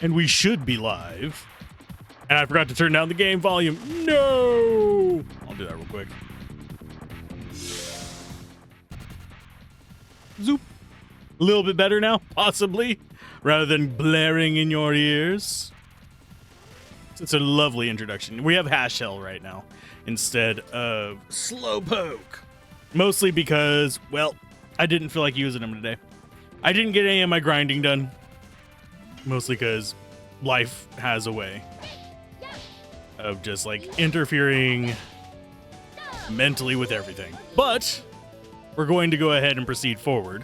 And we should be live. And I forgot to turn down the game volume. No! I'll do that real quick. Zoop. A little bit better now, possibly, rather than blaring in your ears. It's a lovely introduction. We have Hash Hell right now instead of Slowpoke. Mostly because, well, I didn't feel like using him today. I didn't get any of my grinding done. Mostly because life has a way of just like interfering mentally with everything. But we're going to go ahead and proceed forward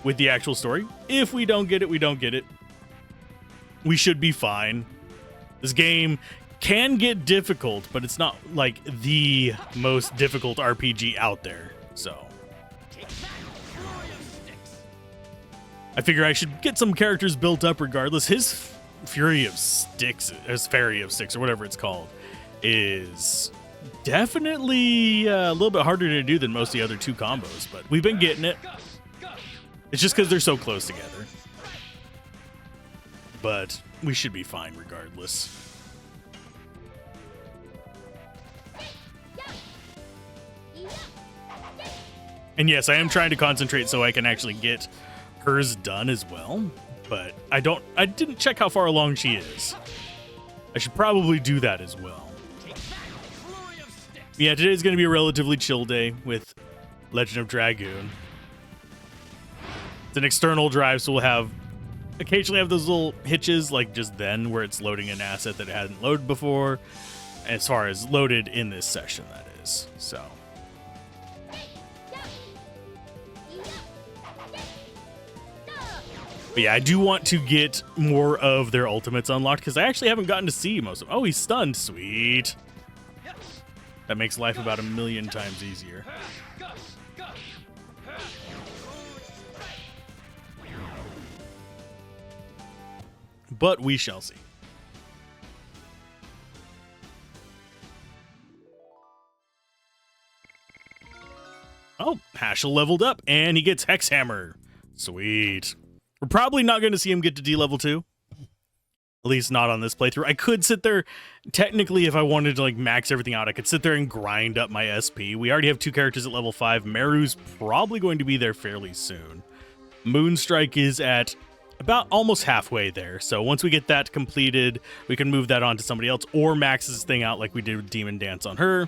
with the actual story. If we don't get it, we don't get it. We should be fine. This game can get difficult, but it's not like the most difficult RPG out there. So I figure I should get some characters built up regardless. His Fury of Sticks, his Fairy of Sticks, or whatever it's called, is definitely a little bit harder to do than most of the other two combos, but we've been getting it. It's just because they're so close together. But we should be fine regardless. And yes, I am trying to concentrate so I can actually get hers done as well. But I didn't check how far along she is. I should probably do that as well. Yeah, today's going to be a relatively chill day with Legend of Dragoon. It's an external drive, so we'll occasionally have those little hitches, like just then, where it's loading an asset that it hadn't loaded before, as far as loaded in this session, that is. So but yeah, I do want to get more of their ultimates unlocked, because I actually haven't gotten to see most of them. Oh, he's stunned. Sweet. That makes life about 1,000,000 times easier. But we shall see. Oh, Hashel leveled up, and he gets Hex Hammer. Sweet. We're probably not going to see him get to D level 2. At least not on this playthrough. I could sit there, technically, if I wanted to like max everything out, I could sit there and grind up my SP. We already have 2 characters at level 5. Meru's probably going to be there fairly soon. Moonstrike is at about almost halfway there. So once we get that completed, we can move that on to somebody else or max this thing out like we did with Demon Dance on her.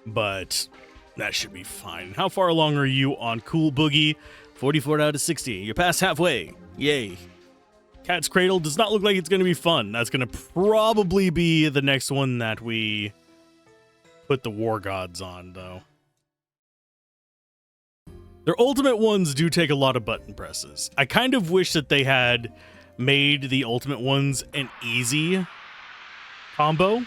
But that should be fine. How far along are you on Cool Boogie? 44 out of 60. You're past halfway. Yay. Cat's Cradle does not look like it's going to be fun. That's going to probably be the next one that we put the War Gods on, though. Their ultimate ones do take a lot of button presses. I kind of wish that they had made the ultimate ones an easy combo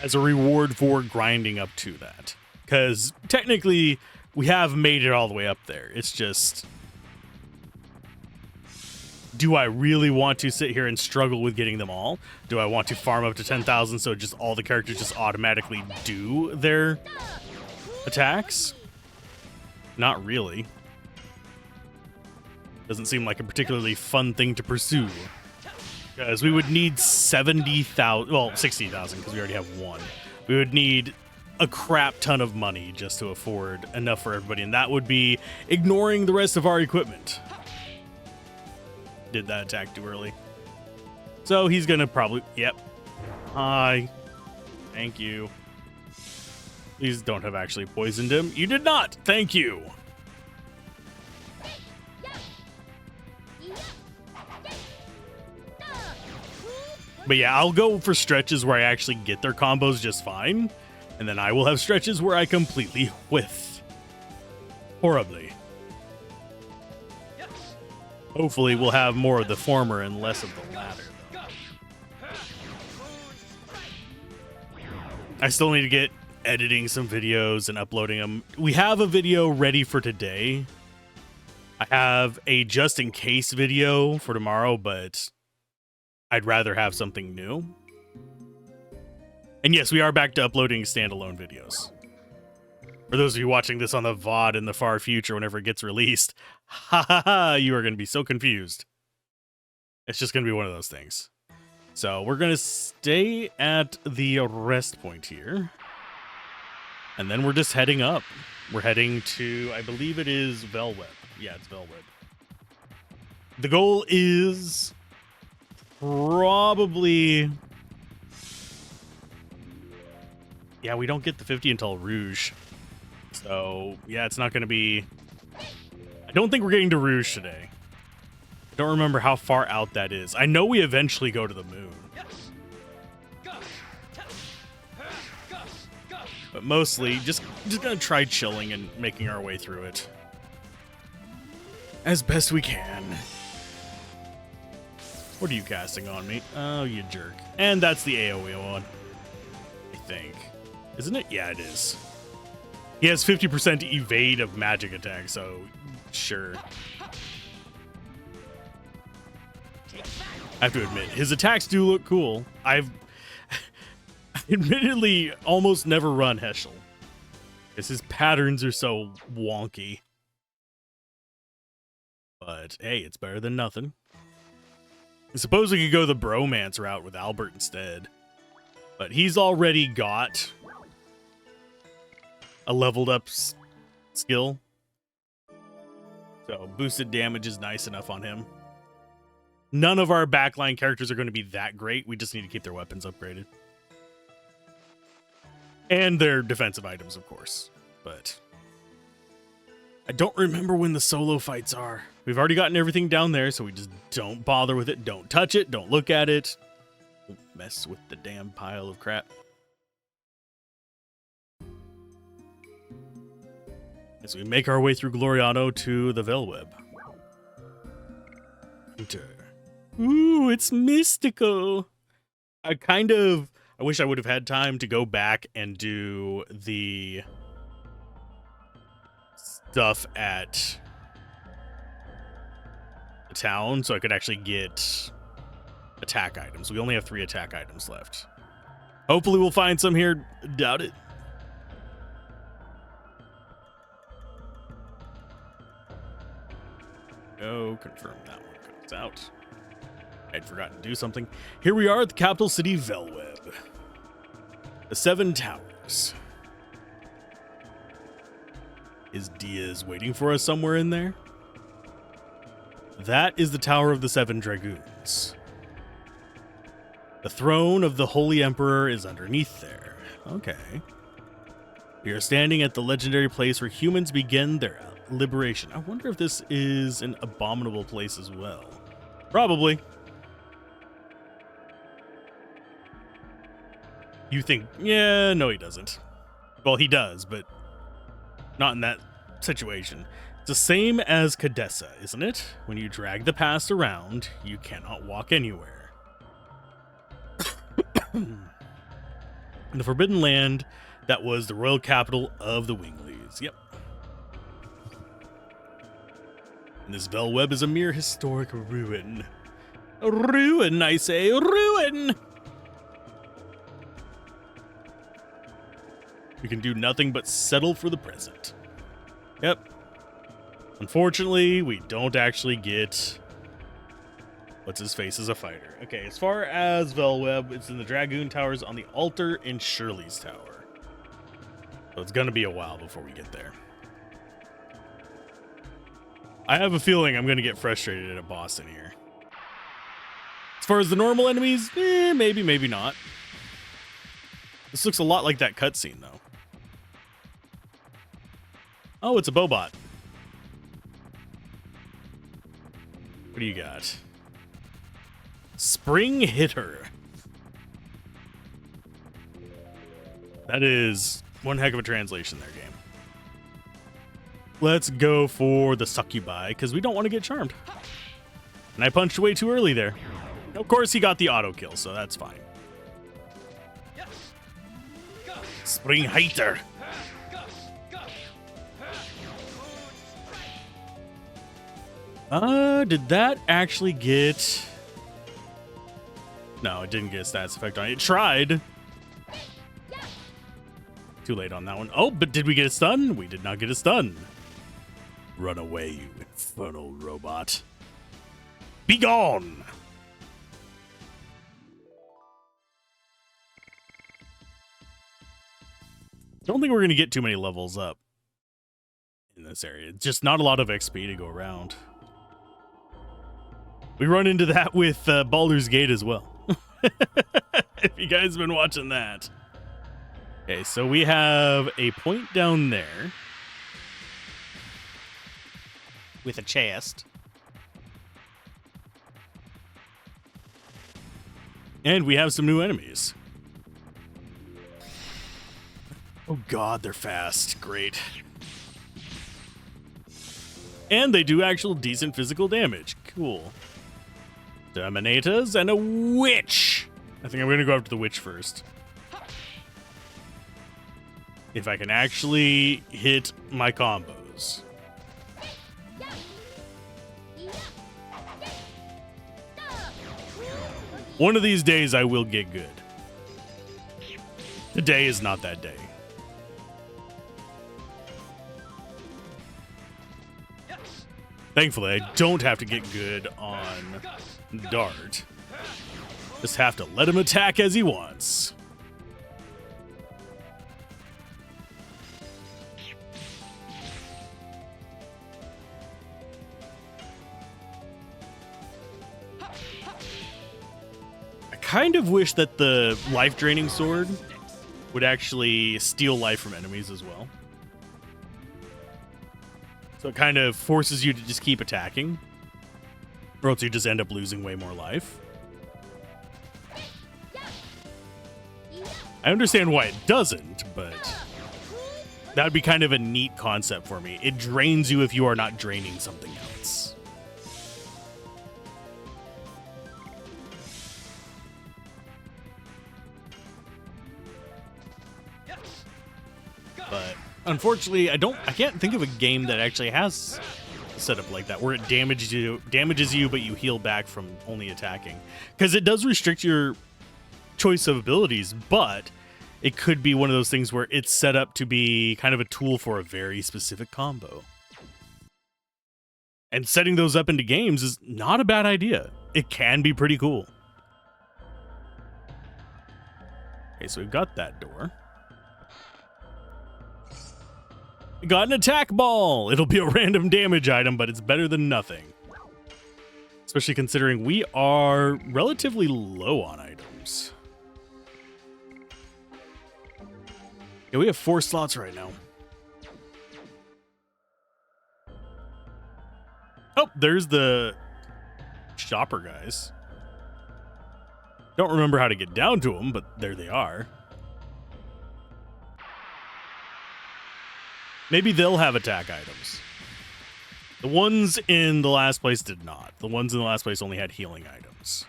as a reward for grinding up to that. Because technically, we have made it all the way up there. It's just, do I really want to sit here and struggle with getting them all? Do I want to farm up to 10,000 so just all the characters just automatically do their attacks? Not really. Doesn't seem like a particularly fun thing to pursue. Because we would need 70,000, well, 60,000 because we already have 1. We would need a crap ton of money just to afford enough for everybody, and that would be ignoring the rest of our equipment. Did that attack too early. So he's gonna probably, yep. Hi. Thank you. Please don't have actually poisoned him. You did not. Thank you. But yeah, I'll go for stretches where I actually get their combos just fine. And then I will have stretches where I completely whiff. Horribly. Hopefully we'll have more of the former and less of the latter, though. I still need to get editing some videos and uploading them. We have a video ready for today. I have a just-in-case video for tomorrow, but I'd rather have something new. And yes, we are back to uploading standalone videos. For those of you watching this on the VOD in the far future, whenever it gets released, ha ha ha, you are going to be so confused. It's just going to be one of those things. So we're going to stay at the rest point here. And then we're just heading up. We're heading to, I believe it is Velweb. Yeah, it's Velweb. The goal is probably... Yeah, we don't get the 50 until Rouge. So, yeah, it's not going to be... I don't think we're getting to Rouge today. I don't remember how far out that is. I know we eventually go to the moon. But mostly, just going to try chilling and making our way through it. As best we can. What are you casting on me? Oh, you jerk. And that's the AoE one. I think. Isn't it? Yeah, it is. He has 50% evade of magic attack, so sure. I have to admit, his attacks do look cool. I've admittedly almost never run Heschel, because his patterns are so wonky. But hey, it's better than nothing. I suppose we could go the bromance route with Albert instead. But he's already got a leveled up skill. So boosted damage is nice enough on him. None of our backline characters are going to be that great. We just need to keep their weapons upgraded. And their defensive items, of course. But I don't remember when the solo fights are. We've already gotten everything down there, so we just don't bother with it. Don't touch it. Don't look at it. Don't mess with the damn pile of crap. As we make our way through Gloriano to the Velweb. Enter. Ooh, it's mystical. I wish I would have had time to go back and do the stuff at the town so I could actually get attack items. We only have 3 attack items left. Hopefully we'll find some here. Doubt it. Go confirm that one comes out. I'd forgotten to do something. Here we are at the capital city, Velweb. The 7 Towers. Is Diaz waiting for us somewhere in there? That is the Tower of the 7 Dragoons. The throne of the Holy Emperor is underneath there. Okay. We are standing at the legendary place where humans begin their liberation. I wonder if this is an abominable place as well. Probably. You think, yeah, no he doesn't. Well, he does, but not in that situation. It's the same as Cadessa, isn't it? When you drag the past around, you cannot walk anywhere. The Forbidden Land, that was the royal capital of the Winglies. Yep. And this Velweb is a mere historic ruin. A ruin, I say, ruin! We can do nothing but settle for the present. Yep. Unfortunately, we don't actually get what's-his-face as a fighter. Okay, as far as Velweb, it's in the Dragoon Towers on the altar in Shirley's Tower. So it's gonna be a while before we get there. I have a feeling I'm gonna get frustrated at a boss in here. As far as the normal enemies, maybe, maybe not. This looks a lot like that cutscene, though. Oh, it's a Bobot. What do you got? Spring Hitter. That is one heck of a translation there, game. Let's go for the Succubi, because we don't want to get charmed. And I punched way too early there. Of course, he got the auto kill, so that's fine. Spring Hitter. Did that actually get... No, it didn't get a stats effect on it. It tried. Too late on that one. Oh, but did we get a stun? We did not get a stun. Run away, you infernal robot. Be gone! Don't think we're going to get too many levels up in this area. Just not a lot of XP to go around. We run into that with Baldur's Gate as well. If you guys have been watching that. Okay, so we have a point down there with a chest. And we have some new enemies. Oh god, they're fast. Great. And they do actual decent physical damage. Cool. Terminators and a witch. I think I'm going to go after the witch first. If I can actually hit my combos. One of these days I will get good. Today is not that day. Thankfully, I don't have to get good on Dart. Just have to let him attack as he wants. I kind of wish that the life-draining sword would actually steal life from enemies as well. So it kind of forces you to just keep attacking, or else you just end up losing way more life. I understand why it doesn't, but that would be kind of a neat concept for me. It drains you if you are not draining something else. But unfortunately, I can't think of a game that actually has a setup like that where it damages you, but you heal back from only attacking. Because it does restrict your choice of abilities, but it could be one of those things where it's set up to be kind of a tool for a very specific combo. And setting those up into games is not a bad idea. It can be pretty cool. Okay, so we've got that door. We got an attack ball. It'll be a random damage item, but it's better than nothing. Especially considering we are relatively low on items. Yeah, we have 4 slots right now. Oh, there's the shopper guys. Don't remember how to get down to them, but there they are. Maybe they'll have attack items. The ones in the last place did not. The ones in the last place only had healing items.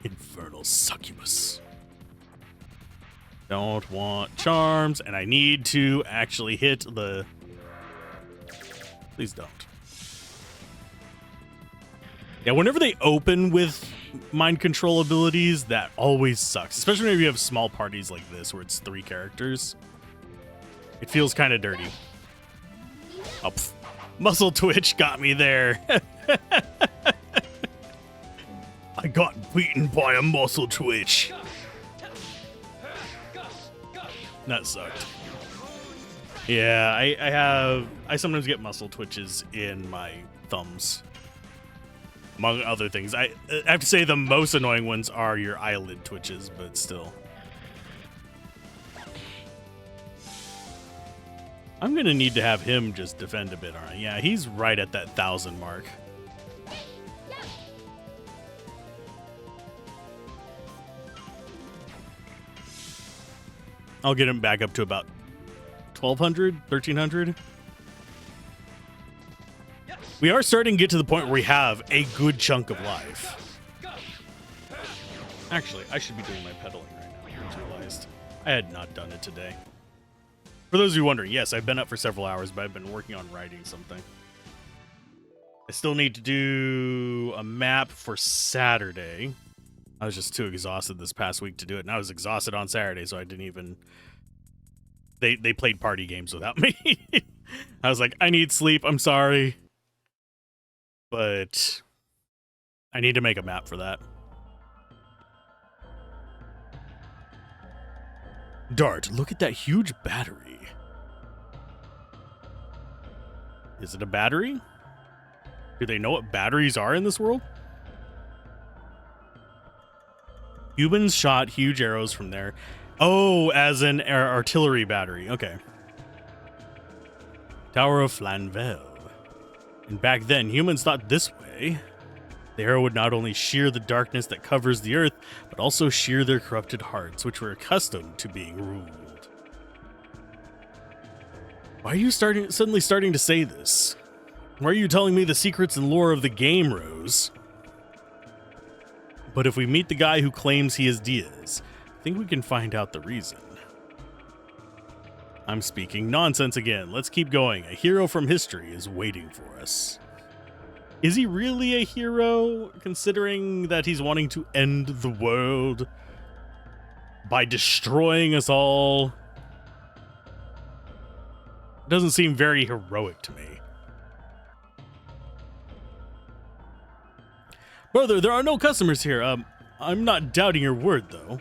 Infernal succubus. Don't want charms, and I need to actually hit the... Please don't. Yeah, whenever they open with mind control abilities, that always sucks. Especially when you have small parties like this, where it's 3 characters. It feels kind of dirty. Oh, pff. Muscle twitch got me there. I got beaten by a muscle twitch. That sucked. Yeah, I sometimes get muscle twitches in my thumbs. Among other things. I have to say the most annoying ones are your eyelid twitches, but still. I'm gonna need to have him just defend a bit, aren't I? Yeah, he's right at that 1,000 mark. I'll get him back up to about 1,200, 1,300. We are starting to get to the point where we have a good chunk of life. Actually, I should be doing my pedaling right now. I just realized I had not done it today. For those of you wondering, yes, I've been up for several hours, but I've been working on writing something. I still need to do a map for Saturday. I was just too exhausted this past week to do it, and I was exhausted on Saturday, so I didn't even... They played party games without me. I was like, I need sleep, I'm sorry. But I need to make a map for that. Dart, look at that huge battery. Is it a battery? Do they know what batteries are in this world? Humans shot huge arrows from there. Oh, as an artillery battery. Okay. Tower of Flanvel. And back then, humans thought this way. The arrow would not only shear the darkness that covers the earth, but also shear their corrupted hearts, which were accustomed to being ruled. Why are you suddenly starting to say this? Why are you telling me the secrets and lore of the game, Rose? But if we meet the guy who claims he is Diaz, I think we can find out the reason. I'm speaking nonsense again. Let's keep going. A hero from history is waiting for us. Is he really a hero, considering that he's wanting to end the world by destroying us all? Doesn't seem very heroic to me. Brother, there are no customers here. I'm not doubting your word, though.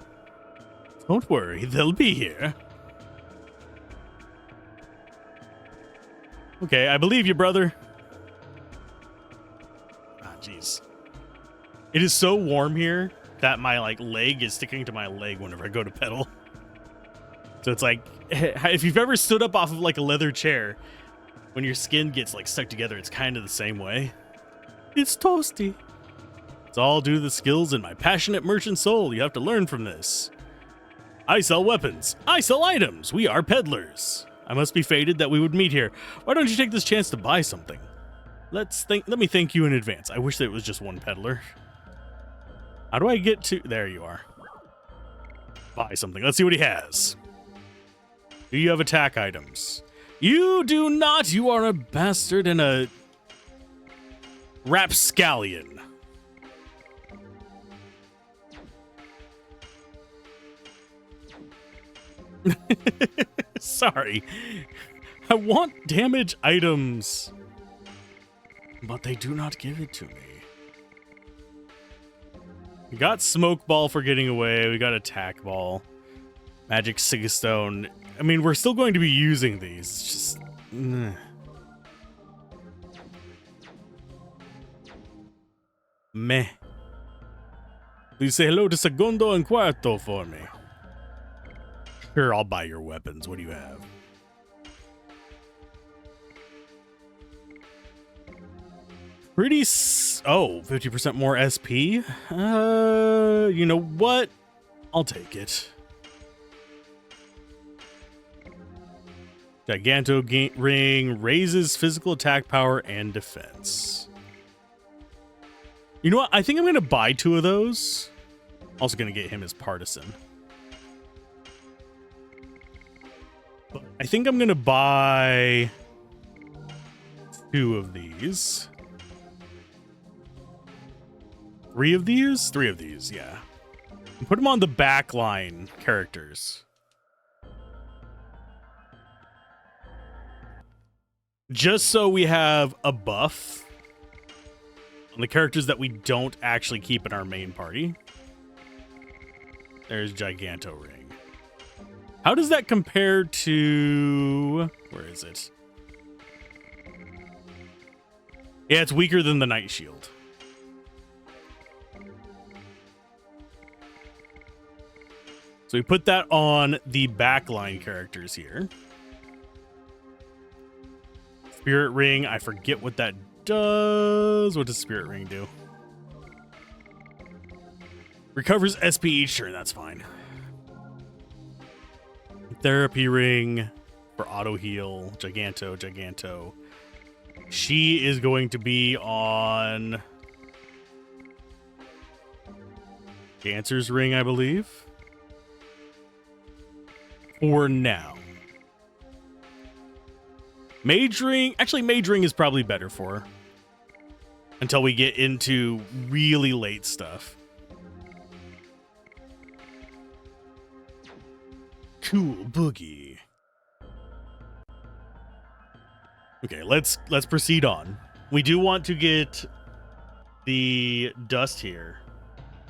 Don't worry, they'll be here. Okay, I believe you, brother. Ah, jeez. It is so warm here that my leg is sticking to my leg whenever I go to pedal. So it's like, if you've ever stood up off of a leather chair, when your skin gets stuck together, it's kind of the same way. It's toasty. It's all due to the skills in my passionate merchant soul. You have to learn from this. I sell weapons. I sell items. We are peddlers. I must be fated that we would meet here. Why don't you take this chance to buy something? Let me thank you in advance. I wish that it was just one peddler. How do I get to... There you are. Buy something. Let's see what he has. Do you have attack items? You do not. You are a bastard and a rapscallion. Sorry. I want damage items, but they do not give it to me. We got smoke ball for getting away. We got attack ball. Magic sigstone. I mean, we're still going to be using these. It's just... Meh. Please say hello to Segundo and Cuarto for me. Sure, I'll buy your weapons. What do you have? Pretty... 50% more SP? You know what? I'll take it. Giganto ring raises physical attack power and defense. You know what? I think I'm going to buy 2 of those. Also going to get him as partisan. But I think I'm going to buy 2 of these. 3 of these? 3 of these, yeah. And put them on the backline characters. Just so we have a buff on the characters that we don't actually keep in our main party. There's Giganto Ring. How does that compare to... Where is it? Yeah, it's weaker than the Night Shield. So we put that on the backline characters here. Spirit Ring, I forget what that does. What does Spirit Ring do? Recovers SP each turn, that's fine. Therapy Ring for auto heal. Giganto. She is going to be on Dancer's Ring, I believe. For now. Mage Ring. Actually, Mage Ring is probably better for her. Until we get into really late stuff. Cool boogie. Okay, let's proceed on. We do want to get the dust here.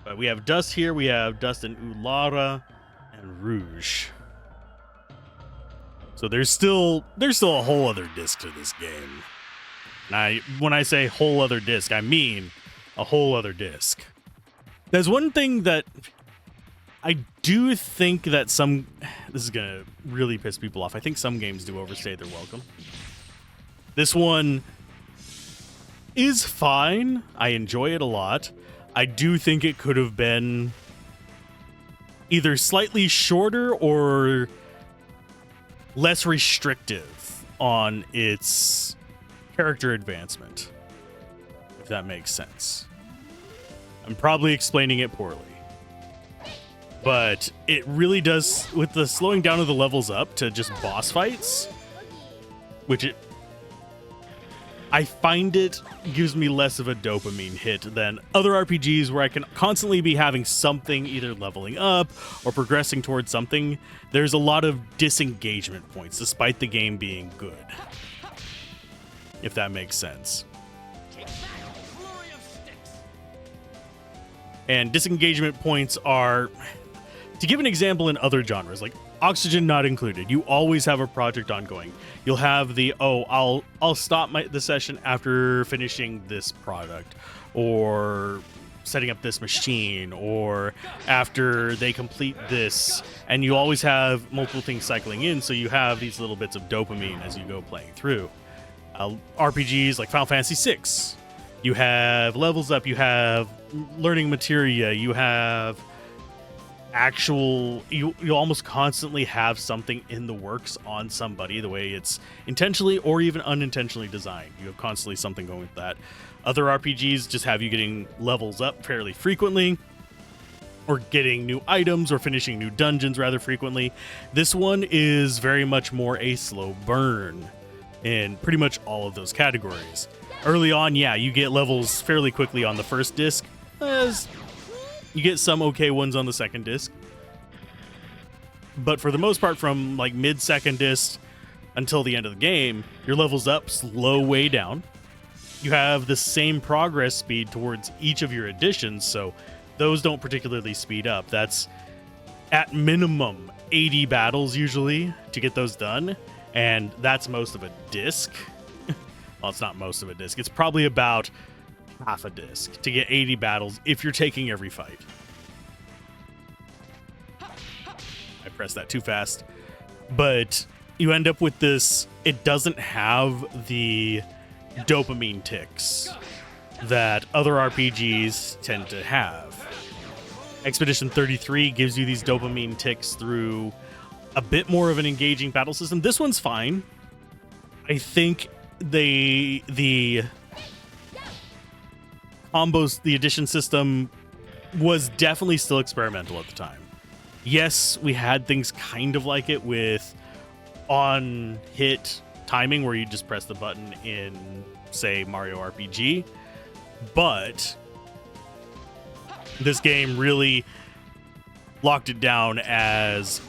But we have dust here, we have dust in Ulara and Rouge. So there's still a whole other disc to this game. And when I say whole other disc, I mean a whole other disc. There's one thing that I do think that this is gonna really piss people off. I think some games do overstay their welcome. This one is fine. I enjoy it a lot. I do think it could have been either slightly shorter or less restrictive on its character advancement, if that makes sense. I'm probably explaining it poorly, but it really does, with the slowing down of the levels up to just boss fights, I find it gives me less of a dopamine hit than other RPGs where I can constantly be having something either leveling up or progressing towards something. There's a lot of disengagement points despite the game being good, if that makes sense. And disengagement points are, to give an example in other genres, like Oxygen not included, you always have a project ongoing. You'll have the, I'll stop the session after finishing this product, or setting up this machine, or after they complete this, and you always have multiple things cycling in, so you have these little bits of dopamine as you go playing through. RPGs like Final Fantasy VI, you have levels up, you have learning materia, you have you almost constantly have something in the works on somebody, the way it's intentionally or even unintentionally designed. You have constantly something going with that. Other RPGs just have you getting levels up fairly frequently, or getting new items, or finishing new dungeons rather frequently. This one is very much more a slow burn in pretty much all of those categories. Early on, yeah, you get levels fairly quickly on the first disc, as you get some okay ones on the second disc. But for the most part, from like mid-second disc until the end of the game, your levels up slow way down. You have the same progress speed towards each of your additions, so those don't particularly speed up. That's at minimum 80 battles usually to get those done, and that's most of a disc. Well, it's not most of a disc. It's probably about half a disc to get 80 battles if you're taking every fight. I pressed that too fast. But you end up with this, it doesn't have the dopamine ticks that other RPGs tend to have. Expedition 33 gives you these dopamine ticks through a bit more of an engaging battle system. This one's fine. I think the combos, the addition system was definitely still experimental at the time. Yes, we had things kind of like it with on-hit timing where you just press the button in, say, Mario RPG, but this game really locked it down as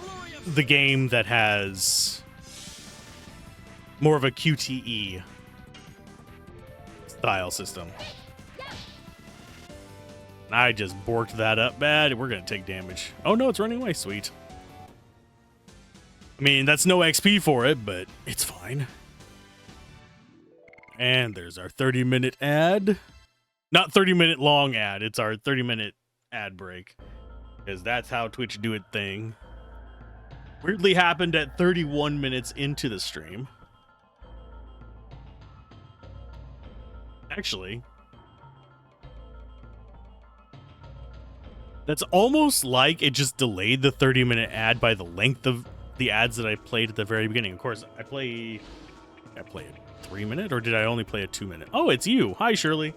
the game that has more of a QTE style system. I just borked that up bad. We're going to take damage. Oh, no, it's running away. Sweet. I mean, that's no XP for it, but it's fine. And there's our 30-minute ad. Not 30-minute long ad. It's our 30-minute ad break. Because that's how Twitch do it thing. Weirdly happened at 31 minutes into the stream. Actually, that's almost like it just delayed the 30-minute ad by the length of the ads that I played at the very beginning. Of course, I played a 3-minute, or did I only play a 2-minute? Oh, it's you. Hi, Shirley.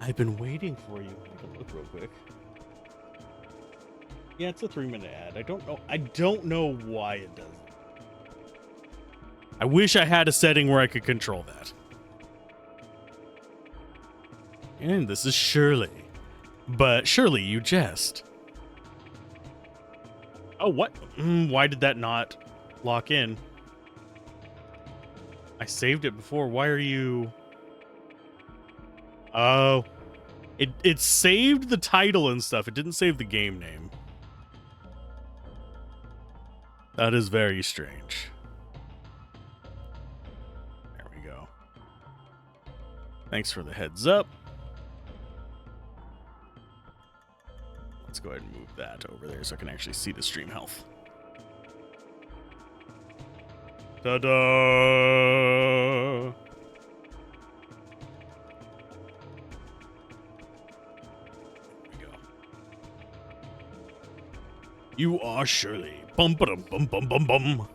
I've been waiting for you. I can look real quick. Yeah, it's a 3-minute ad. I don't know why it does it. I wish I had a setting where I could control that. And this is Shirley. But Shirley, you jest. Oh, what? Why did that not lock in? I saved it before. Why are you... Oh. It saved the title and stuff. It didn't save the game name. That is very strange. Thanks for the heads up. Let's go ahead and move that over there so I can actually see the stream health. Ta-da! There we go. You are Shirley. Bum ba dum bum bum bum bum.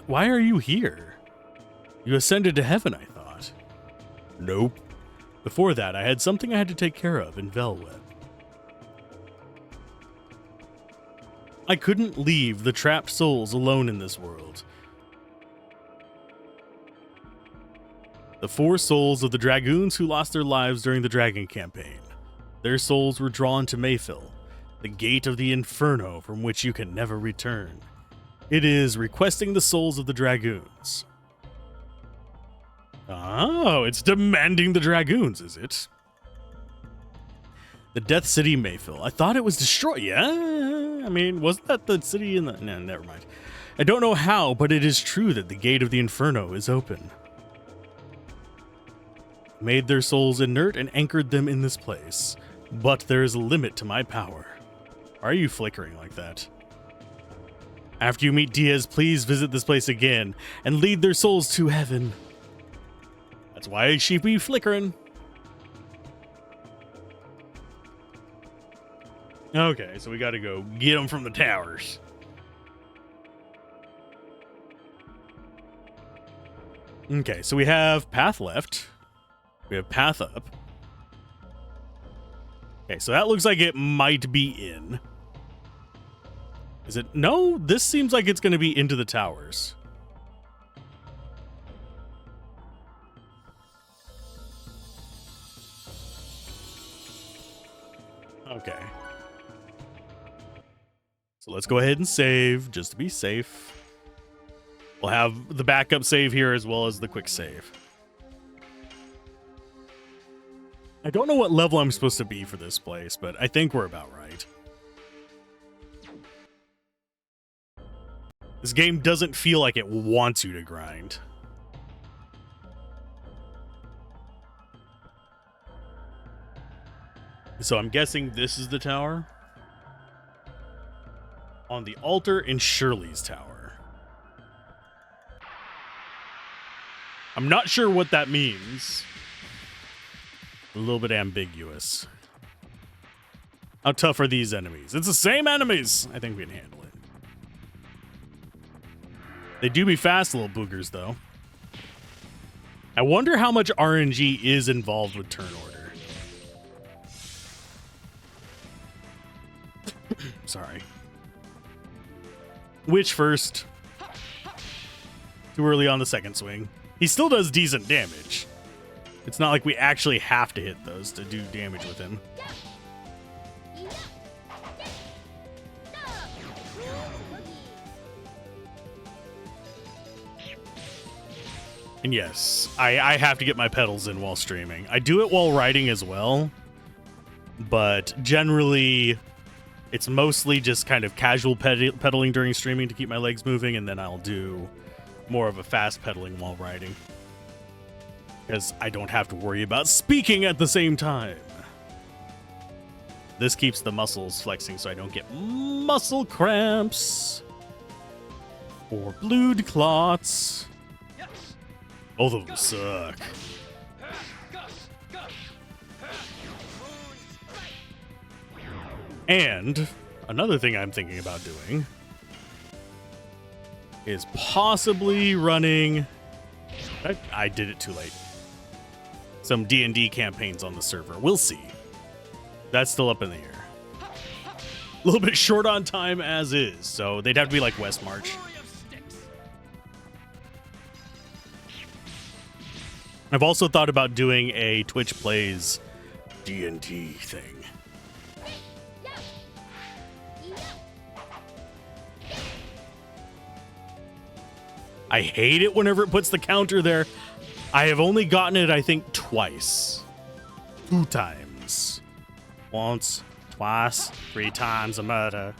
Why are you here? You ascended to heaven, I thought. Nope. Before that, I had something I had to take care of in Velweb. I couldn't leave the trapped souls alone in this world. The 4 souls of the Dragoons who lost their lives during the Dragon campaign. Their souls were drawn to Mayfill, the gate of the Inferno from which you can never return. It is requesting the souls of the Dragoons. Oh, it's demanding the Dragoons, is it? The Death City Mayfill. I thought it was destroyed. Yeah, I mean, wasn't that the city in the... No, never mind. I don't know how, but it is true that the gate of the Inferno is open. Made their souls inert and anchored them in this place. But there is a limit to my power. Why are you flickering like that? After you meet Diaz, please visit this place again and lead their souls to heaven. That's why she be flickering. Okay, so we gotta go get them from the towers. Okay, so we have path left. We have path up. Okay, so that looks like it might be in. Is it? No, this seems like it's going to be into the towers. Okay. So let's go ahead and save, just to be safe. We'll have the backup save here as well as the quick save. I don't know what level I'm supposed to be for this place, but I think we're about right. This game doesn't feel like it wants you to grind. So I'm guessing this is the tower. On the altar in Shirley's tower. I'm not sure what that means. A little bit ambiguous. How tough are these enemies? It's the same enemies! I think we can handle it. They do be fast little boogers, though. I wonder how much RNG is involved with turn order. Sorry. Which first? Too early on the second swing. He still does decent damage. It's not like we actually have to hit those to do damage with him. And yes, I have to get my pedals in while streaming. I do it while riding as well, but generally it's mostly just kind of casual pedaling during streaming to keep my legs moving, and then I'll do more of a fast pedaling while riding, because I don't have to worry about speaking at the same time. This keeps the muscles flexing so I don't get muscle cramps or blood clots. Both of them suck. And another thing I'm thinking about doing is possibly running... I did it too late. Some D&D campaigns on the server. We'll see. That's still up in the air. A little bit short on time as is, so they'd have to be like West March. I've also thought about doing a Twitch Plays D&D thing. I hate it whenever it puts the counter there. I have only gotten it, I think, twice. 2 times. Once, twice, 3 times a murder.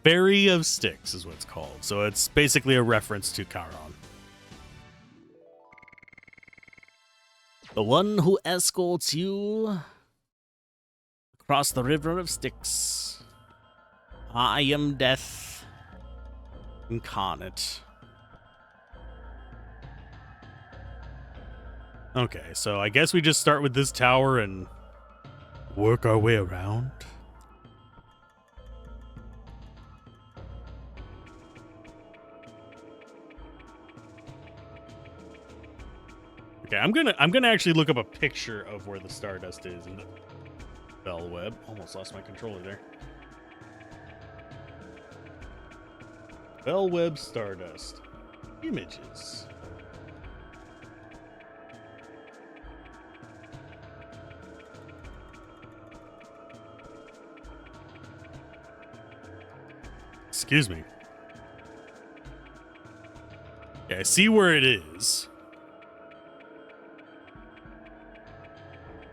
Fairy of Styx is what it's called. So it's basically a reference to Charon. The one who escorts you across the river of Styx. I am death incarnate. Okay, so I guess we just start with this tower and work our way around. Okay, I'm gonna actually look up a picture of where the Stardust is in the Bell Web. Almost lost my controller there. Bell Web Stardust. Images. Excuse me. Yeah, I see where it is.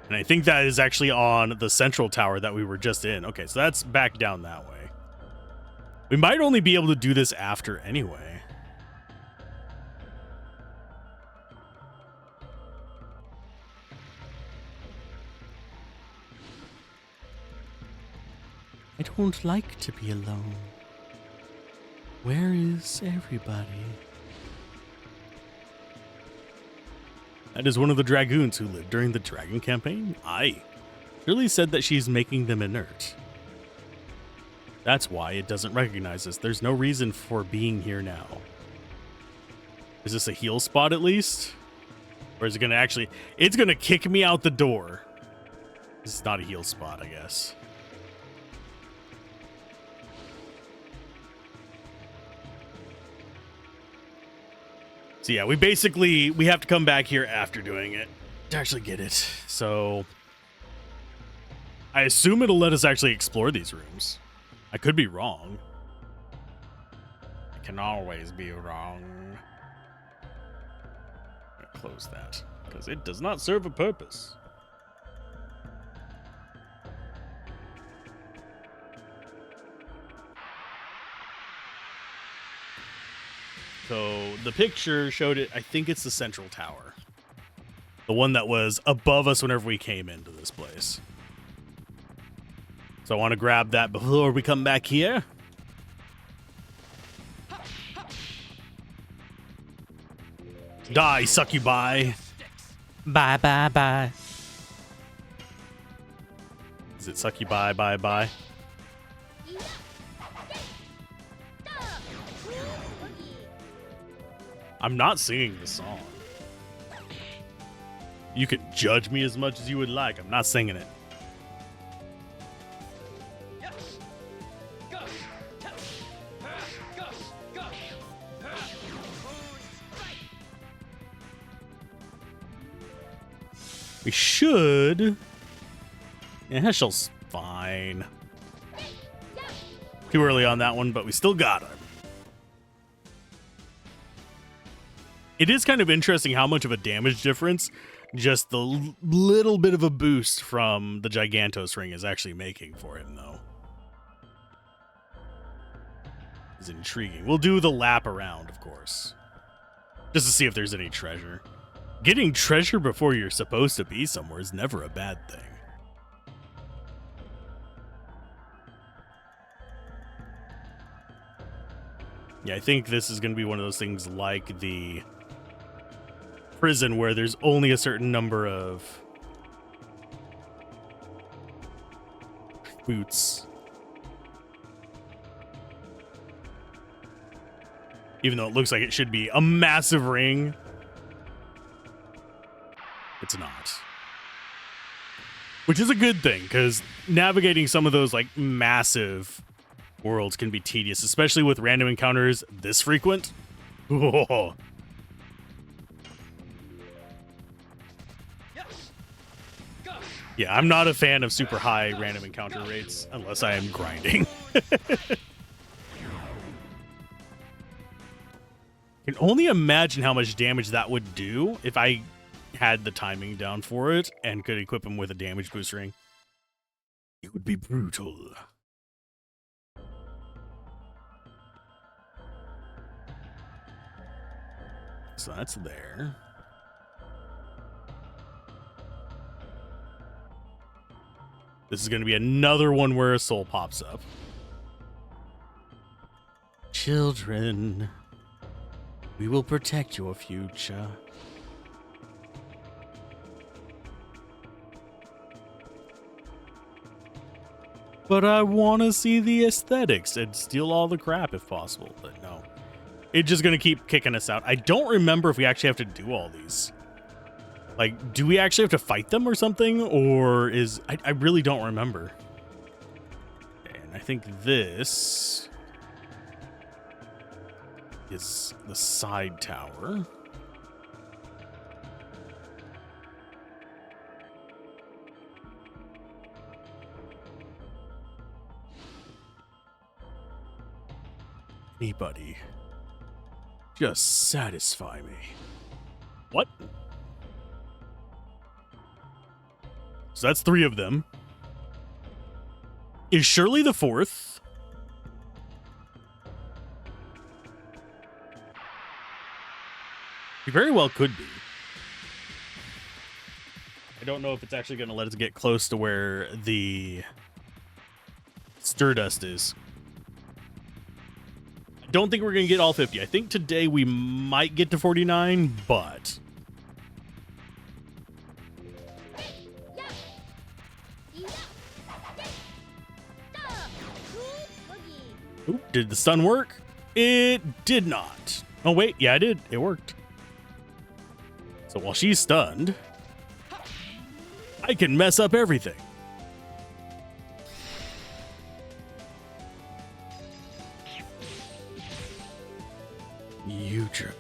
And I think that is actually on the central tower that we were just in. Okay, so that's back down that way. We might only be able to do this after anyway. I don't like to be alone. Where is everybody? That is one of the Dragoons who lived during the Dragon campaign? Aye. Shirley said that she's making them inert. That's why it doesn't recognize us. There's no reason for being here now. Is this a heal spot at least? Or is it gonna actually... It's gonna kick me out the door. This is not a heal spot, I guess. So yeah, we have to come back here after doing it to actually get it. So I assume it'll let us actually explore these rooms. I could be wrong. I can always be wrong. I'm gonna close that because it does not serve a purpose. So the picture showed it. I think it's the central tower. The one that was above us whenever we came into this place. So I want to grab that before we come back here. Die, succubi. Bye, bye, bye. Is it succubi, bye, bye? I'm not singing the song. You can judge me as much as you would like. I'm not singing it. We should. Yeah, Heschel's fine. Too early on that one, but we still got him. It is kind of interesting how much of a damage difference just the little bit of a boost from the Gigantos ring is actually making for him, though. It's intriguing. We'll do the lap around, of course, just to see if there's any treasure. Getting treasure before you're supposed to be somewhere is never a bad thing. Yeah, I think this is going to be one of those things like the prison where there's only a certain number of boots. Even though it looks like it should be a massive ring, it's not. Which is a good thing, because navigating some of those like massive worlds can be tedious, especially with random encounters this frequent. Oh. Yeah, I'm not a fan of super high random encounter rates unless I am grinding. Can only imagine how much damage that would do if I had the timing down for it and could equip him with a damage boost ring. It would be brutal. So that's there. This is going to be another one where a soul pops up. Children, we will protect your future. But I want to see the aesthetics and steal all the crap if possible. But no, it's just going to keep kicking us out. I don't remember if we actually have to do all these. Like, do we actually have to fight them or something? Or is... I really don't remember. And I think this is the side tower. Anybody, just satisfy me. What? So that's 3 of them. Is Shirley the 4th? He very well could be. I don't know if it's actually going to let us get close to where the Stardust is. I don't think we're going to get all 50. I think today we might get to 49, but... Ooh, did the stun work? It did not. Oh, wait. Yeah, it did. It worked. So while she's stunned, I can mess up everything. You jerk.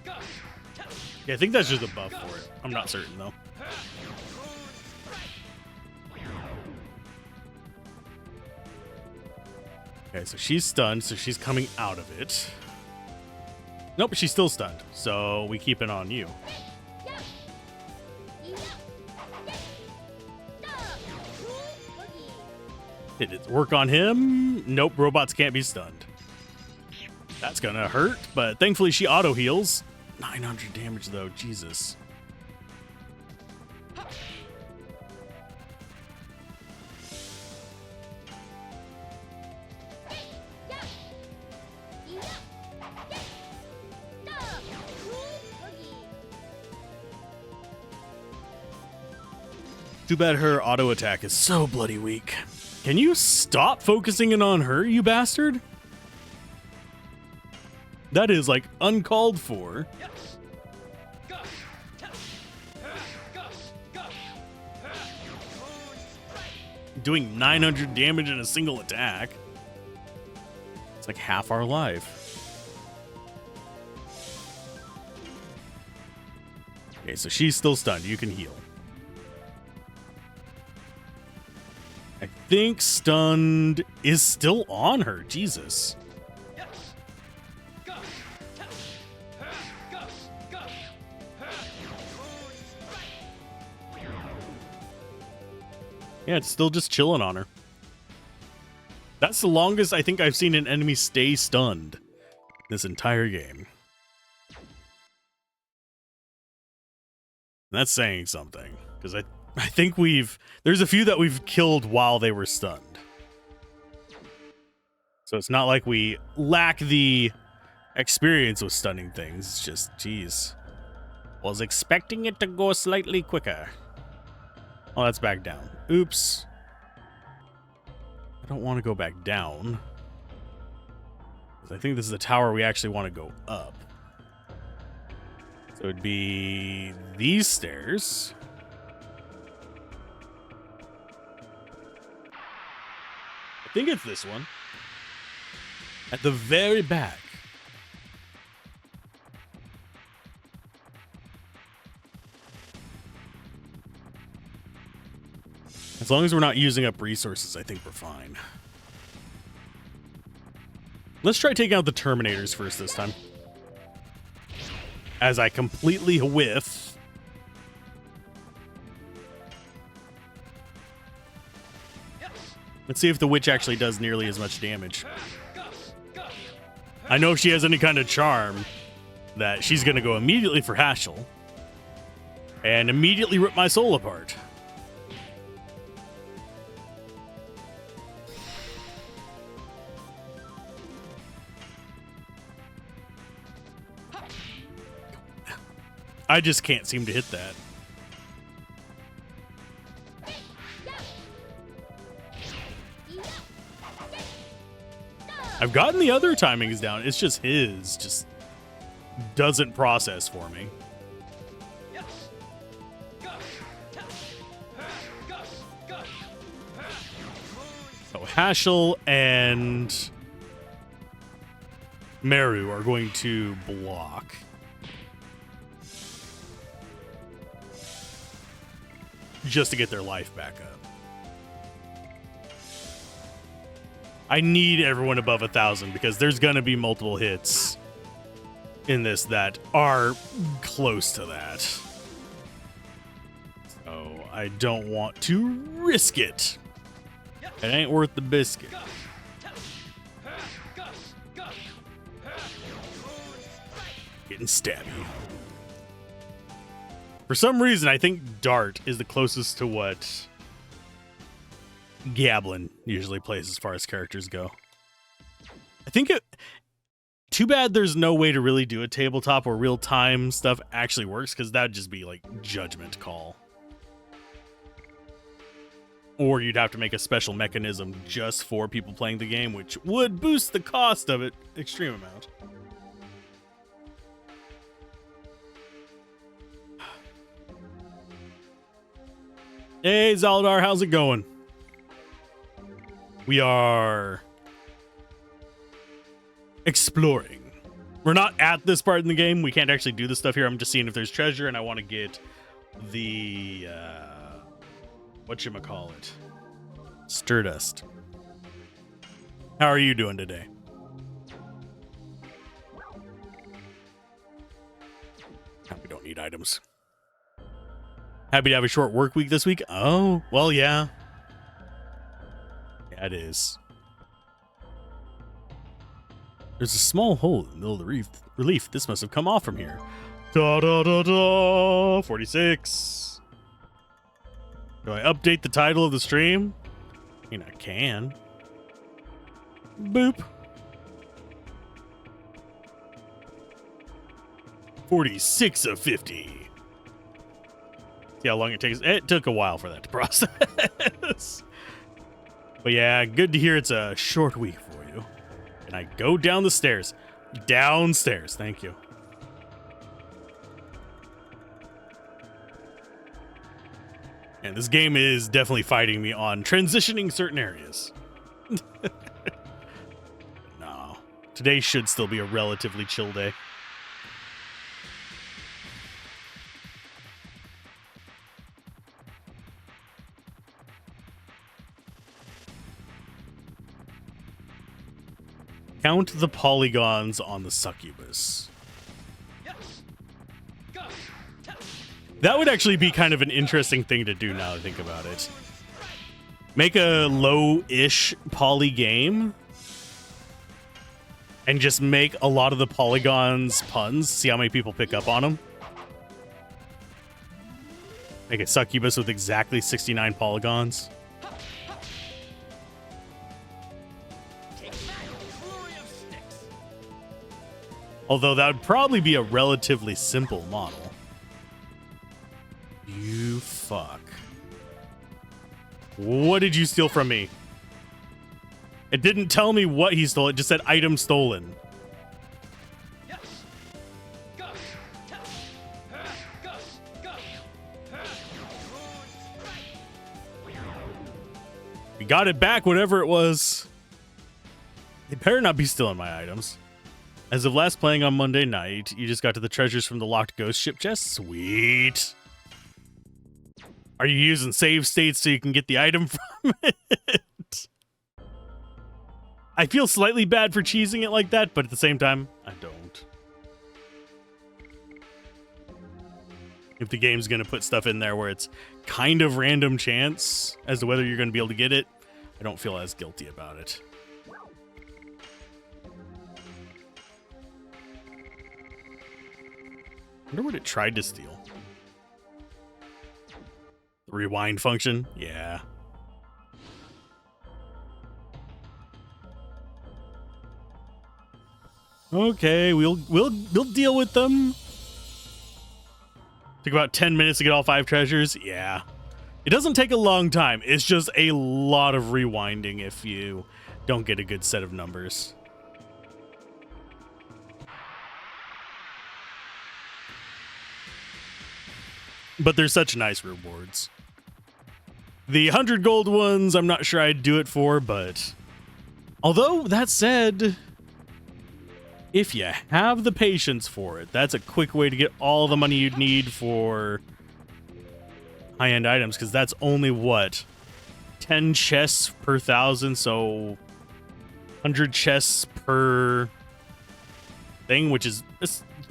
Yeah, I think that's just a buff for it. I'm not certain, though. Okay, so she's stunned, so she's coming out of it. Nope, she's still stunned, so we keep it on you. Did it work on him? Nope, robots can't be stunned. That's gonna hurt, but thankfully she auto heals. 900 damage though, Jesus. Too bad her auto attack is so bloody weak. Can you stop focusing in on her, you bastard? That is like uncalled for. Doing 900 damage in a single attack. It's like half our life. Okay, so she's still stunned. You can heal. I think stunned is still on her. Jesus. Yeah, it's still just chilling on her. That's the longest I think I've seen an enemy stay stunned this entire game. That's saying something, because I think there's a few that we've killed while they were stunned. So it's not like we lack the experience with stunning things. It's just, geez. Was expecting it to go slightly quicker. Oh, that's back down. Oops. I don't want to go back down. I think this is the tower we actually want to go up. So it'd be these stairs. I think it's this one. At the very back. As long as we're not using up resources, I think we're fine. Let's try taking out the Terminators first this time. As I completely whiff. Let's see if the witch actually does nearly as much damage. I know if she has any kind of charm, that she's going to go immediately for Haschel and immediately rip my soul apart. I just can't seem to hit that. I've gotten the other timings down. It's just his just doesn't process for me. So Haschel and Meru are going to block. Just to get their life back up. I need everyone above 1,000 because there's going to be multiple hits in this that are close to that. So I don't want to risk it. It ain't worth the biscuit. Getting stabby. For some reason, I think Dart is the closest to what Gablin usually plays as far as characters go. I think it... Too bad there's no way to really do a tabletop where real-time stuff actually works, because that would just be like judgment call. Or you'd have to make a special mechanism just for people playing the game, which would boost the cost of it extreme amount. Hey, Zaldar, how's it going? We are exploring. We're not at this part in the game. We can't actually do this stuff here. I'm just seeing if there's treasure, and I want to get the, whatchamacallit? Stardust. How are you doing today? We don't need items. Happy to have a short work week this week. Oh, well, yeah. Yeah, it is. There's a small hole in the middle of the relief. This must have come off from here. Da da da da. 46. Do I update the title of the stream? I mean, I can. Boop. 46 of 50. See how long it takes. It took a while for that to process. But yeah, good to hear it's a short week for you. And I go down the stairs. Downstairs. Thank you. And this game is definitely fighting me on transitioning certain areas. No. Today should still be a relatively chill day. Count the polygons on the succubus. That would actually be kind of an interesting thing to do now that I think about it. Make a low-ish poly game and just make a lot of the polygons puns. See how many people pick up on them. Make a succubus with exactly 69 polygons. Although that would probably be a relatively simple model. You fuck. What did you steal from me? It didn't tell me what he stole. It just said item stolen. We got it back, whatever it was. They better not be stealing my items. As of last playing on Monday night, you just got to the treasures from the locked ghost ship chest? Sweet. Are you using save states so you can get the item from it? I feel slightly bad for cheesing it like that, but at the same time, I don't. If the game's going to put stuff in there where it's kind of random chance as to whether you're going to be able to get it, I don't feel as guilty about it. wonder what it tried to steal. The rewind function? Yeah. Okay, we'll deal with them. Took about 10 minutes to get all 5 treasures. Yeah. It doesn't take a long time. It's just a lot of rewinding if you don't get a good set of numbers. But they're such nice rewards. The 100 gold ones, I'm not sure I'd do it for, but although that said, if you have the patience for it, that's a quick way to get all the money you'd need for high-end items, because that's only, what, 10 chests per 1,000, so 100 chests per thing, which is,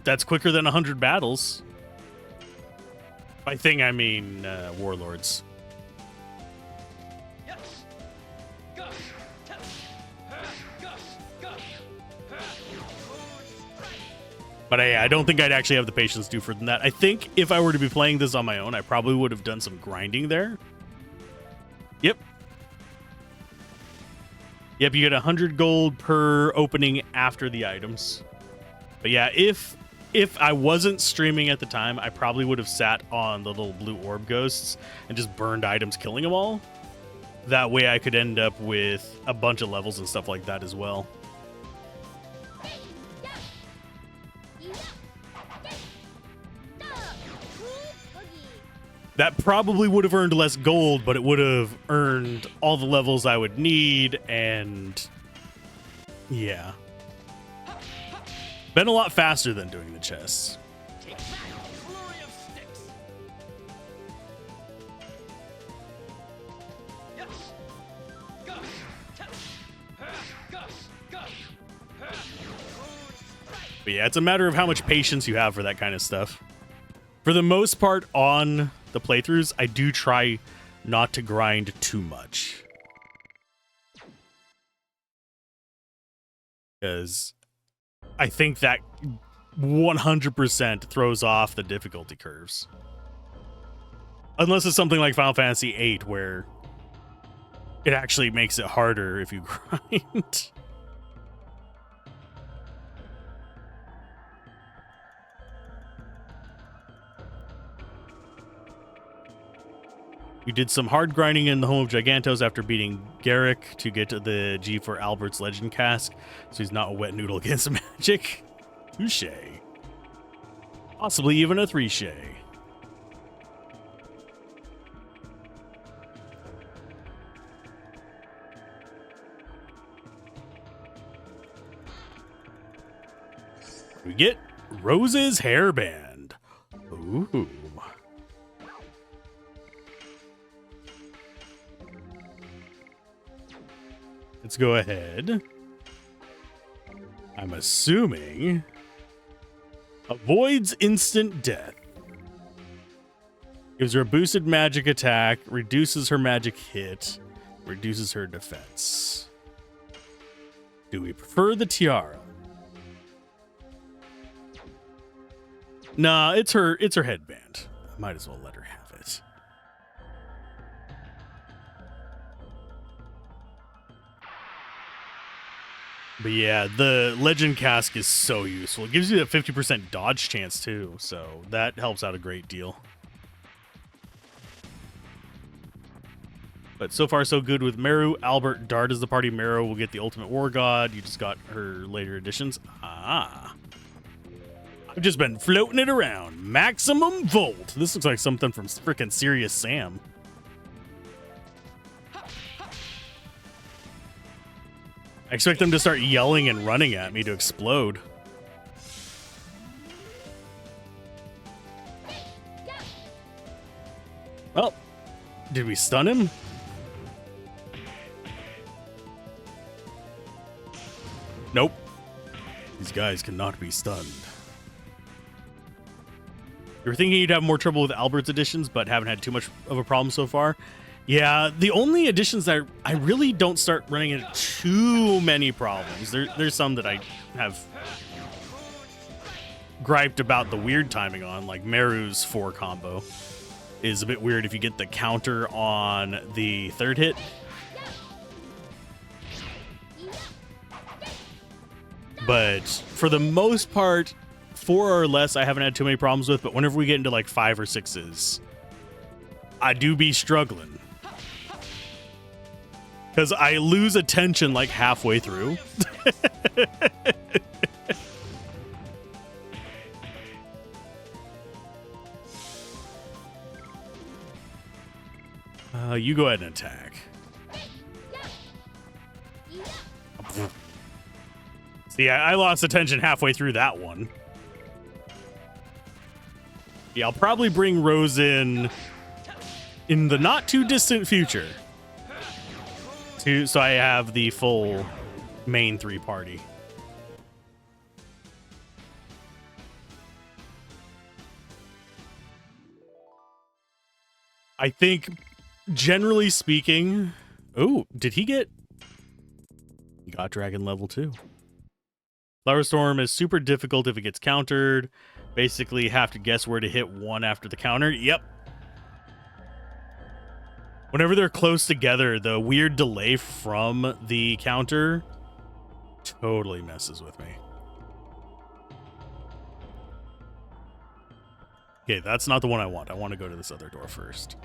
that's quicker than 100 battles. By thing, I mean warlords. But I don't think I'd actually have the patience to do further than that. I think if I were to be playing this on my own, I probably would have done some grinding there. Yep. Yep, you get 100 gold per opening after the items. But yeah, if I wasn't streaming at the time, I probably would have sat on the little blue orb ghosts and just burned items, killing them all. That way I could end up with a bunch of levels and stuff like that as well. That probably would have earned less gold, but it would have earned all the levels I would need, and yeah. Been a lot faster than doing the chests. But yeah, it's a matter of how much patience you have for that kind of stuff. For the most part on the playthroughs, I do try not to grind too much. Because I think that 100% throws off the difficulty curves. Unless it's something like Final Fantasy VIII, where it actually makes it harder if you grind. We did some hard grinding in the home of Gigantos after beating Garrick to get to the G for Albert's legend cask, so he's not a wet noodle against magic. Touche. Possibly even a 3-shay. We get Rose's hairband. Ooh. Let's go ahead. I'm assuming avoids instant death. Gives her a boosted magic attack, reduces her magic hit, reduces her defense. Do we prefer the tiara? Nah, it's her headband. Might as well let her have it. But yeah, the legend cask is so useful. It gives you a 50% dodge chance too, so that helps out a great deal. But so far so good with Meru. Albert Dart is the party. Meru will get the ultimate war god. You just got her later editions. Ah. I've just been floating it around. Maximum Volt. This looks like something from frickin' Serious Sam. I expect them to start yelling and running at me to explode. Well, did we stun him? Nope. These guys cannot be stunned. You were thinking you'd have more trouble with Albert's additions, but haven't had too much of a problem so far. Yeah, the only additions that I really don't start running into too many problems. There's some that I have griped about the weird timing on, like Meru's 4 combo is a bit weird if you get the counter on the 3rd hit. But for the most part, 4 or less I haven't had too many problems with, but whenever we get into like 5 or 6s, I do be struggling. Because I lose attention like halfway through. You go ahead and attack. See, I lost attention halfway through that one. Yeah, I'll probably bring Rose in the not too distant future. So I have the full main 3 party. I think, generally speaking... Oh, did he get... He got Dragon level 2. Flower Storm is super difficult if it gets countered. Basically, have to guess where to hit 1 after the counter. Yep. Whenever they're close together, the weird delay from the counter totally messes with me. Okay, that's not the one I want. I want to go to this other door first.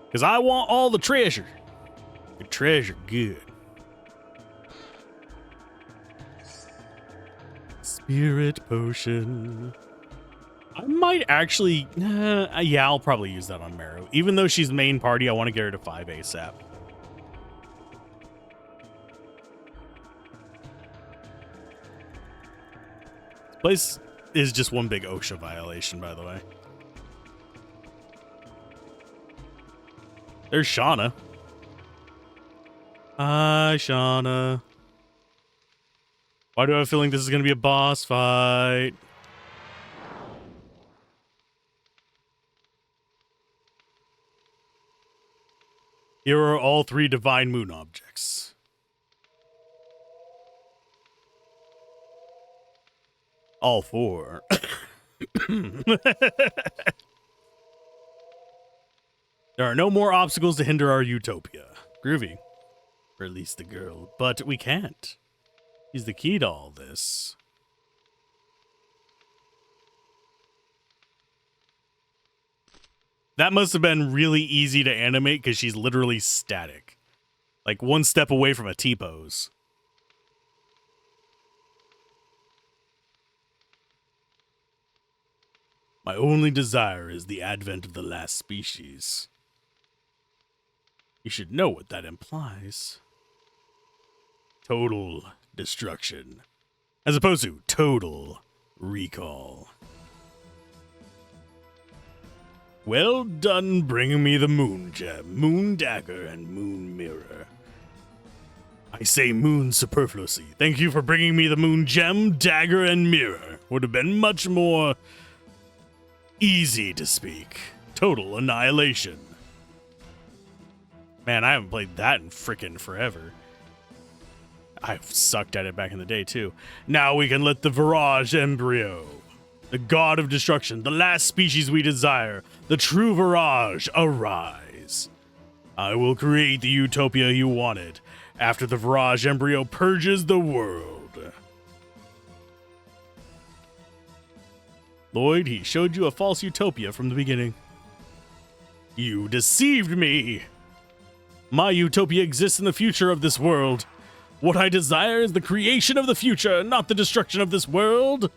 Because I want all the treasure. The treasure, good. Spirit potion. I might actually... yeah, I'll probably use that on Meru. Even though she's main party, I want to get her to 5 ASAP. This place is just one big OSHA violation, by the way. There's Shauna. Hi, Shauna. Why do I have a feeling this is going to be a boss fight? Here are all 3 divine moon objects. All 4. There are no more obstacles to hinder our utopia. Groovy. Or at least the girl. But we can't. He's the key to all this. That must have been really easy to animate because she's literally static. Like 1 step away from a T-pose. My only desire is the advent of the last species. You should know what that implies. Total destruction. As opposed to total recall. Well done bringing me the moon gem, moon dagger, and moon mirror. I say moon superfluously. Thank you for bringing me the moon gem, dagger, and mirror. Would have been much more easy to speak. Total annihilation. Man, I haven't played that in frickin' forever. I've sucked at it back in the day, too. Now we can let the Virage embryo, the god of destruction, the last species we desire, the true Virage, arise. I will create the utopia you wanted after the Virage embryo purges the world. Lloyd, he showed you a false utopia from the beginning. You deceived me! My utopia exists in the future of this world. What I desire is the creation of the future, not the destruction of this world.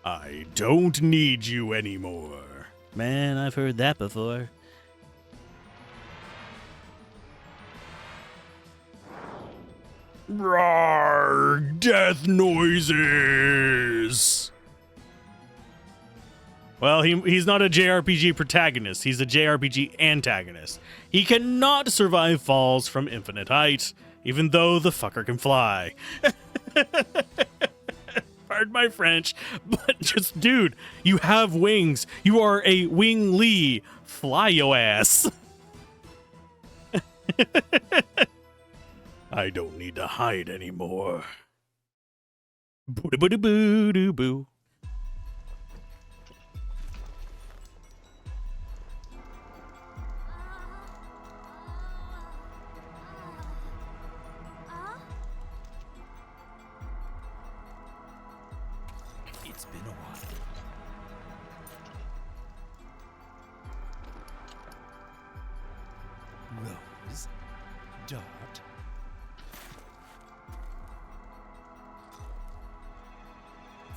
I don't need you anymore. Man, I've heard that before. Roar! Death noises! Well, he's not a JRPG protagonist. He's a JRPG antagonist. He cannot survive falls from infinite height, even though the fucker can fly. Pardon my French, but just, dude, you have wings. You are a wing Lee. Fly your ass. I don't need to hide anymore. Boo-da-boo-da-boo-doo-boo. It's been a while. Rose, Dart.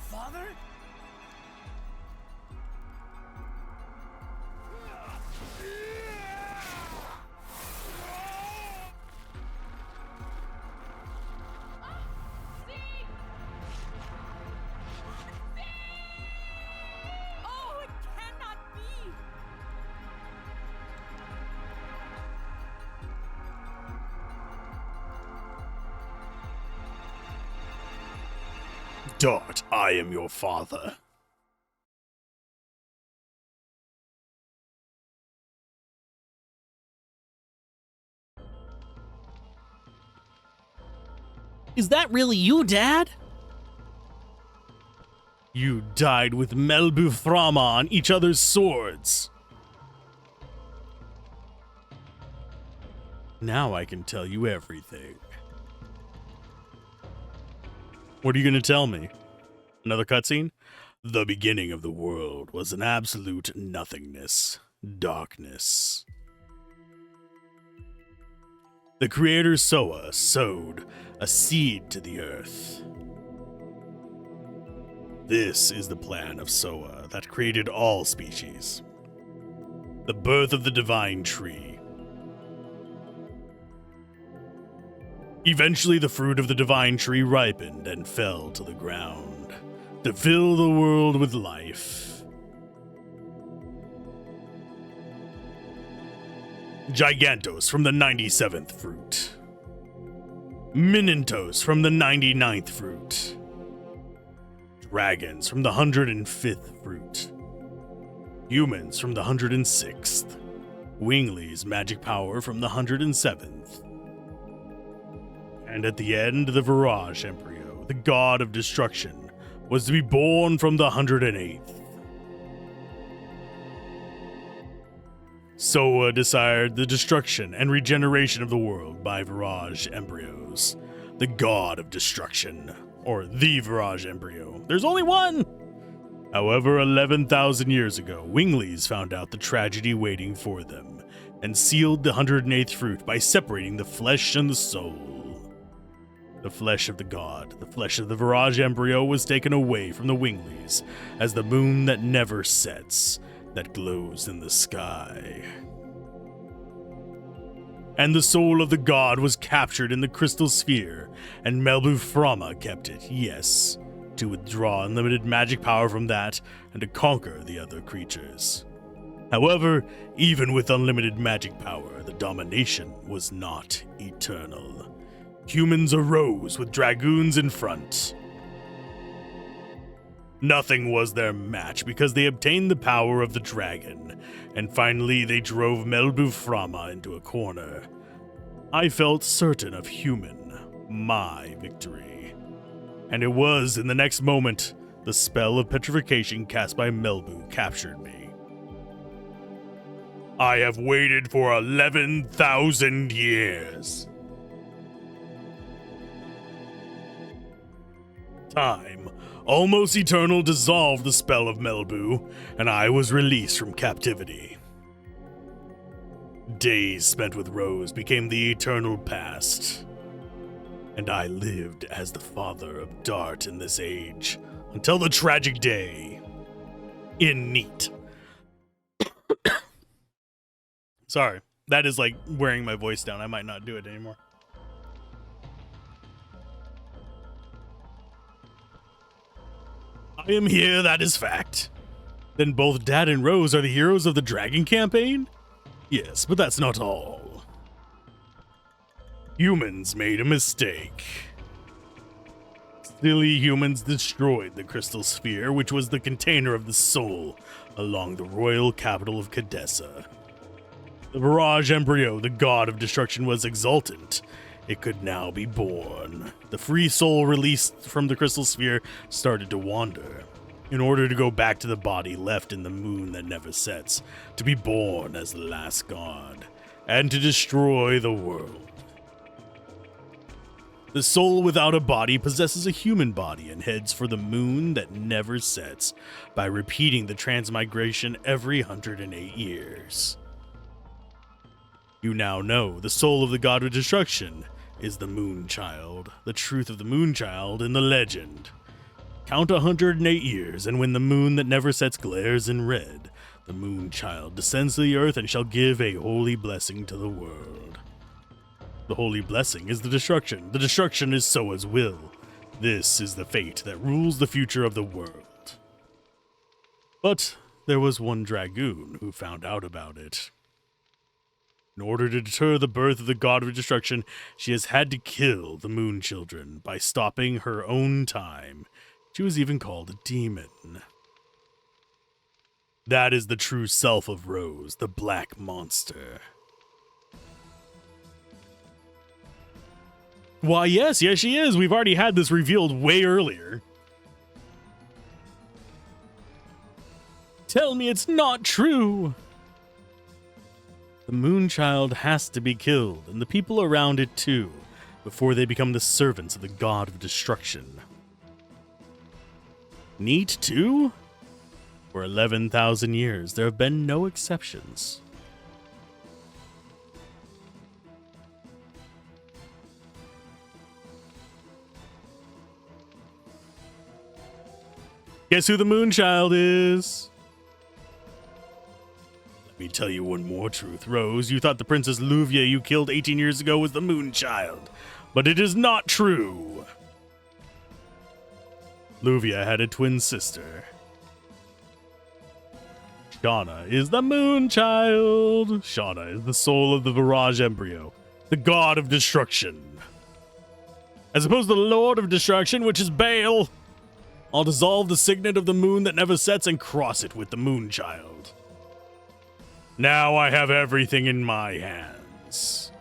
Father? Oh, it cannot be! Dart, I am your father. Is that really you, Dad? You died with Melbuthrama on each other's swords. Now I can tell you everything. What are you going to tell me? Another cutscene? The beginning of the world was an absolute nothingness, darkness. The creator Soa sowed a seed to the earth. This is the plan of Soa that created all species. The birth of the divine tree. Eventually, the fruit of the divine tree ripened and fell to the ground to fill the world with life. Gigantos from the 97th fruit. Minentos from the 99th fruit. Dragons from the 105th fruit. Humans from the 106th. Wingley's magic power from the 107th. And at the end, the Virage Embryo, the god of destruction, was to be born from the 108th. Soa desired the destruction and regeneration of the world by Virage Embryos, the god of destruction, or the Virage Embryo. There's only one! However, 11,000 years ago, Wingley's found out the tragedy waiting for them, and sealed the 108th fruit by separating the flesh and the soul. The flesh of the god, the flesh of the Virage Embryo was taken away from the Wingleys as the moon that never sets, that glows in the sky. And the soul of the god was captured in the crystal sphere, and Melbuthrama kept it, yes, to withdraw unlimited magic power from that and to conquer the other creatures. However, even with unlimited magic power, the domination was not eternal. Humans arose with dragoons in front. Nothing was their match because they obtained the power of the dragon, and finally they drove Melbuthrama into a corner. I felt certain of my victory. And it was in the next moment, the spell of petrification cast by Melbu captured me. I have waited for 11,000 years. Time, almost eternal, dissolved the spell of Melbu, and I was released from captivity. Days spent with Rose became the eternal past, and I lived as the father of Dart in this age, until the tragic day in Neat. Sorry, that is like wearing my voice down. I might not do it anymore. I am here, that is fact. Then both Dad and Rose are the heroes of the Dragon campaign? Yes, but that's not all. Humans made a mistake. Silly humans destroyed the crystal sphere, which was the container of the soul, along the royal capital of Cadessa. The Virage Embryo, the god of destruction, was exultant. it could now be born. The free soul released from the crystal sphere started to wander, in order to go back to the body left in the moon that never sets, to be born as the last god, and to destroy the world. The soul without a body possesses a human body and heads for the moon that never sets by repeating the transmigration every 108 years. You now know the soul of the god of destruction is the moon child, the truth of the moon child in the legend. Count 108 years, and when the moon that never sets glares in red, the moon child descends to the earth and shall give a holy blessing to the world. The holy blessing is the destruction. The destruction is Soa's will. This is the fate that rules the future of the world. But there was one Dragoon who found out about it. In order to deter the birth of the god of destruction, she has had to kill the moon children by stopping her own time. She was even called a demon. That is the true self of Rose, the black monster. Why, yes, she is. We've already had this revealed way earlier. Tell me it's not true. The Moonchild has to be killed, and the people around it too, before they become the servants of the god of destruction. Neat too? For 11,000 years, there have been no exceptions. Guess who the Moonchild is? Let me tell you one more truth, Rose. You thought the Princess Luvia you killed 18 years ago was the Moonchild, but it is not true. Luvia had a twin sister. Shauna is the Moonchild. Shauna is the soul of the Virage embryo, the god of destruction. As opposed to the Lord of Destruction, which is Baal. I'll dissolve the signet of the moon that never sets and cross it with the Moonchild. Now I have everything in my hands.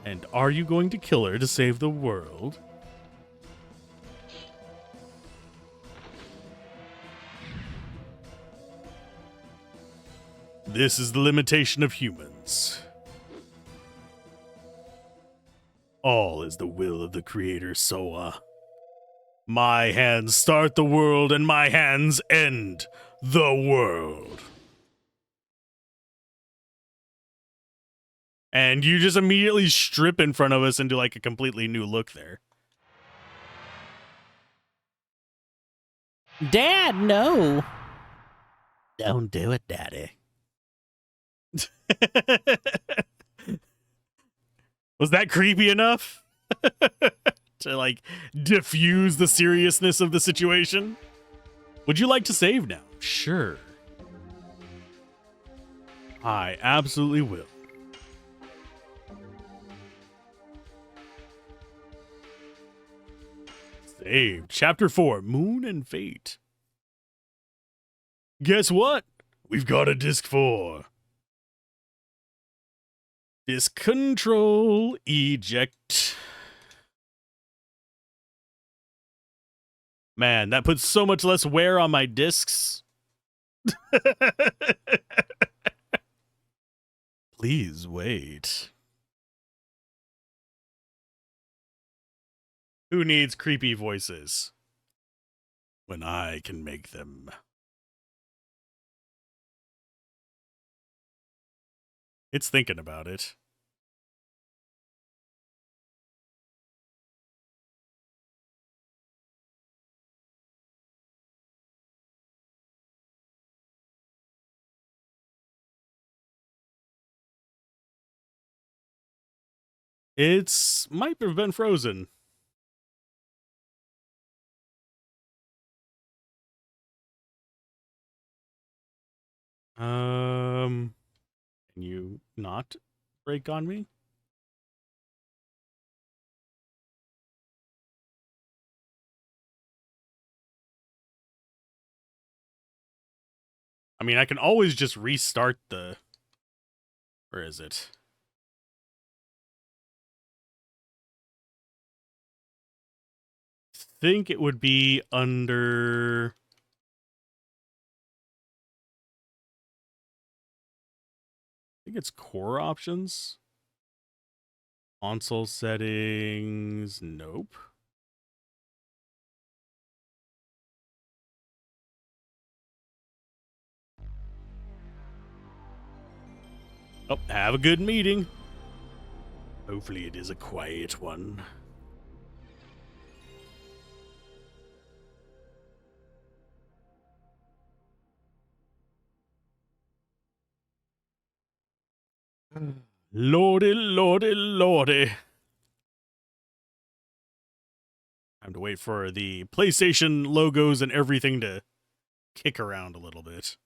And are you going to kill her to save the world? This is the limitation of humans. All is the will of the Creator, Soa. My hands start the world, and my hands end the world. And you just immediately strip in front of us and do like a completely new look there. Dad, no. Don't do it, Daddy. Was that creepy enough? To like diffuse the seriousness of the situation? Would you like to save now? Sure. I absolutely will. Save. Chapter 4, Moon and Fate. Guess what? We've got a disc 4. Disc control, eject. Man, that puts so much less wear on my discs. Please wait. Who needs creepy voices when I can make them? It's thinking about it. It's might have been frozen. Can you not break on me? I mean, I can always just restart the... Where is it? think it would be under... I think it's core options. Console settings. Nope. Oh, have a good meeting. Hopefully it is a quiet one. Lordy, lordy, lordy. Time to wait for the PlayStation logos and everything to kick around a little bit.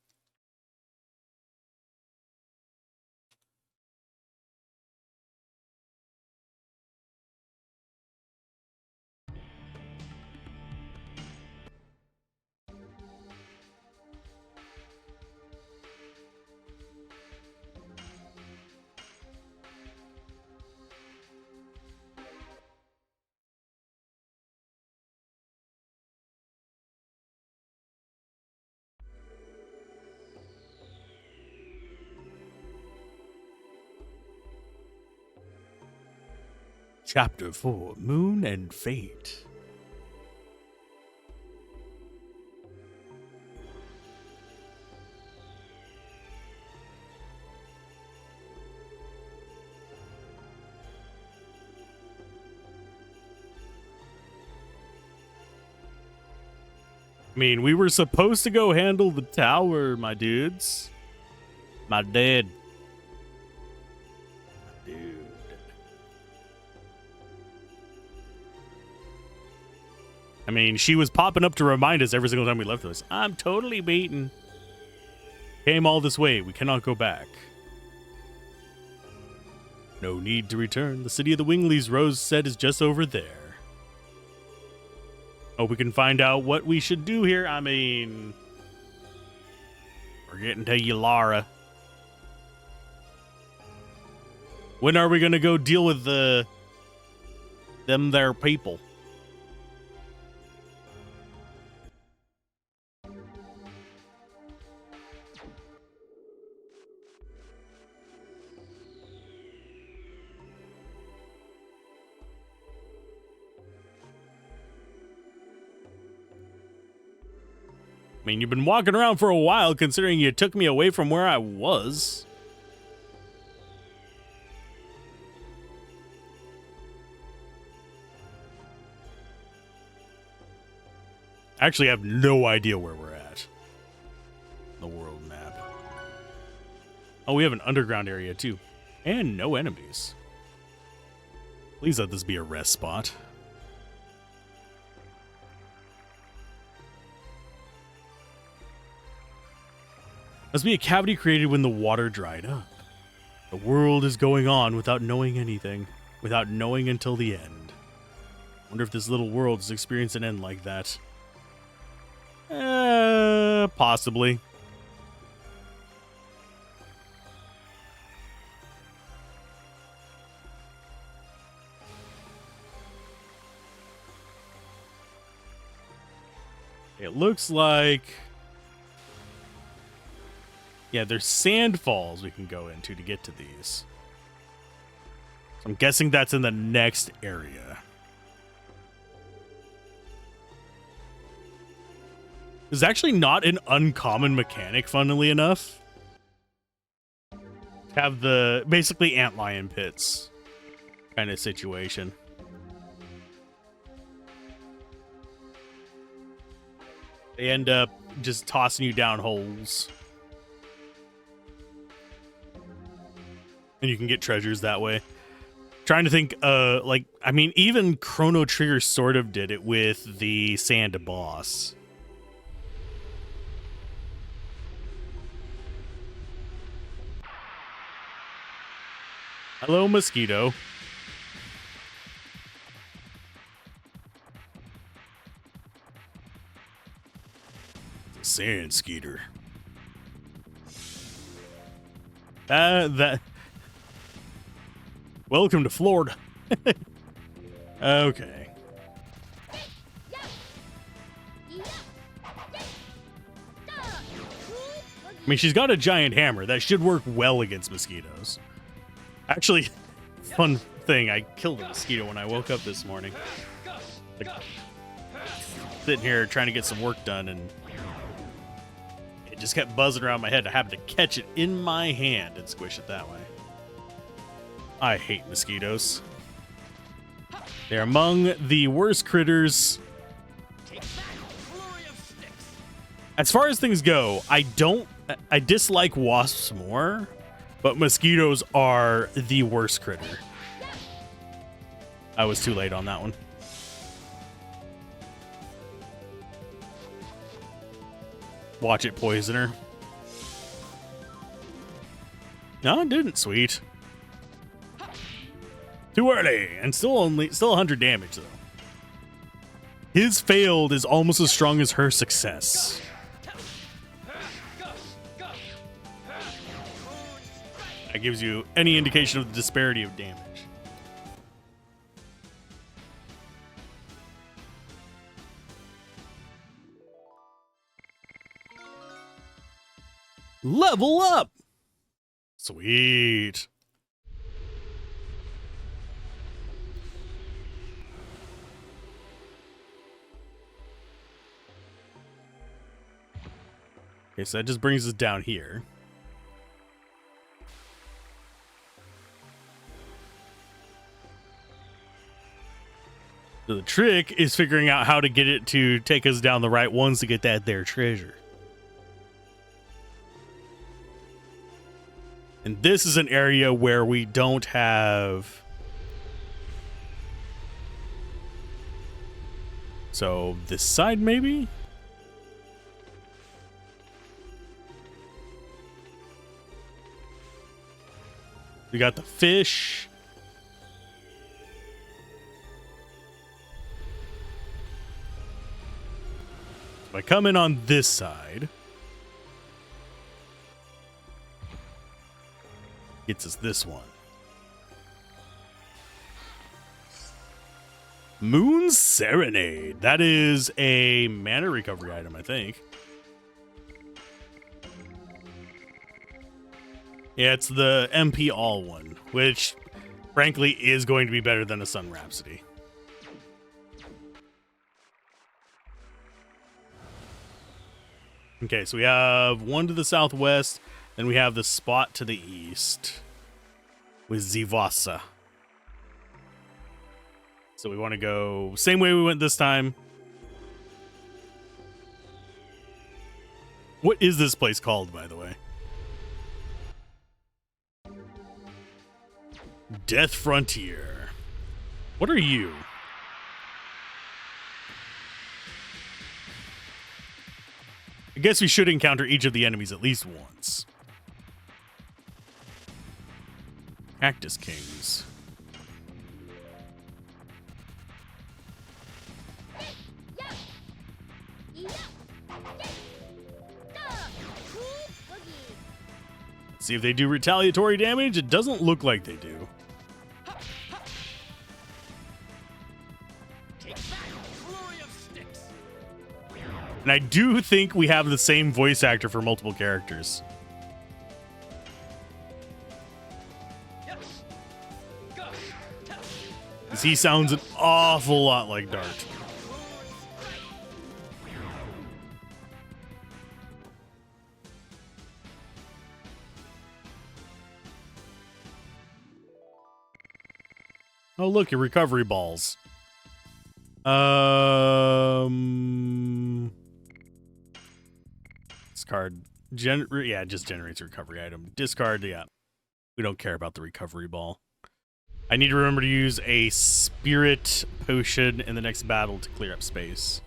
Chapter 4, Moon and Fate. I mean, we were supposed to go handle the tower, my dudes. My dude. I mean, she was popping up to remind us every single time we left this. I'm totally beaten. Came all this way. We cannot go back. No need to return. The city of the Wingleys, Rose said, is just over there. Hope we can find out what we should do here. I mean, we're getting to you, Lara. When are we going to go deal with them there people? I mean, you've been walking around for a while, considering you took me away from where I was. I actually have no idea where we're at. The world map. Oh, we have an underground area, too. And no enemies. Please let this be a rest spot. Must be a cavity created when the water dried up. The world is going on without knowing anything, without knowing until the end. Wonder if this little world has experienced an end like that. Possibly. It looks like... Yeah, there's sand falls we can go into to get to these. So I'm guessing that's in the next area. It's actually not an uncommon mechanic, funnily enough. Have the basically antlion pits kind of situation. They end up just tossing you down holes. And you can get treasures that way. Trying to think, like, I mean, even Chrono Trigger sort of did it with the sand boss. Hello, mosquito. Sand skeeter. Welcome to Florida. Okay. I mean, she's got a giant hammer. That should work well against mosquitoes. Actually, fun thing, I killed a mosquito when I woke up this morning. Like, sitting here trying to get some work done, and it just kept buzzing around my head. I happened to catch it in my hand and squish it that way. I hate mosquitoes. They're among the worst critters. As far as things go, I dislike wasps more, but mosquitoes are the worst critter. I was too late on that one. Watch it poison her. No, it didn't, sweet. Too early, and still 100 damage though. His failed is almost as strong as her success. That gives you any indication of the disparity of damage. Level up! Sweet. Okay, so that just brings us down here. So the trick is figuring out how to get it to take us down the right ones to get that there treasure. And this is an area where we don't have... So this side maybe? We got the fish. If I come in on this side, gets us this one. Moon Serenade. That is a mana recovery item, I think. Yeah, it's the MP All one, which frankly is going to be better than a Sun Rhapsody. Okay, so we have one to the southwest, then we have the spot to the east with Zivasa. So we want to go same way we went this time. What is this place called, by the way? Death Frontier. What are you? I guess we should encounter each of the enemies at least once. Cactus Kings. See if they do retaliatory damage. It doesn't look like they do. And I do think we have the same voice actor for multiple characters. Because he sounds an awful lot like Dart. Oh, look, your recovery balls. Discard. Yeah, it just generates a recovery item. Discard, yeah. We don't care about the recovery ball. I need to remember to use a spirit potion in the next battle to clear up space.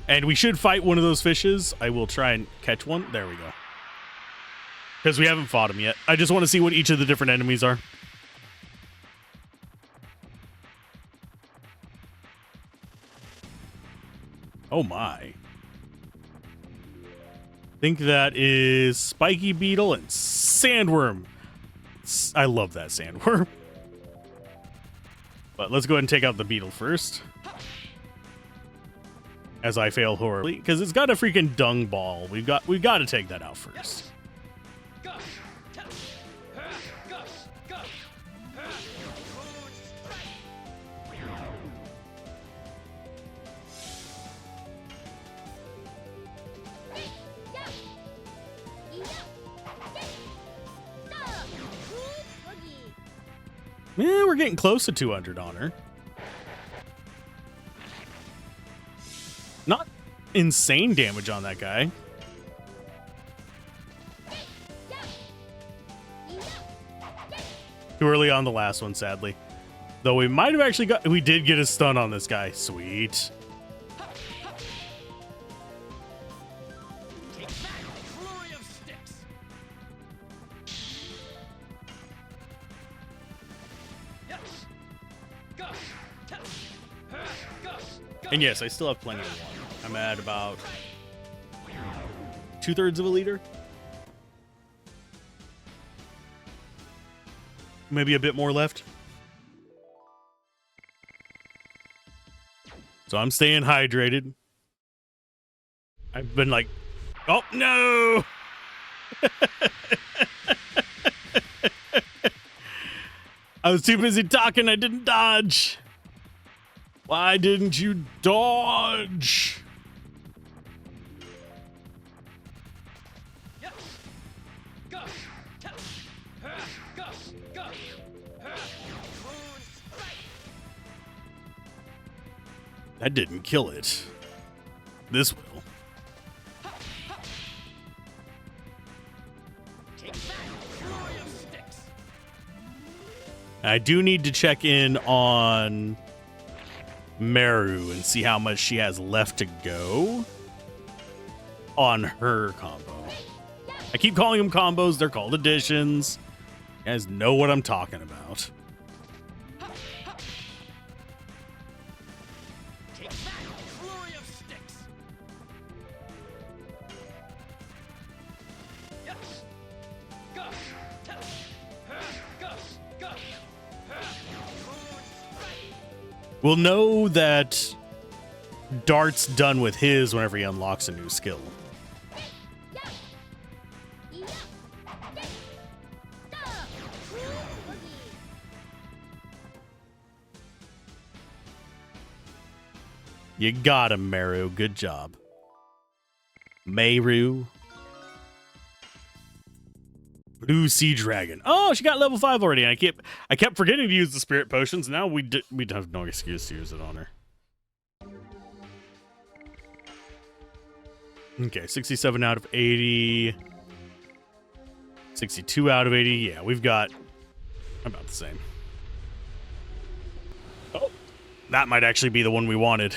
And we should fight one of those fishes. I will try and catch one. There we go. Because we haven't fought him yet. I just want to see what each of the different enemies are. Oh my. I think that is Spiky Beetle and Sandworm. I love that sandworm. But let's go ahead and take out the beetle first. As I fail horribly, because it's got a freaking dung ball. We've got to take that out first. Yeah, we're getting close to 200 on her. Not insane damage on that guy. Too early on the last one, sadly. Though we might have actually got... We did get a stun on this guy. Sweet. And yes, I still have plenty of water. I'm at about 2/3 of a liter. Maybe a bit more left. So I'm staying hydrated. I've been like, oh no! I was too busy talking, I didn't dodge. Why didn't you dodge? That didn't kill it. This will. I do need to check in on Meru and see how much she has left to go on her combo. I keep calling them combos. They're called additions. You guys know what I'm talking about. We'll know that Dart's done with his whenever he unlocks a new skill. You got him, Meru. Good job. Meru. Blue Sea Dragon. Oh, she got level 5 already. And I kept forgetting to use the spirit potions. Now we have no excuse to use it on her. Okay, 67 out of 80. 62 out of 80. Yeah, we've got about the same. Oh, that might actually be the one we wanted.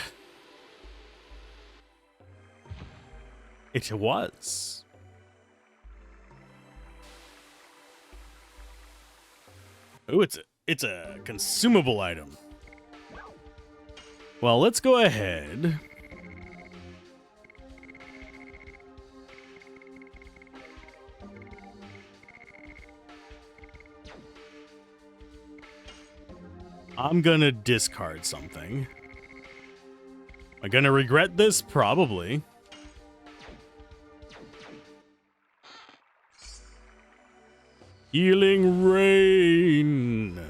It was. Oh, it's a consumable item. Well, let's go ahead. I'm gonna discard something. Am I gonna regret this? Probably. Healing Rain.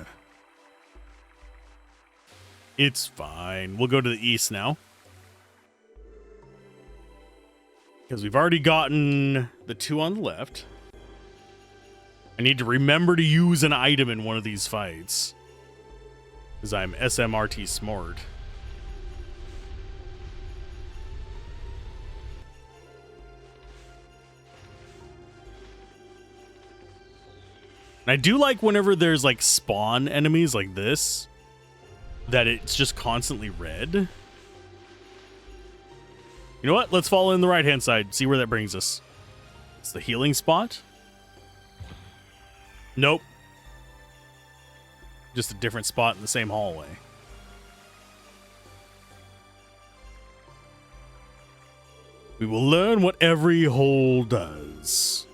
It's fine. We'll go to the east now. Because we've already gotten the 2 on the left. I need to remember to use an item in one of these fights. Because I'm SMRT smart. And I do like whenever there's like spawn enemies like this, that it's just constantly red. You know what? Let's follow in the right-hand side. See where that brings us. It's the healing spot. Nope. Just a different spot in the same hallway. We will learn what every hole does.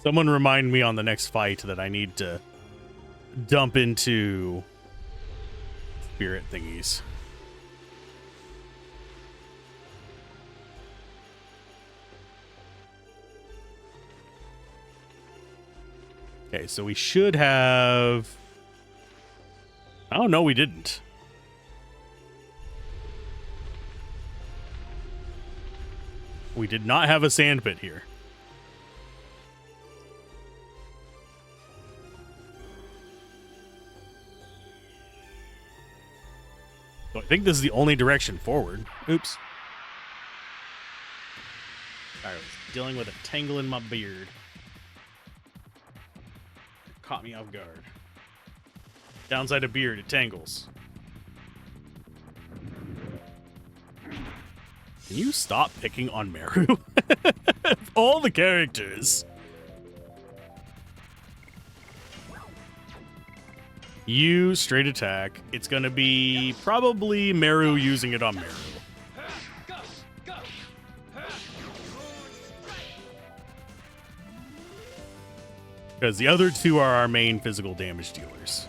Someone remind me on the next fight that I need to dump into spirit thingies. Okay, so we should have... Oh, no, we didn't. We did not have a sand pit here. So I think this is the only direction forward. Oops. I was dealing with a tangle in my beard. Caught me off guard. Downside of beard, it tangles. Can you stop picking on Meru? All the characters. You straight attack. It's gonna be probably Meru using it on Meru. Because the other two are our main physical damage dealers.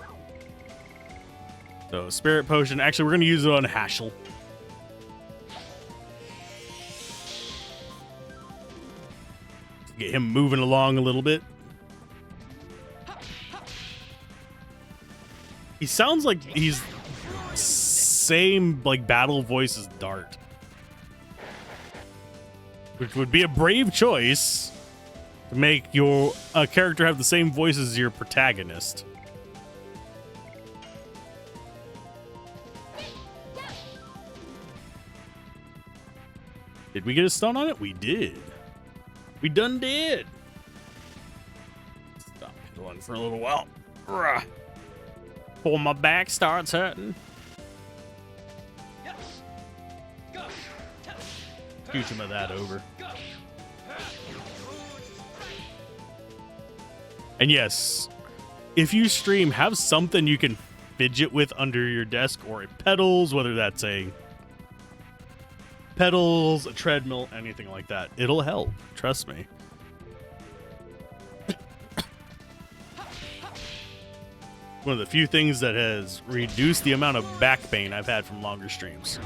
So, Spirit Potion. Actually, we're going to use it on Hashel. Get him moving along a little bit. He sounds like he's same like battle voice as Dart. Which would be a brave choice. To make your character have the same voice as your protagonist. Did we get a stun on it? We did. We done did. Stop pedaling for a little while. Before my back starts hurting. Shoot some of that over. And yes, if you stream, have something you can fidget with under your desk or pedals, whether that's a pedals, a treadmill, anything like that. It'll help. Trust me. One of the few things that has reduced the amount of back pain I've had from longer streams.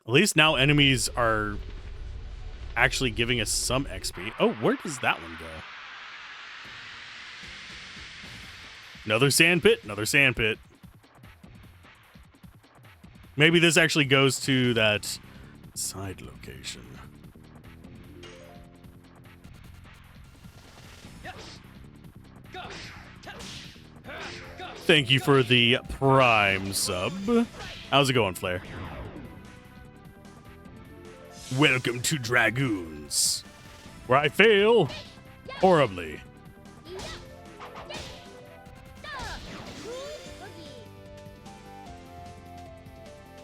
At least now enemies are actually giving us some XP. Oh, where does that one go? Another sand pit, another sand pit. Maybe this actually goes to that side location. Thank you for the Prime sub. How's it going, Flair? Welcome to Dragoons, where I fail horribly.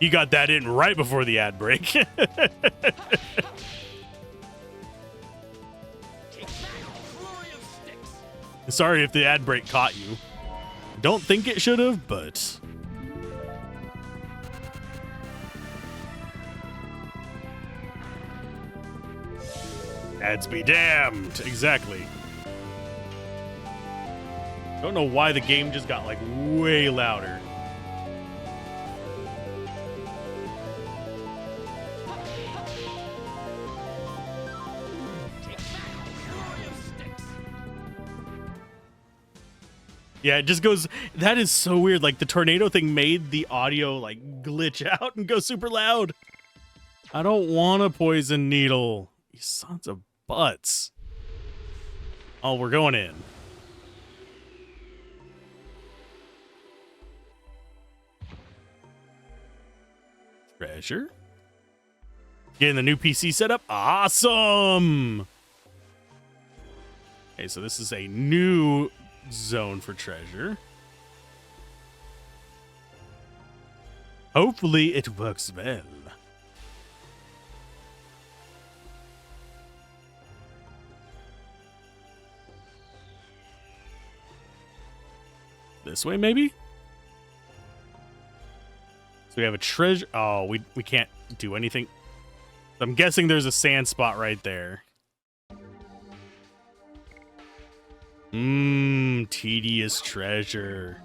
You got that in right before the ad break. Sorry if the ad break caught you. Don't think it should have, but... Ads be damned. Exactly. Don't know why the game just got like way louder. Yeah, it just goes... That is so weird. Like, the tornado thing made the audio, like, glitch out and go super loud. I don't want a poison needle. You sons of butts. Oh, we're going in. Treasure. Getting the new PC setup. Awesome. Okay, so this is a new zone for treasure. Hopefully it works well. This way, maybe? So we have a treasure. Oh, we can't do anything. I'm guessing there's a sand spot right there. Tedious treasure.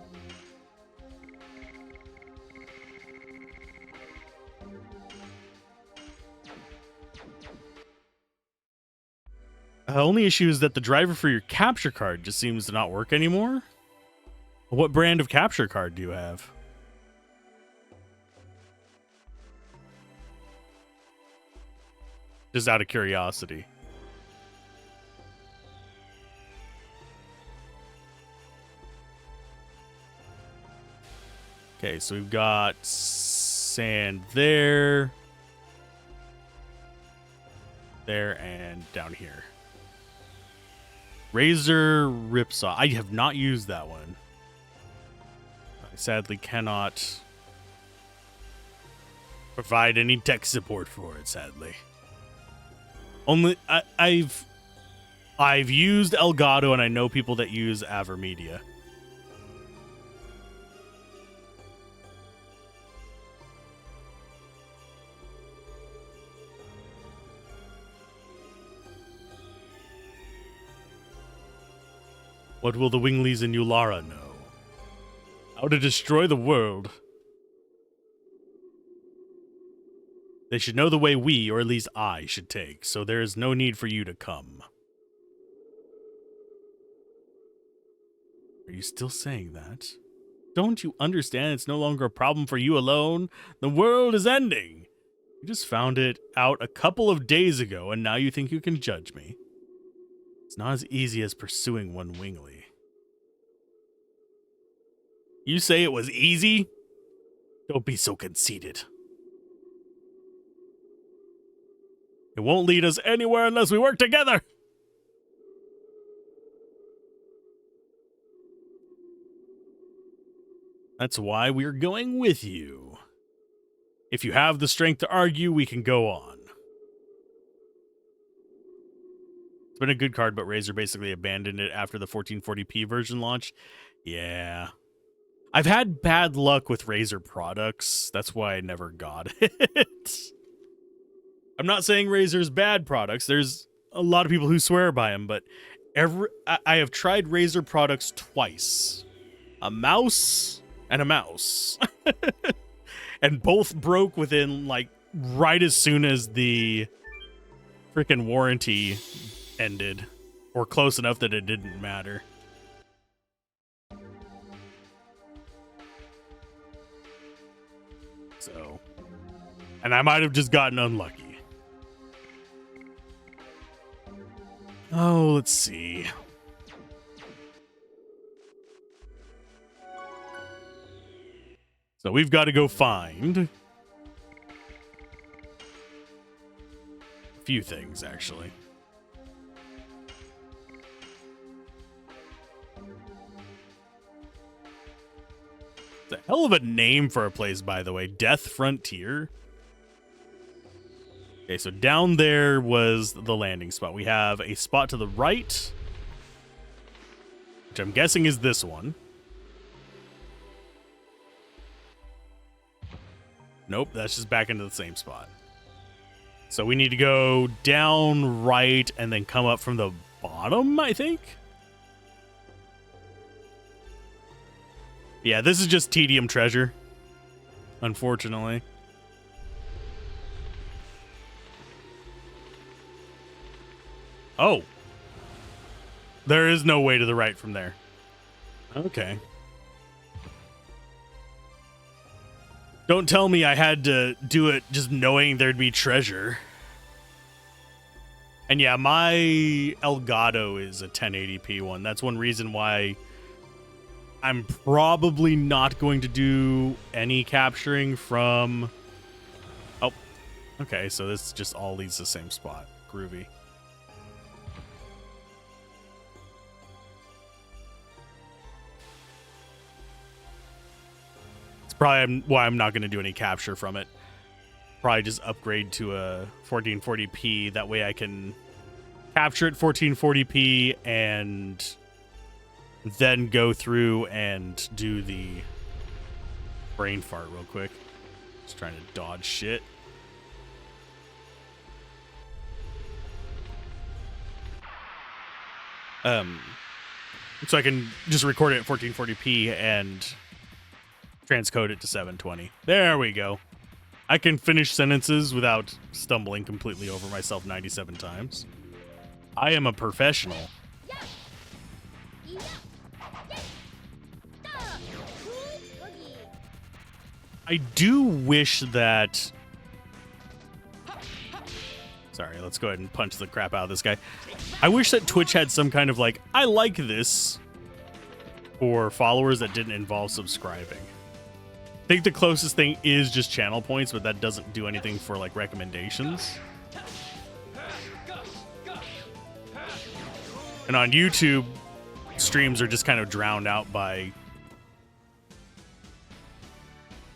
The only issue is that the driver for your capture card just seems to not work anymore. What brand of capture card do you have? Just out of curiosity. Okay, so we've got sand there, and down here. Razor Ripsaw. I have not used that one. I sadly cannot provide any tech support for it, sadly. Only I've used Elgato, and I know people that use Avermedia. What will the Winglies in Ulara know? How to destroy the world. They should know the way we, or at least I, should take, so there is no need for you to come. Are you still saying that? Don't you understand it's no longer a problem for you alone? The world is ending! You just found it out a couple of days ago, and now you think you can judge me. It's not as easy as pursuing one Wingly. You say it was easy? Don't be so conceited. It won't lead us anywhere unless we work together! That's why we're going with you. If you have the strength to argue, we can go on. It's been a good card, but Razer basically abandoned it after the 1440p version launch. Yeah. I've had bad luck with Razer products. That's why I never got it. I'm not saying Razer's bad products. There's a lot of people who swear by them, but I have tried Razer products twice. A mouse and a mouse. And both broke within, like, right as soon as the freaking warranty ended, or close enough that it didn't matter. So, and I might have just gotten unlucky. Oh, let's see. So we've got to go find a few things, actually. It's a hell of a name for a place, by the way. Death Frontier. Okay, so down there was the landing spot. We have a spot to the right, which I'm guessing is this one. Nope, that's just back into the same spot. So we need to go down right and then come up from the bottom, I think? Yeah, this is just tedium treasure, unfortunately. Oh. There is no way to the right from there. Okay. Don't tell me I had to do it just knowing there'd be treasure. And yeah, my Elgato is a 1080p one. That's one reason why I'm probably not going to do any capturing from... Oh, okay, so this just all leads to the same spot. Groovy. Probably why I'm not going to do any capture from it. Probably just upgrade to a 1440p. That way I can capture it 1440p and then go through and do the brain fart real quick. Just trying to dodge shit. So I can just record it at 1440p and transcode it to 720. There we go. I can finish sentences without stumbling completely over myself 97 times. I am a professional. I do wish that... Sorry, let's go ahead and punch the crap out of this guy. I wish that Twitch had some kind of like, I like this for followers that didn't involve subscribing. I think the closest thing is just channel points, but that doesn't do anything for like recommendations. And on YouTube, streams are just kind of drowned out by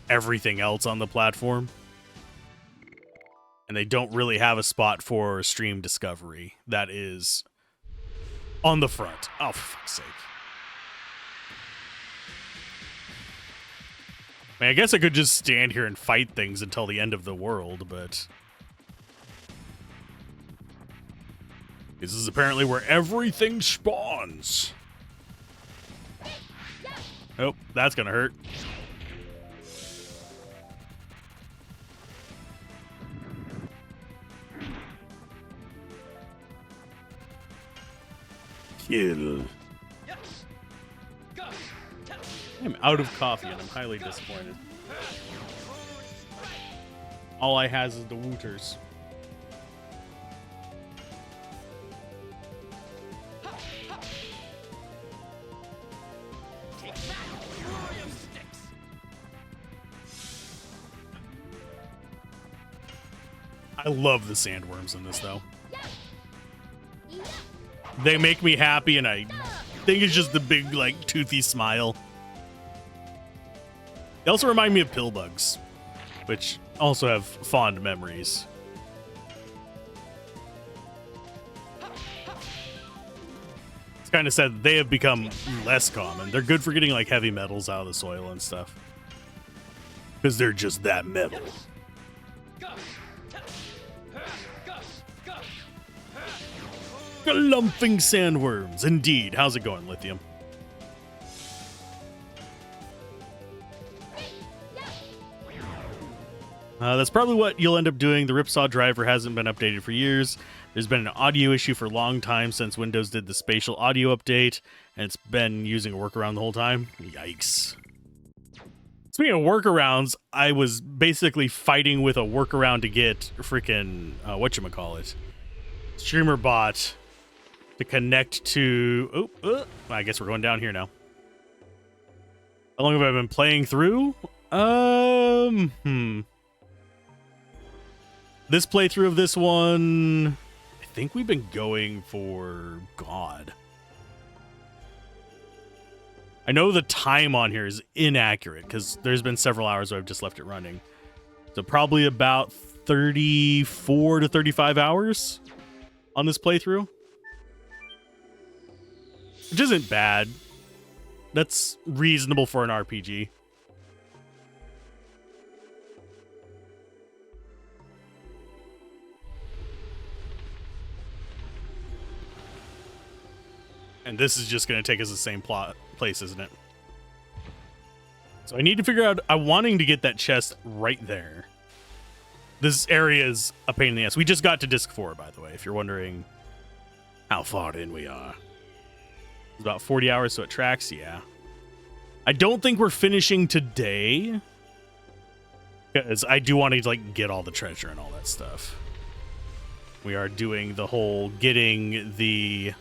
everything else on the platform. And they don't really have a spot for stream discovery that is on the front. Oh, for fuck's sake. I mean, I guess I could just stand here and fight things until the end of the world, but... This is apparently where everything spawns. Oh, that's gonna hurt. Kill. I'm out of coffee and I'm highly disappointed. All I has is the wooters. I love the sandworms in this, though. They make me happy, and I think it's just the big, like, toothy smile. They also remind me of pill bugs, which also have fond memories. It's kind of sad they have become less common. They're good for getting, like, heavy metals out of the soil and stuff. Because they're just that metal. Galumphing sandworms, indeed. How's it going, Lithium? That's probably what you'll end up doing. The Ripsaw driver hasn't been updated for years. There's been an audio issue for a long time since Windows did the spatial audio update, and it's been using a workaround the whole time. Yikes. Speaking of workarounds, I was basically fighting with a workaround to get freaking, whatchamacallit, streamer bot to connect to... I guess we're going down here now. How long have I been playing through? This playthrough of this one, I think we've been going for God. I know the time on here is inaccurate because there's been several hours where I've just left it running. So probably about 34 to 35 hours on this playthrough. Which isn't bad. That's reasonable for an RPG. And this is just going to take us the same place, isn't it? So I need to figure out... I'm wanting to get that chest right there. This area is a pain in the ass. We just got to Disc 4, by the way, if you're wondering how far in we are. It's about 40 hours, so it tracks, yeah. I don't think we're finishing today. Because I do want to, like, get all the treasure and all that stuff. We are doing the whole getting the...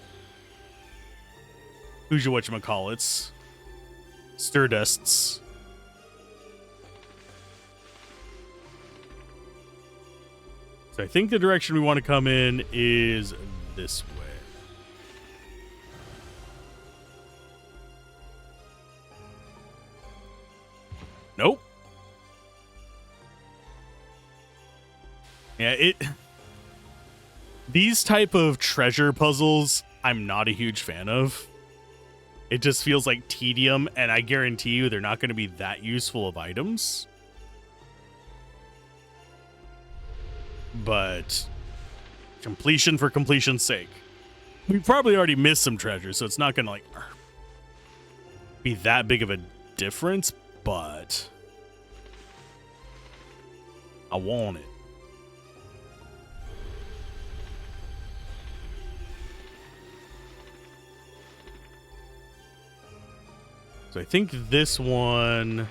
Who's your whatchamacallits? Stardust's. So I think the direction we want to come in is this way. Nope. Yeah, these type of treasure puzzles I'm not a huge fan of. It just feels like tedium, and I guarantee you they're not going to be that useful of items. but completion for completion's sake. We probably already missed some treasures, so it's not gonna like be that big of a difference, but I want it. So I think this one,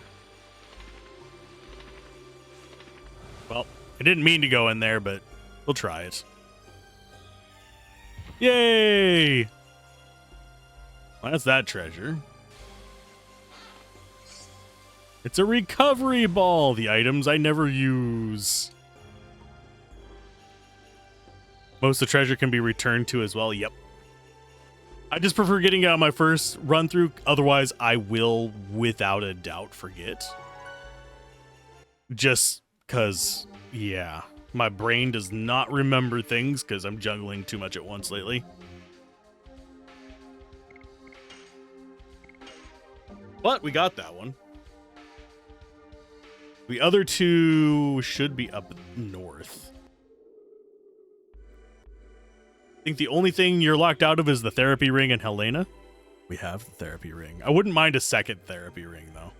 well, I didn't mean to go in there, but we'll try it. Yay! Well, that's that treasure. It's a recovery ball. The items I never use. Most of the treasure can be returned to as well. Yep. I just prefer getting it on my first run through. Otherwise, I will, without a doubt, forget. Just because, yeah, my brain does not remember things because I'm juggling too much at once lately. But we got that one. The other two should be up north. I think the only thing you're locked out of is the therapy ring and Helena. We have the therapy ring. I wouldn't mind a second therapy ring, though.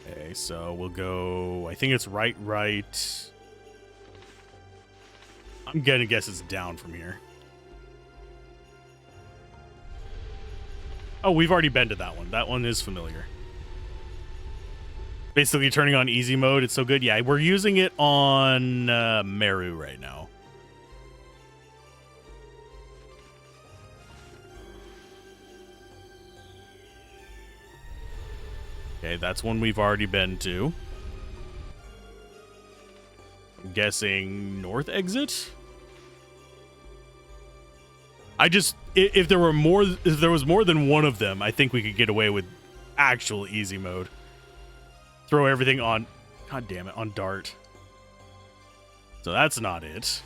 Okay, so we'll go... I think it's right. I'm gonna guess it's down from here. Oh, we've already been to that one. That one is familiar. Basically turning on easy mode. It's so good. Yeah, we're using it on Meru right now. Okay, that's one we've already been to. I'm guessing north exit? If there was more than one of them, I think we could get away with actual easy mode. Throw everything on, god damn it, on Dart. So that's not it.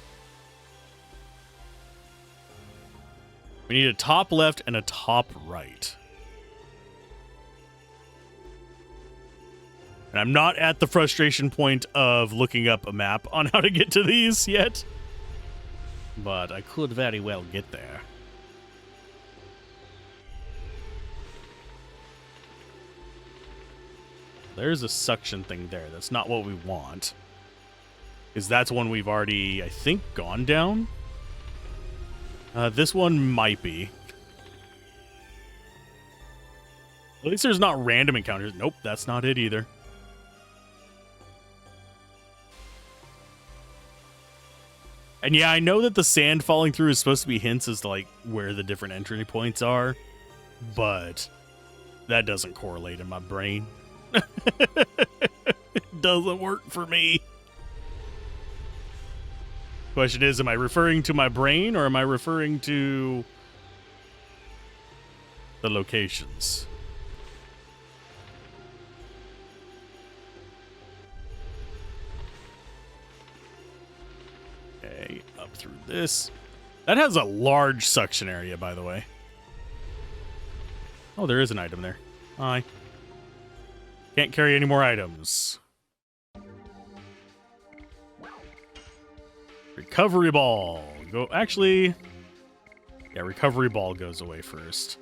We need a top left and a top right. And I'm not at the frustration point of looking up a map on how to get to these yet. But I could very well get there. There's a suction thing there. That's not what we want. Because that's one we've already, I think, gone down. This one might be. At least there's not random encounters. Nope, that's not it either. And yeah, I know that the sand falling through is supposed to be hints as to like where the different entry points are, but that doesn't correlate in my brain. It doesn't work for me. Question is, am I referring to my brain or am I referring to the locations? Okay, up through this. That has a large suction area, by the way. Oh, there is an item there. Hi. Can't carry any more items. Recovery ball. Go. Actually, yeah, recovery ball goes away first.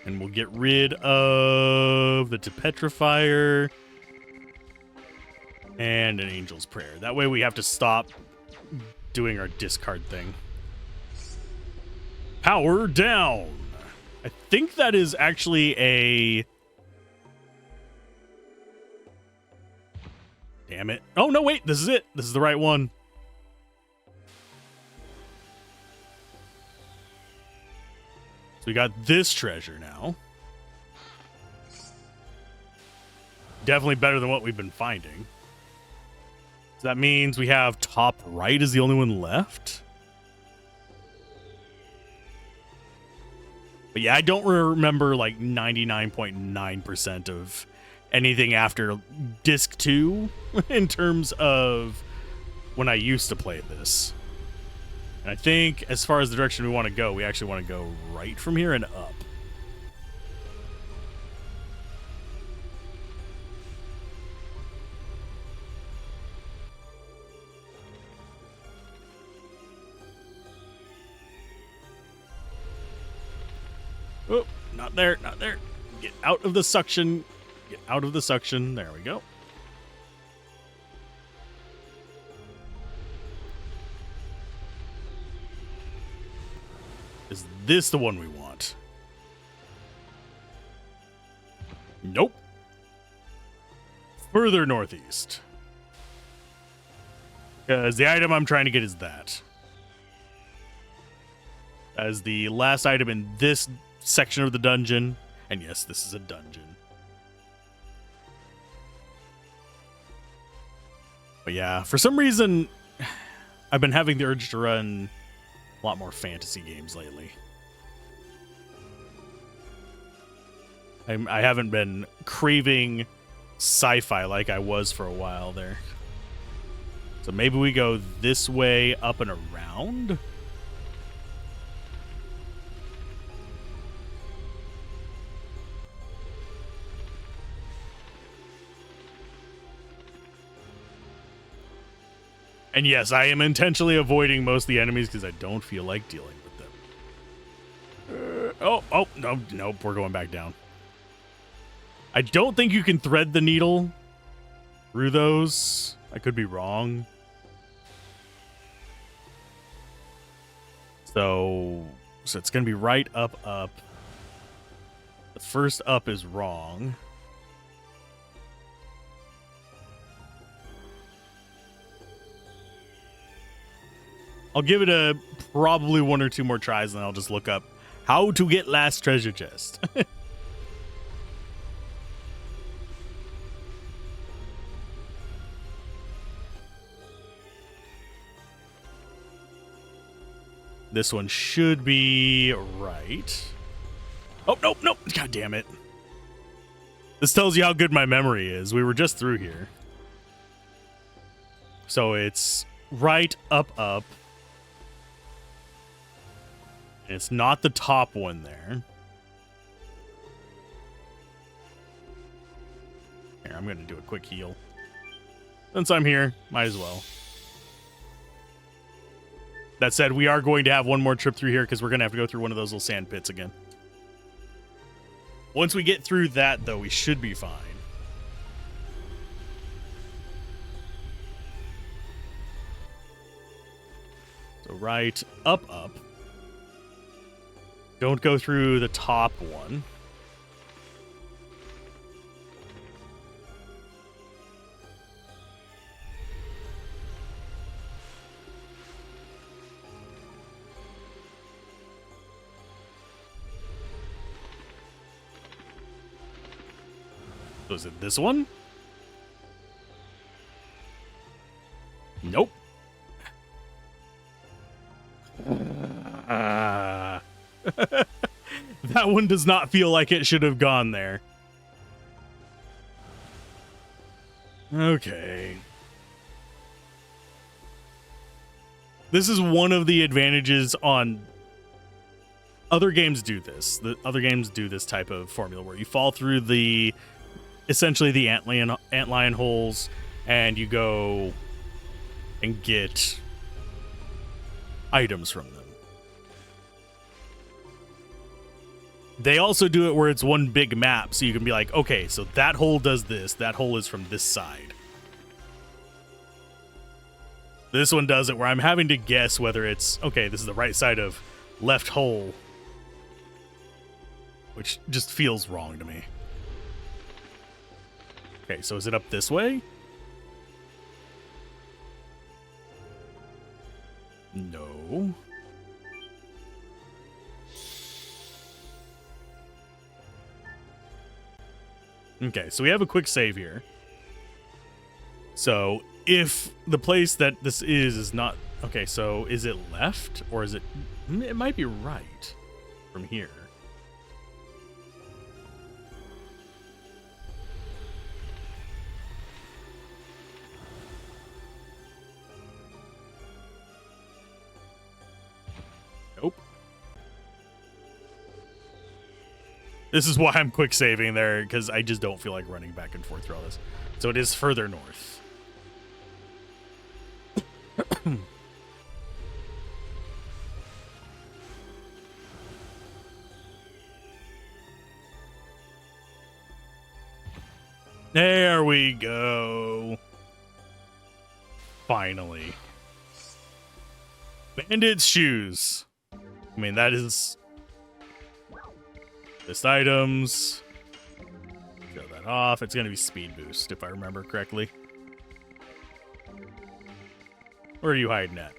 And we'll get rid of the Petrifier and an Angel's Prayer. That way we have to stop doing our discard thing. Power down. I think that is actually a... Damn it. Oh, no, wait. This is it. This is the right one. So we got this treasure now. Definitely better than what we've been finding. So that means we have top right is the only one left. But yeah, I don't remember like 99.9% of anything after disc 2 in terms of when I used to play this. And I think as far as the direction we want to go, we actually want to go right from here and up. Oh, not there, not there. Get out of the suction. Get out of the suction. There we go. Is this the one we want? Nope. Further northeast. Because the item I'm trying to get is that. As the last item in this section of the dungeon. And yes, this is a dungeon. But yeah, for some reason, I've been having the urge to run a lot more fantasy games lately. I haven't been craving sci-fi like I was for a while there. So maybe we go this way, up and around? And yes, I am intentionally avoiding most of the enemies because I don't feel like dealing with them. Nope, we're going back down. I don't think you can thread the needle through those. I could be wrong. So it's going to be right, up, up. The first up is wrong. I'll give it a probably one or two more tries, and then I'll just look up how to get last treasure chest. This one should be right. Oh, nope. God damn it. This tells you how good my memory is. We were just through here. So it's right, up, up. And it's not the top one there. Here, I'm going to do a quick heal. Since I'm here, might as well. That said, we are going to have one more trip through here because we're going to have to go through one of those little sand pits again. Once we get through that, though, we should be fine. So right, up, up. Don't go through the top one. So is it this one? Nope. That one does not feel like it should have gone there. Okay. This is one of the advantages on other games do this. The other games do this type of formula where you fall through the essentially the antlion holes and you go and get items from them. They also do it where it's one big map, so you can be like, okay, so that hole does this, that hole is from this side. This one does it where I'm having to guess whether it's, okay, this is the right side of left hole, which just feels wrong to me. Okay, so is it up this way? No. Okay, so we have a quick save here. So if the place that this is not... Okay, so is it left or is it... It might be right from here. Nope. This is why I'm quick saving there, because I just don't feel like running back and forth through all this. So it is further north. There we go. Finally. Bandit's shoes. I mean, that is... List items. Show that off. It's going to be speed boost, if I remember correctly. Where are you hiding at?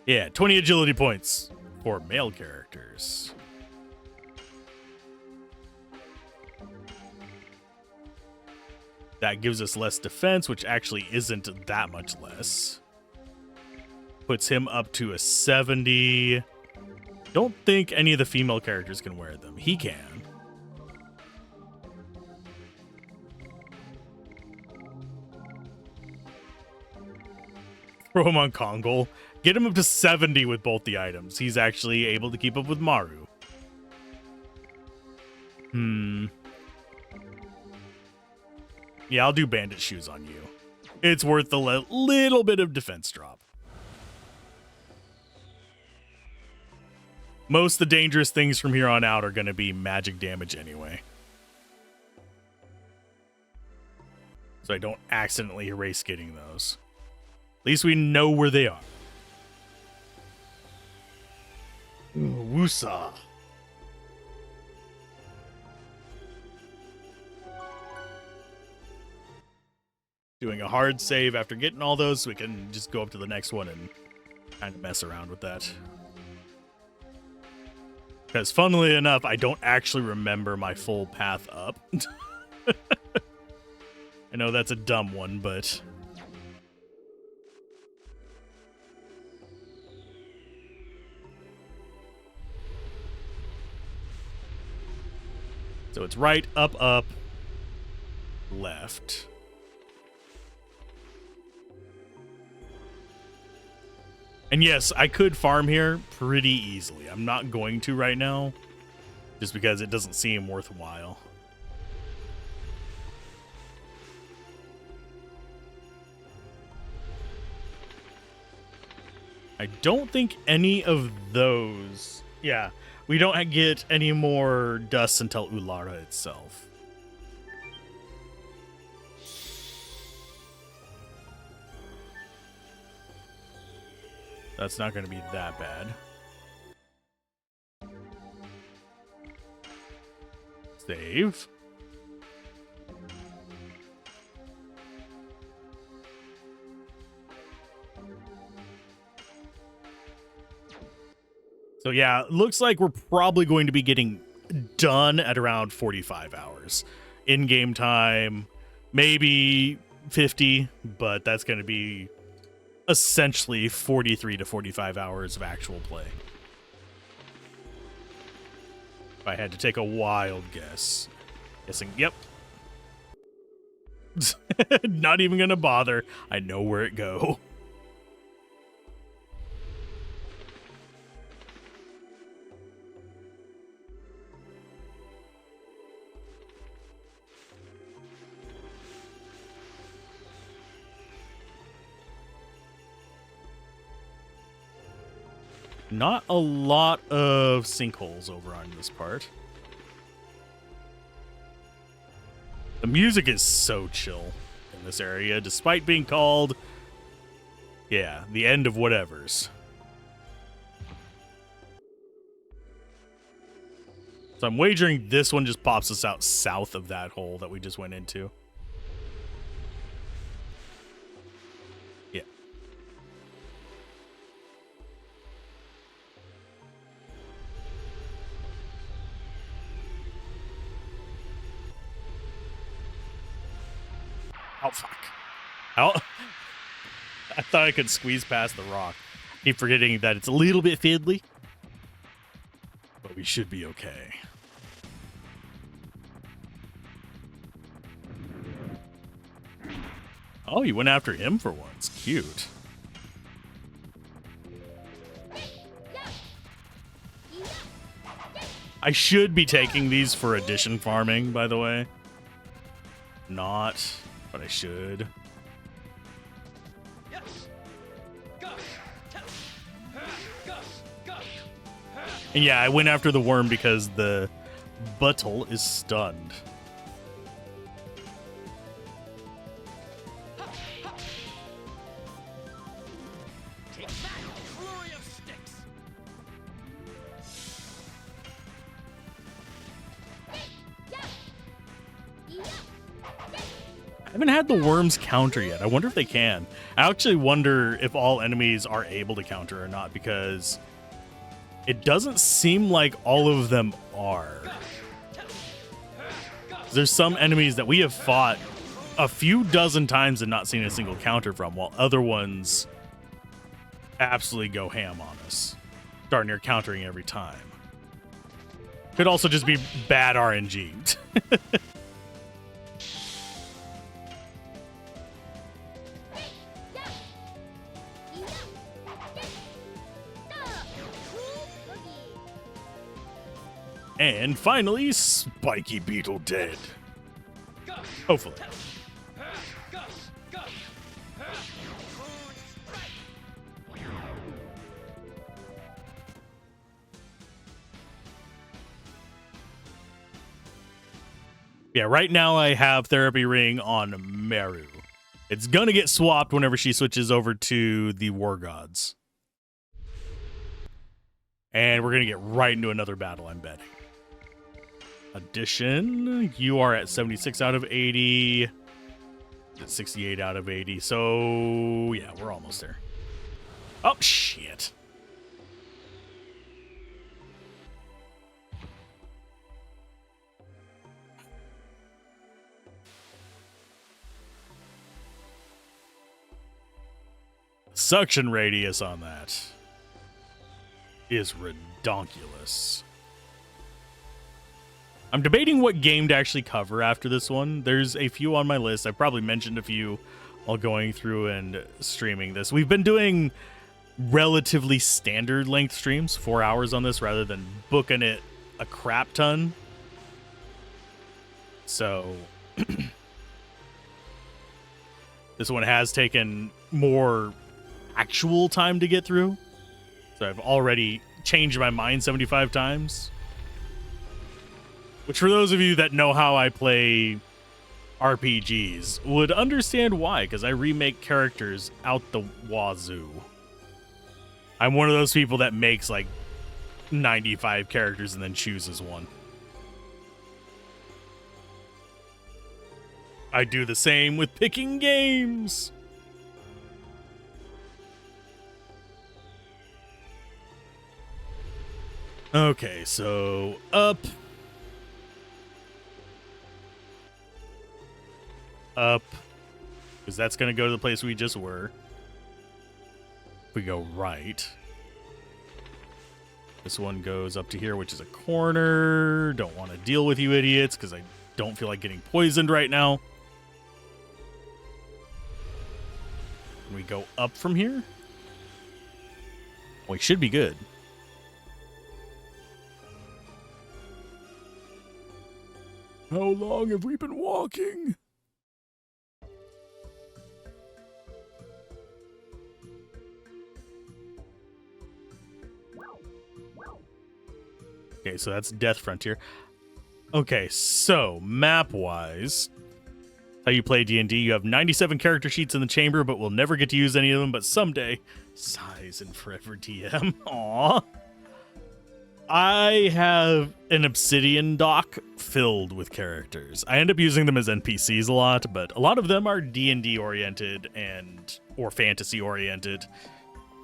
Yeah, 20 agility points for male characters. That gives us less defense, which actually isn't that much less. Puts him up to a 70. Don't think any of the female characters can wear them. He can. Throw him on Kongol. Get him up to 70 with both the items. He's actually able to keep up with Maru. Yeah, I'll do bandit shoes on you. It's worth the little bit of defense drop. Most of the dangerous things from here on out are going to be magic damage anyway. So I don't accidentally erase getting those. At least we know where they are. Ooh, woosah. Doing a hard save after getting all those, so we can just go up to the next one and kind of mess around with that. Because funnily enough, I don't actually remember my full path up. I know that's a dumb one, but... So it's right, up, left. And yes, I could farm here pretty easily. I'm not going to right now, just because it doesn't seem worthwhile. I don't think any of those... Yeah, we don't get any more dust until Ulara itself. That's not going to be that bad. Save. So yeah, looks like we're probably going to be getting done at around 45 hours. In-game time, maybe 50, but that's going to be essentially 43 to 45 hours of actual play. If I had to take a wild guess. Guessing, yep. Not even gonna bother. I know where it go. Not a lot of sinkholes over on this part. The music is so chill in this area, despite being called, yeah, the end of whatevers. So I'm wagering this one just pops us out south of that hole that we just went into. Yeah. Oh, fuck. Oh. I thought I could squeeze past the rock. Keep forgetting that it's a little bit fiddly. But we should be okay. Oh, you went after him for once. Cute. I should be taking these for addition farming, by the way. Not, but I should. And yeah, I went after the worm because the buttle is stunned. I haven't had the worms counter yet. I wonder if they can. I actually wonder if all enemies are able to counter or not, because it doesn't seem like all of them are. There's some enemies that we have fought a few dozen times and not seen a single counter from, while other ones absolutely go ham on us, darn near countering every time. Could also just be bad RNG. And finally, Spiky Beetle dead. Hopefully. Yeah, right now I have Therapy Ring on Meru. It's gonna get swapped whenever she switches over to the War Gods. And we're gonna get right into another battle, I'm betting. Addition, you are at 76 out of 80. 68 out of 80. So, yeah, we're almost there. Oh, shit. Suction radius on that is redonkulous. I'm debating what game to actually cover after this one. There's a few on my list. I probably mentioned a few while going through and streaming this. We've been doing relatively standard length streams, 4 hours on this, rather than booking it a crap ton. So this one has taken more actual time to get through. So I've already changed my mind 75 times. Which, for those of you that know how I play RPGs, would understand why, because I remake characters out the wazoo. I'm one of those people that makes like 95 characters and then chooses one. I do the same with picking games. Okay, so up. Because that's going to go to the place we just were. If we go right. This one goes up to here, which is a corner. Don't want to deal with you idiots, because I don't feel like getting poisoned right now. We go up from here. We should be good. How long have we been walking? Okay, so that's Death Frontier. Okay, so map-wise, how you play D&D, you have 97 character sheets in the chamber, but we'll never get to use any of them, but someday. Sighs and forever DM. Aww. I have an Obsidian dock filled with characters. I end up using them as NPCs a lot, but a lot of them are D&D oriented or fantasy oriented.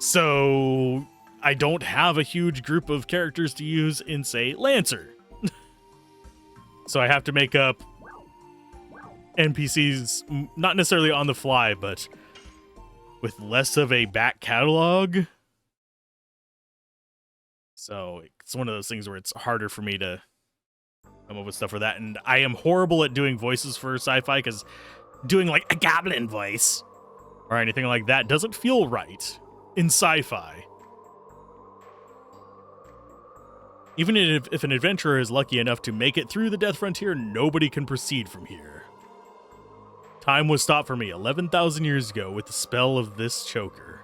So I don't have a huge group of characters to use in, say, Lancer. So I have to make up NPCs, not necessarily on the fly, but with less of a back catalog. So it's one of those things where it's harder for me to come up with stuff for that. And I am horrible at doing voices for sci-fi, because doing like a goblin voice or anything like that doesn't feel right in sci-fi. Even if an adventurer is lucky enough to make it through the Death Frontier, nobody can proceed from here. Time was stopped for me 11,000 years ago with the spell of this choker.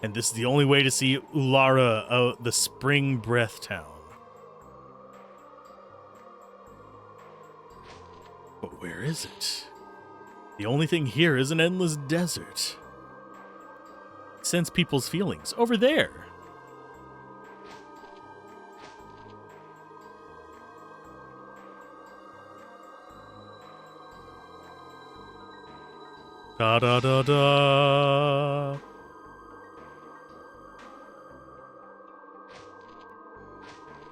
And this is the only way to see Ulara, the Spring Breath Town. But where is it? The only thing here is an endless desert. Sense people's feelings. Over there. Da da da da.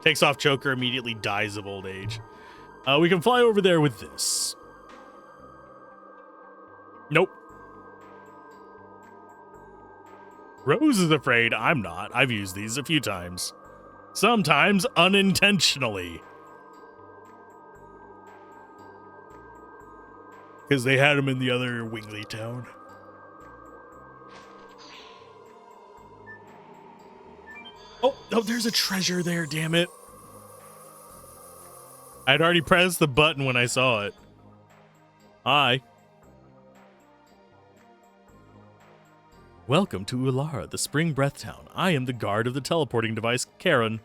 Takes off choker, immediately dies of old age. We can fly over there with this. Nope. Rose is afraid. I'm not. I've used these a few times. Sometimes unintentionally. Because they had them in the other Wingley town. Oh, there's a treasure there, damn it. I'd already pressed the button when I saw it. Hi. Welcome to Ulara, the Spring Breath Town. I am the guard of the teleporting device, Karen.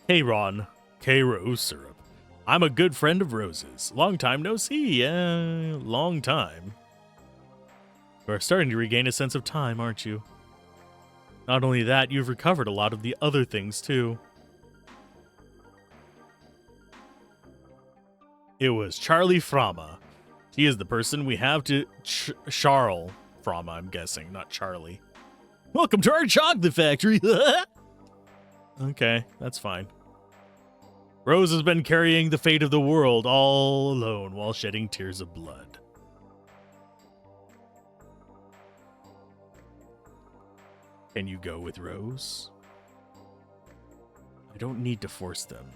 K-Rose syrup. I'm a good friend of Rose's. Long time no see. Long time. You are starting to regain a sense of time, aren't you? Not only that, you've recovered a lot of the other things, too. It was Charlie Frama. He is the person we have to... Charles Frama, I'm guessing, not Charlie. Welcome to our chocolate factory. Okay, that's fine. Rose has been carrying the fate of the world all alone while shedding tears of blood. Can you go with Rose? I don't need to force them.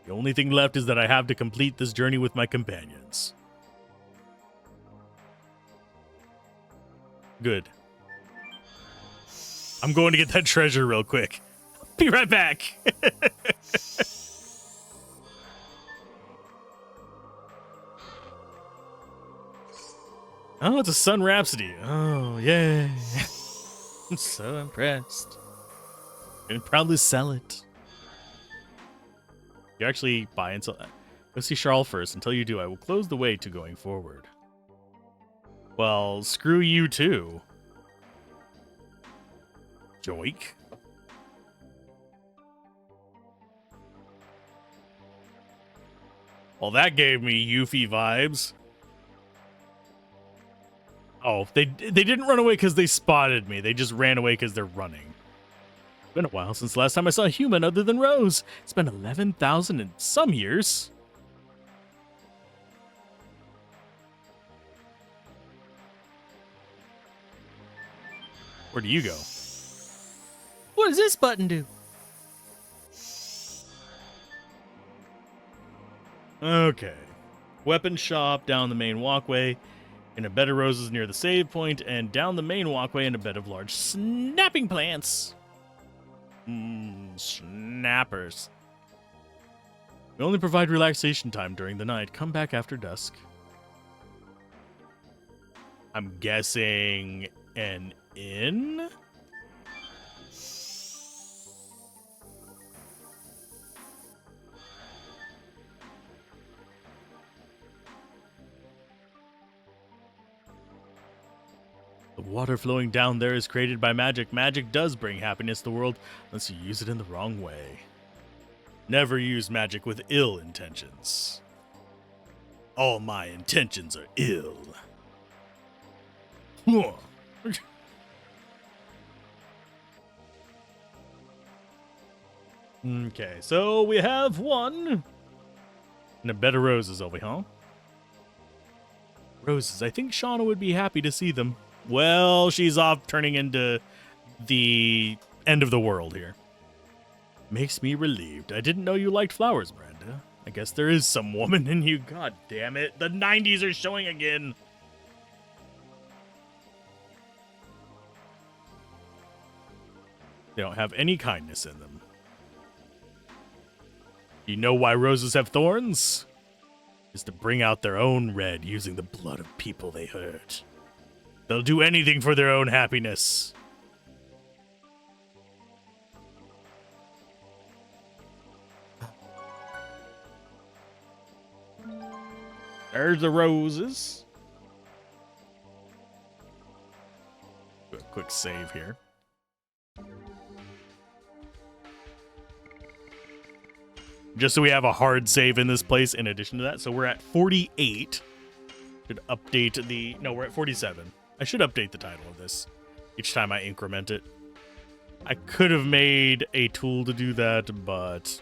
The only thing left is that I have to complete this journey with my companions. Good. I'm going to get that treasure real quick. Be right back. Oh, it's a Sun Rhapsody. Oh, yay. I'm so impressed. And proudly sell it. You actually buy and sell. Go see Charles first. Until you do, I will close the way to going forward. Well, screw you too. Joik. Well, that gave me Yuffie vibes. Oh, they didn't run away because they spotted me. They just ran away because they're running. It's been a while since the last time I saw a human other than Rose. It's been 11,000 and some years. Where do you go? What does this button do? Okay. Weapon shop down the main walkway, in a bed of roses near the save point, and down the main walkway in a bed of large snapping plants. Snappers. We only provide relaxation time during the night. Come back after dusk. I'm guessing an inn? The water flowing down there is created by magic. Magic does bring happiness to the world unless you use it in the wrong way. Never use magic with ill intentions. All my intentions are ill. Okay, so we have one. And a bed of roses, over, huh? Roses. I think Shauna would be happy to see them. Well, she's off turning into the end of the world here. Makes me relieved. I didn't know you liked flowers, Miranda. I guess there is some woman in you. God damn it. The 90s are showing again. They don't have any kindness in them. You know why roses have thorns? Is to bring out their own red using the blood of people they hurt. They'll do anything for their own happiness. There's the roses. Do a quick save here. Just so we have a hard save in this place in addition to that. So we're at 48. Should update the... No, we're at 47. I should update the title of this each time I increment it. I could have made a tool to do that, but...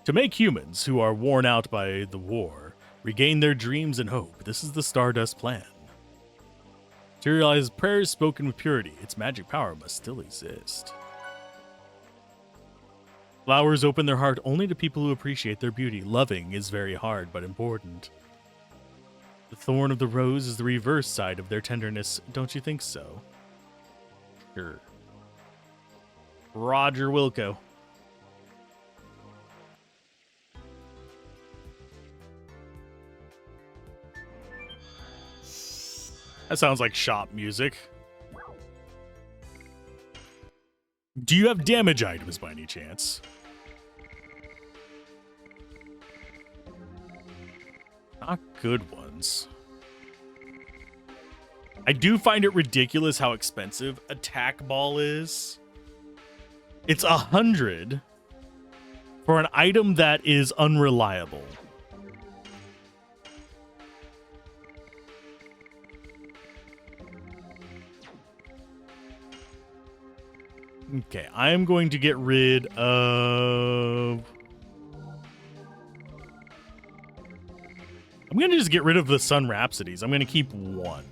To make humans who are worn out by the war regain their dreams and hope, this is the Stardust Plan. Materialize prayers spoken with purity. Its magic power must still exist. Flowers open their heart only to people who appreciate their beauty. Loving is very hard, but important. The thorn of the rose is the reverse side of their tenderness. Don't you think so? Sure. Roger Wilco. That sounds like shop music. Do you have damage items by any chance? Not good ones. I do find it ridiculous how expensive Attack Ball is. It's 100 for an item that is unreliable. Okay, I am going to get rid of... I'm going to just get rid of the Sun Rhapsodies. I'm going to keep one.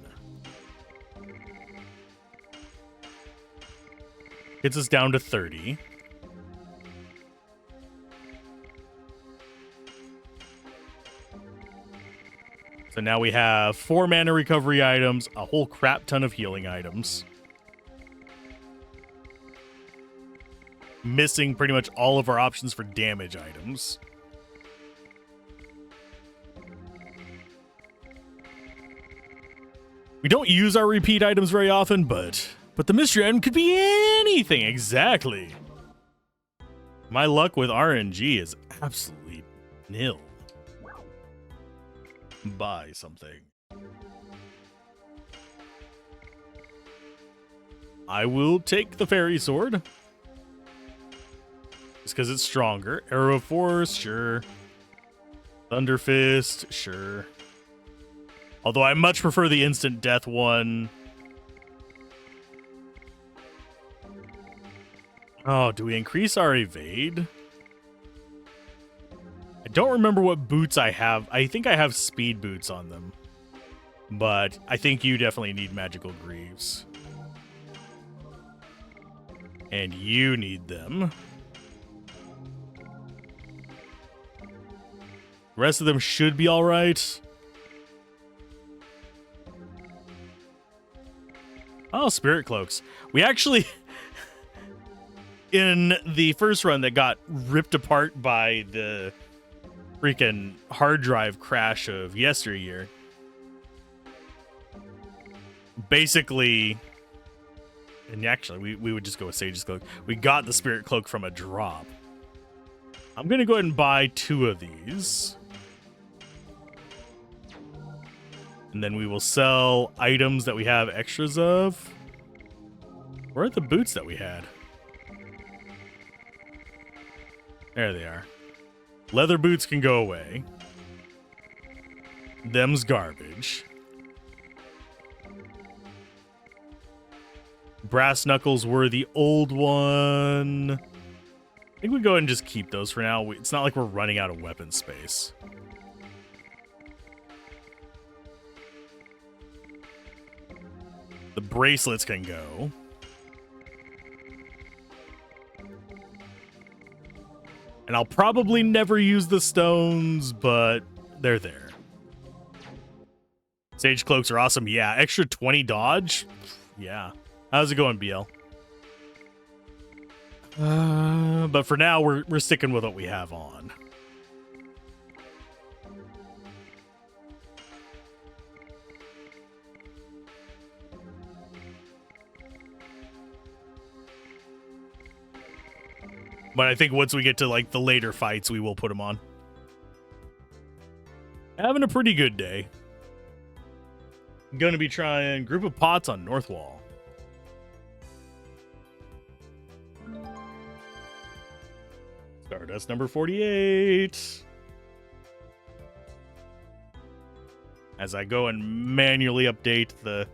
Gets us down to 30. So now we have 4 mana recovery items, a whole crap ton of healing items. Missing pretty much all of our options for damage items. We don't use our repeat items very often, but the mystery item could be anything. Exactly. My luck with RNG is absolutely nil. Buy something. I will take the fairy sword. Just because it's stronger. Arrow of Force, sure. Thunder Fist, sure. Although I much prefer the instant death one. Oh, do we increase our evade? I don't remember what boots I have. I think I have speed boots on them. But I think you definitely need magical greaves. And you need them. The rest of them should be all right. Oh, Spirit Cloaks. We actually, in the first run that got ripped apart by the freaking hard drive crash of yesteryear, basically, and actually, we would just go with Sage's Cloak. We got the Spirit Cloak from a drop. I'm going to go ahead and buy 2 of these. And then we will sell items that we have extras of. Where are the boots that we had? There they are. Leather boots can go away. Them's garbage. Brass knuckles were the old one. I think we go ahead and just keep those for now. It's not like we're running out of weapon space. The bracelets can go. And I'll probably never use the stones, but they're there. Sage cloaks are awesome. Yeah, extra 20 dodge. Yeah. How's it going, BL? But for now, we're sticking with what we have on. But I think once we get to like the later fights, we will put them on. Having a pretty good day. Going to be trying Group of Pots on North Wall. Stardust number 48. As I go and manually update the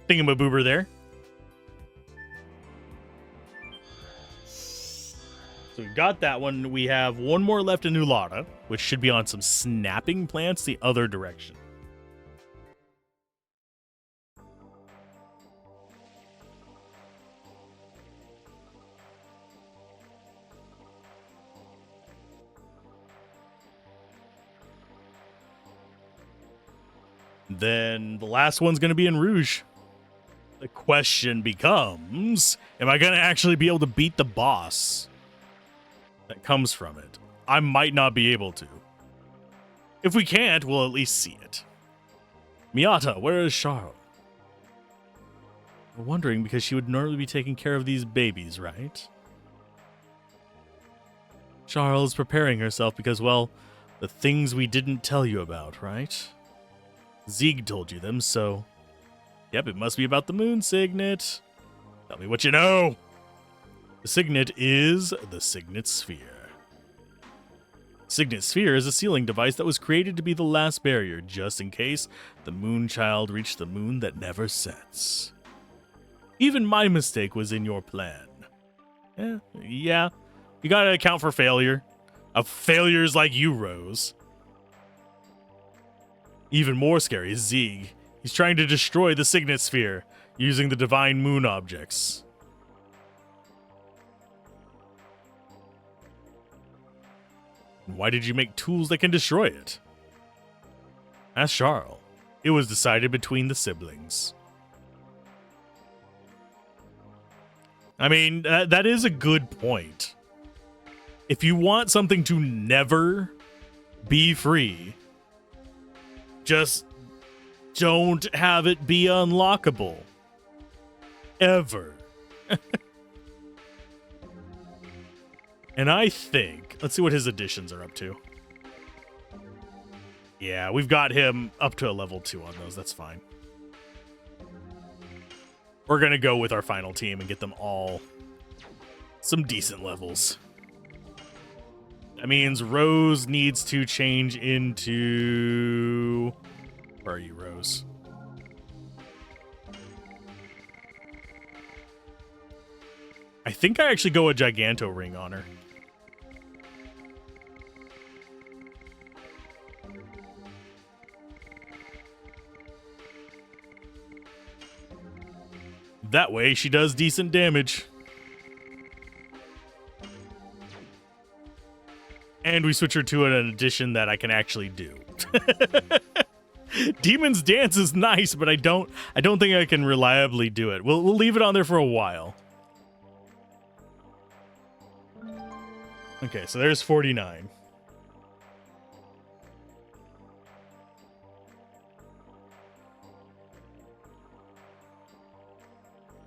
thingamaboober there. So we got that one. We have one more left in Ulata, which should be on some snapping plants the other direction. Then the last one's going to be in Rouge. The question becomes, am I going to actually be able to beat the boss that comes from it? I might not be able to. If we can't, we'll at least see it. Miata, where is Charles? We're wondering because she would normally be taking care of these babies, right? Charles is preparing herself because, well, the things we didn't tell you about, right? Zieg told you them, so... Yep, it must be about the moon signet. Tell me what you know. The signet is the Signet Sphere. Signet Sphere is a sealing device that was created to be the last barrier, just in case the moon child reached the moon that never sets. Even my mistake was in your plan. Yeah. You gotta account for failure. Of failures like you, Rose. Even more scary is Zieg. He's trying to destroy the Signet Sphere using the divine moon objects. Why did you make tools that can destroy it? Ask Charles. It was decided between the siblings. I mean, that is a good point. If you want something to never be free, just don't have it be unlockable. Ever. And I think, let's see what his additions are up to. Yeah, we've got him up to a level 2 on those. That's fine. We're going to go with our final team and get them all some decent levels. That means Rose needs to change into... Where are you, Rose? I think I actually go a Giganto ring on her. That way she does decent damage. And we switch her to an addition that I can actually do. Demon's Dance is nice, but I don't think I can reliably do it. We'll leave it on there for a while. Okay, so there's 49.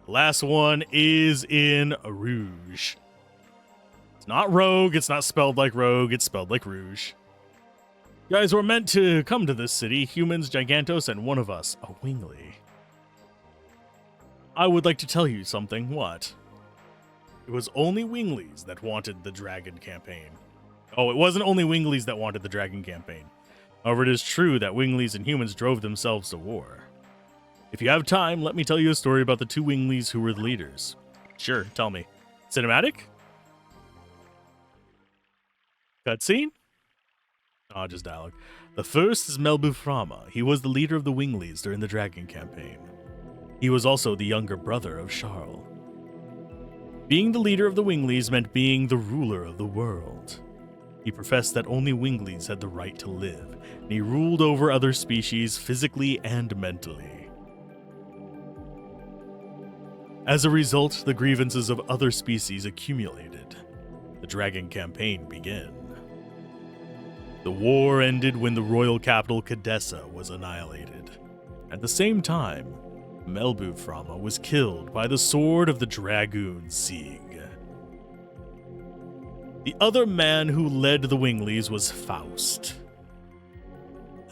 Last one is in Rouge. It's not Rogue, it's not spelled like Rogue, it's spelled like Rouge. You guys were meant to come to this city, humans, Gigantos, and one of us, a Wingly. I would like to tell you something. What? It was only Winglies that wanted the Dragon campaign. Oh, it wasn't only Winglies that wanted the Dragon campaign. However, it is true that Winglies and humans drove themselves to war. If you have time, let me tell you a story about the two Winglies who were the leaders. Sure, tell me. Cinematic? Cutscene? Oh, just dialogue. The first is Melbuframa. He was the leader of the Winglies during the Dragon campaign. He was also the younger brother of Charles. Being the leader of the Winglies meant being the ruler of the world. He professed that only Winglies had the right to live, and he ruled over other species physically and mentally. As a result, the grievances of other species accumulated. The Dragon campaign began. The war ended when the royal capital Cadessa was annihilated. At the same time, Melbuframa was killed by the sword of the Dragoon Sieg. The other man who led the Winglies was Faust.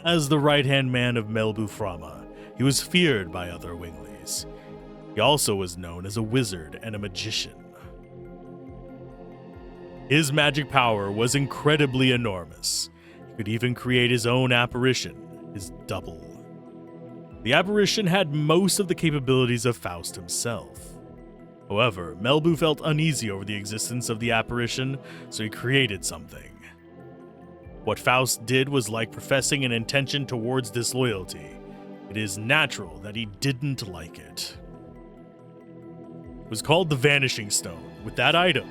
As the right-hand man of Melbuframa, he was feared by other Winglies. He also was known as a wizard and a magician. His magic power was incredibly enormous. He could even create his own apparition, his double. The apparition had most of the capabilities of Faust himself. However, Melbu felt uneasy over the existence of the apparition, so he created something. What Faust did was like professing an intention towards disloyalty. It is natural that he didn't like it. It was called the Vanishing Stone. With that item,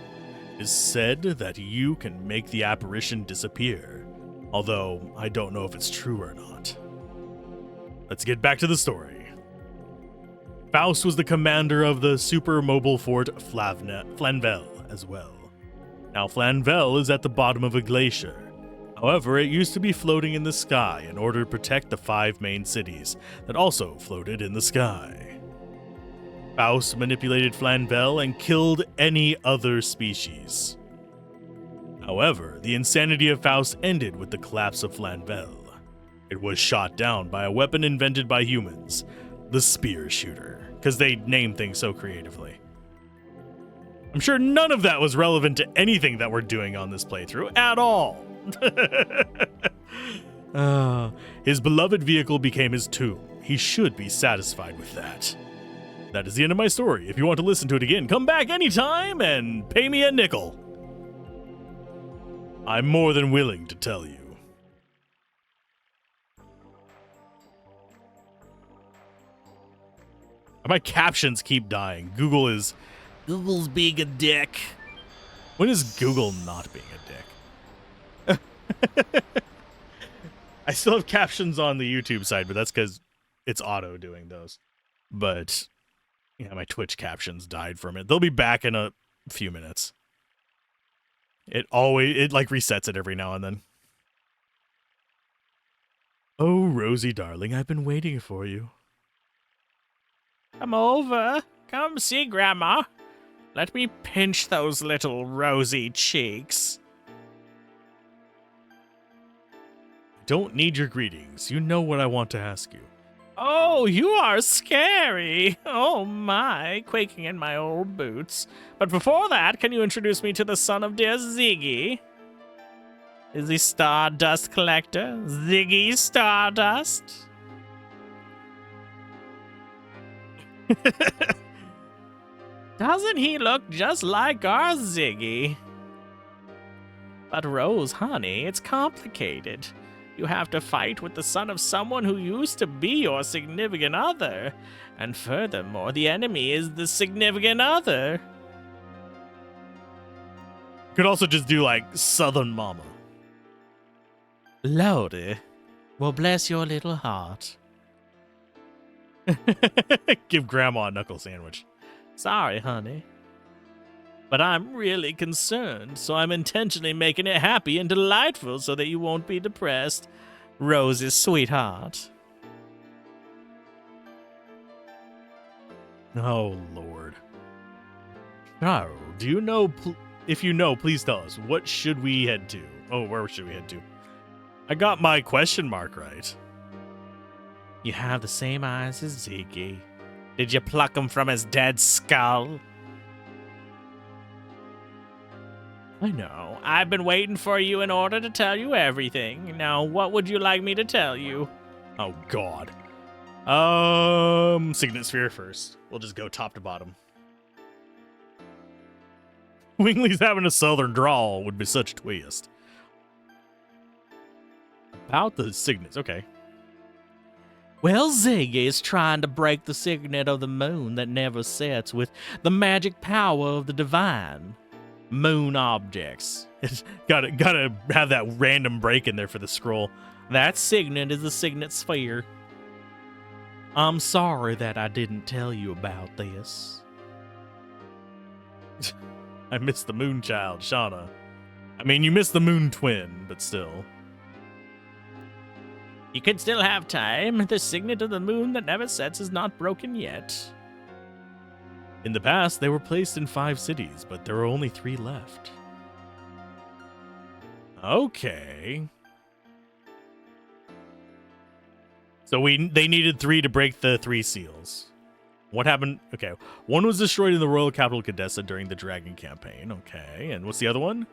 it is said that you can make the apparition disappear, although I don't know if it's true or not. Let's get back to the story. Faust was the commander of the super mobile fort Flanvel as well. Now Flanvel is at the bottom of a glacier. However, it used to be floating in the sky in order to protect the 5 main cities that also floated in the sky. Faust manipulated Flanvel and killed any other species. However, the insanity of Faust ended with the collapse of Flanvel. It was shot down by a weapon invented by humans, the spear shooter, because they name things so creatively. I'm sure none of that was relevant to anything that we're doing on this playthrough at all. His beloved vehicle became his tomb. He should be satisfied with that. That is the end of my story. If you want to listen to it again, come back anytime and pay me a nickel. I'm more than willing to tell you. My captions keep dying. Google's being a dick. When is Google not being a dick? I still have captions on the YouTube side, but that's because it's auto doing those. But yeah, my Twitch captions died from it. They'll be back in a few minutes. It like resets it every now and then. Oh, Rosie darling, I've been waiting for you. Come over. Come see Grandma. Let me pinch those little rosy cheeks. Don't need your greetings. You know what I want to ask you. Oh, you are scary. Oh my, quaking in my old boots. But before that, can you introduce me to the son of dear Ziggy? Is he Stardust Collector? Ziggy Stardust? Doesn't he look just like our Ziggy? But Rose, honey, it's complicated. You have to fight with the son of someone who used to be your significant other. And furthermore, the enemy is the significant other. Could also just do like Southern Mama. Lordy. Well, bless your little heart. Give Grandma a knuckle sandwich. Sorry, honey. But I'm really concerned, so I'm intentionally making it happy and delightful so that you won't be depressed. Rose's sweetheart. Oh, Lord. Carl, do you know, if you know, please tell us, what should we head to? Oh, where should we head to? I got my question mark right. You have the same eyes as Ziggy. Did you pluck him from his dead skull? I know. I've been waiting for you in order to tell you everything. Now, what would you like me to tell you? Oh, God. Signet Sphere first. We'll just go top to bottom. Wingley's having a southern drawl would be such a twist. About the signets, okay. Well, Ziggy is trying to break the signet of the moon that never sets with the magic power of the divine moon objects. Gotta have that random break in there for the scroll. That signet is the signet sphere. I'm sorry that I didn't tell you about this. I missed the moon child, Shauna. I mean, you missed the moon twin, but still. You could still have time. The signet of the moon that never sets is not broken yet. In the past, they were placed in 5 cities, but there are only 3 left. Okay. So they needed 3 to break the 3 seals. What happened? Okay. 1 was destroyed in the royal capital Cadessa during the Dragon campaign. Okay. And what's the other one?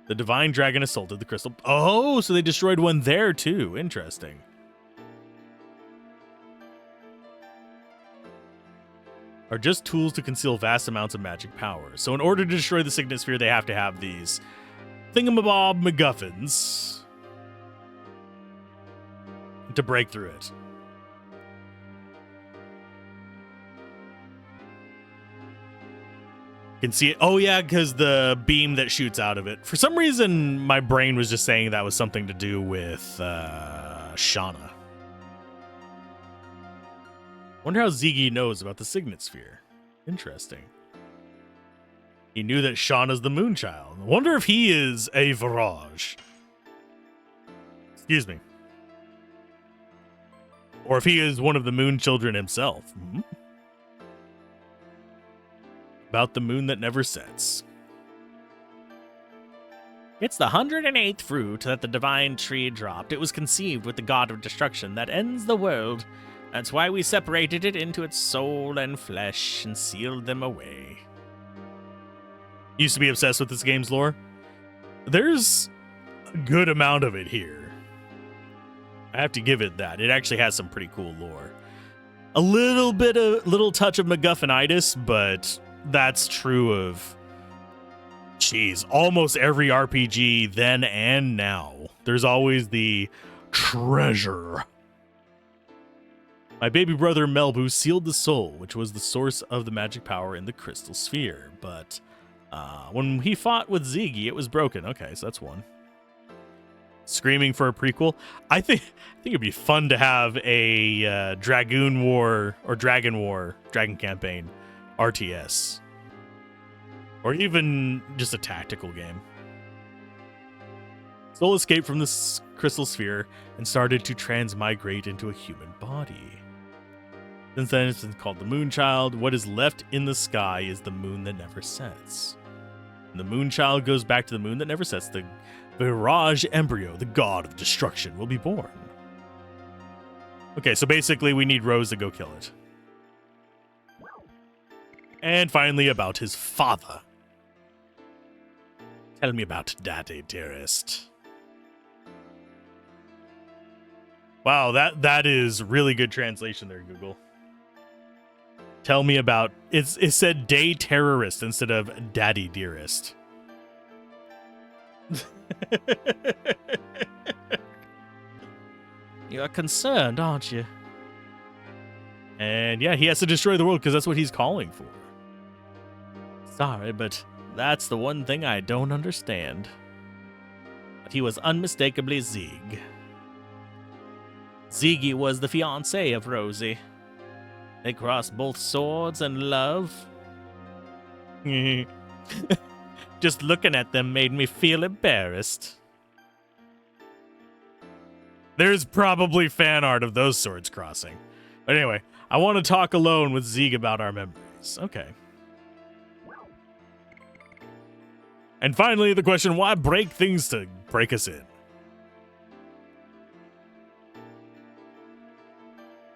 The divine dragon assaulted the crystal. Oh, so they destroyed 1 there too. Interesting. Are just tools to conceal vast amounts of magic power. So in order to destroy the signet sphere, they have to have these thingamabob MacGuffins to break through it. You can see it. Oh yeah, because the beam that shoots out of it. For some reason, my brain was just saying that was something to do with Shauna. Wonder how Ziggy knows about the signet sphere. Interesting. He knew that Shauna's the Moonchild. Wonder if he is a Virage. Excuse me. Or if he is one of the Moon Children himself. Hmm? About the moon that never sets. It's the 108th fruit that the divine tree dropped. It was conceived with the god of destruction that ends the world. That's why we separated it into its soul and flesh and sealed them away. Used to be obsessed with this game's lore. There's a good amount of it here. I have to give it that. It actually has some pretty cool lore. A little touch of MacGuffinitis, but that's true of, geez, almost every RPG then and now. There's always the treasure. My baby brother Melbu sealed the soul, which was the source of the magic power in the crystal sphere. But when he fought with Ziggy, it was broken. Okay, so that's 1. Screaming for a prequel. I think it'd be fun to have a Dragoon War or Dragon Campaign RTS. Or even just a tactical game. Soul escaped from the crystal sphere and started to transmigrate into a human body. Since then, it's been called the Moonchild. What is left in the sky is the moon that never sets. When the Moonchild goes back to the moon that never sets, the Virage embryo, the god of destruction, will be born. Okay, so basically we need Rose to go kill it. And finally, about his father. Tell me about Daddy, dearest. Wow, that is really good translation there, Google. Tell me about... It said day terrorist instead of daddy dearest. You're concerned, aren't you? And yeah, he has to destroy the world because that's what he's calling for. Sorry, but that's the one thing I don't understand. But he was unmistakably Zig. Ziggy was the fiancé of Rosie. They crossed both swords and love. Just looking at them made me feel embarrassed. There's probably fan art of those swords crossing. But anyway, I want to talk alone with Zig about our memories. Okay. And finally, the question, why break things to break us in?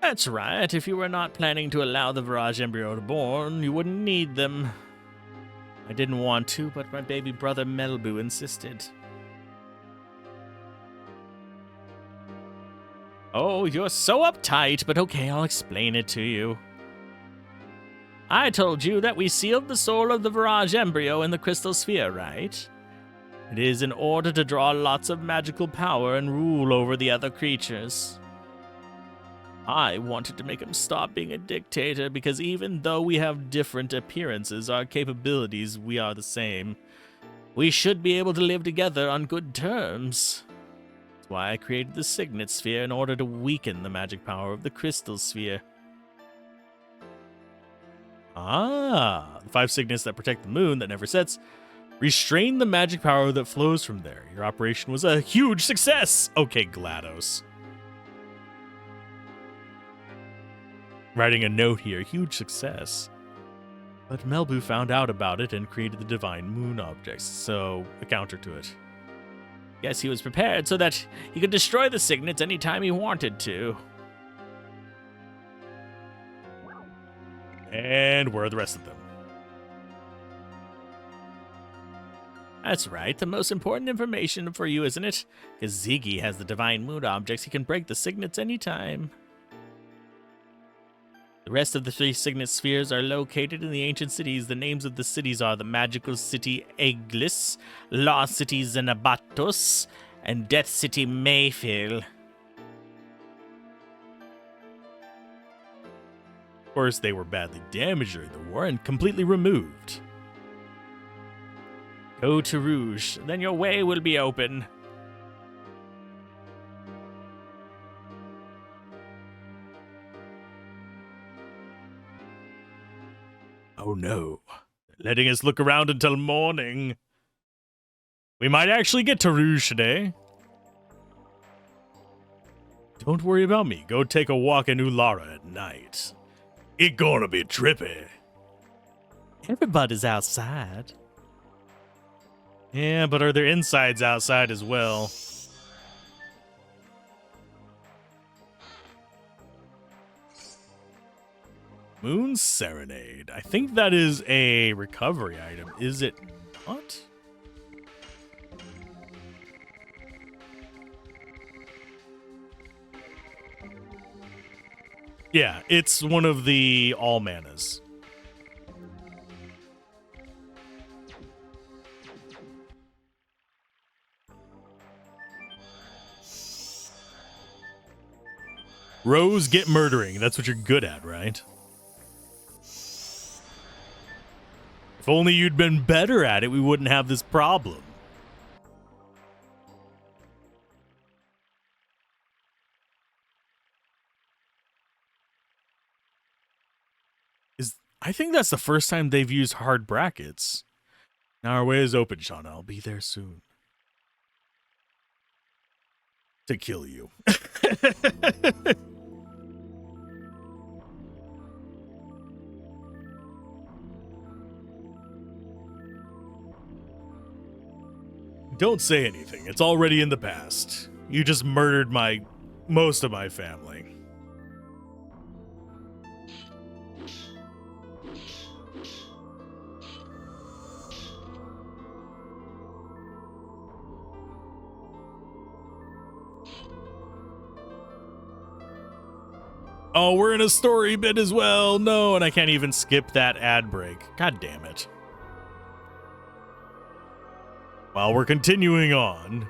That's right. If you were not planning to allow the Virage embryo to born, you wouldn't need them. I didn't want to, but my baby brother Melbu insisted. Oh, you're so uptight, but okay, I'll explain it to you. I told you that we sealed the soul of the Virage embryo in the crystal sphere, right? It is in order to draw lots of magical power and rule over the other creatures. I wanted to make him stop being a dictator because even though we have different appearances, our capabilities, we are the same. We should be able to live together on good terms. That's why I created the Signet Sphere in order to weaken the magic power of the Crystal Sphere. Ah, the 5 signets that protect the moon that never sets restrain the magic power that flows from there. Your operation was a huge success. Okay, GLaDOS. Writing a note here, huge success. But Melbu found out about it and created the divine moon objects, so a counter to it. Guess he was prepared so that he could destroy the signets anytime he wanted to. And where are the rest of them? That's right, the most important information for you, isn't it? Because Ziggy has the divine moon objects, he can break the signets anytime. The rest of the 3 signet spheres are located in the ancient cities. The names of the cities are the Magical City Eglis, Law City Xenabatos, and Death City Mayfield. Of course, they were badly damaged during the war and completely removed. Go to Rouge, then your way will be open. Oh no, they're letting us look around until morning. We might actually get to Rouge today. Don't worry about me. Go take a walk in Ulara at night. It gonna be trippy. Everybody's outside. Yeah, but are there insides outside as well? Moon Serenade. I think that is a recovery item. Is it not? Yeah, it's one of the all manas. Rose, get murdering. That's what you're good at, right? If only you'd been better at it, we wouldn't have this problem. I think that's the first time they've used hard brackets. Now our way is open, Shauna. I'll be there soon. To kill you. Don't say anything. It's already in the past. You just murdered most of my family. Oh, we're in a story bit as well. No, and I can't even skip that ad break. God damn it. While we're continuing on,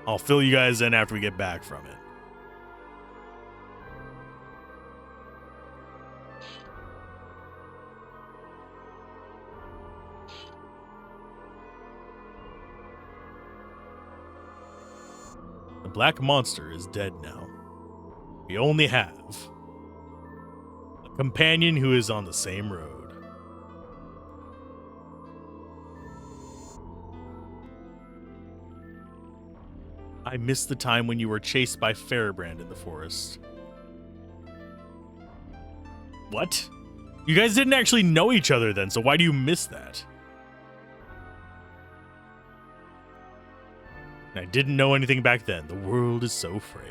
I'll fill you guys in after we get back from it. The black monster is dead now. We only have a companion who is on the same road. I missed the time when you were chased by Fairbrand in the forest. What? You guys didn't actually know each other then, so why do you miss that? I didn't know anything back then. The world is so frail.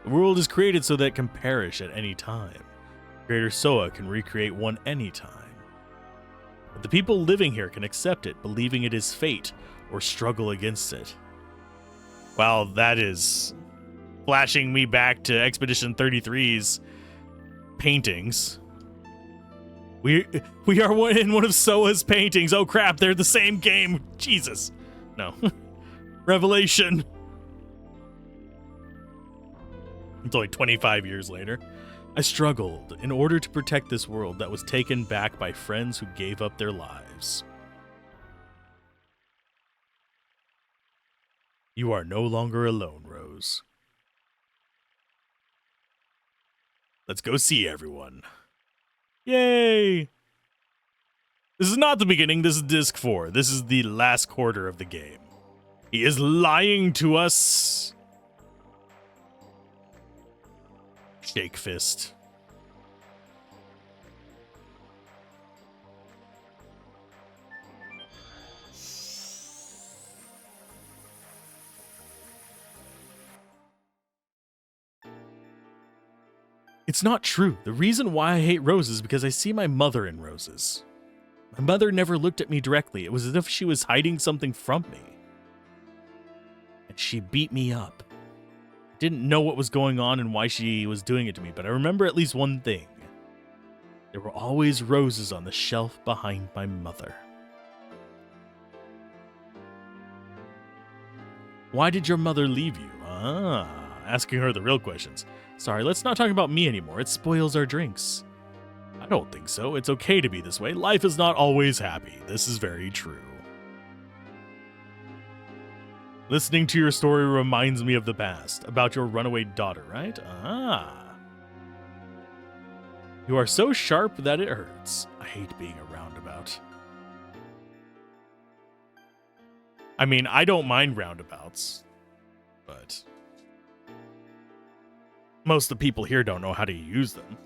The world is created so that it can perish at any time. Creator Soa can recreate one anytime. But the people living here can accept it, believing it is fate, or struggle against it. Wow, that is flashing me back to Expedition 33's paintings. We are in one of Soa's paintings. Oh crap, they're the same game. Jesus. No. Revelation. It's only 25 years later. I struggled in order to protect this world that was taken back by friends who gave up their lives. You are no longer alone, Rose. Let's go see everyone. Yay! This is not the beginning, this is disc 4. This is the last quarter of the game. He is lying to us. Shake fist. It's not true. The reason why I hate roses is because I see my mother in roses. My mother never looked at me directly. It was as if she was hiding something from me. And she beat me up. I didn't know what was going on and why she was doing it to me, but I remember at least one thing. There were always roses on the shelf behind my mother. Why did your mother leave you? Asking her the real questions. Sorry, let's not talk about me anymore. It spoils our drinks. I don't think so. It's okay to be this way. Life is not always happy. This is very true. Listening to your story reminds me of the past, about your runaway daughter, right? You are so sharp that it hurts. I hate being a roundabout. I mean, I don't mind roundabouts, but most of the people here don't know how to use them.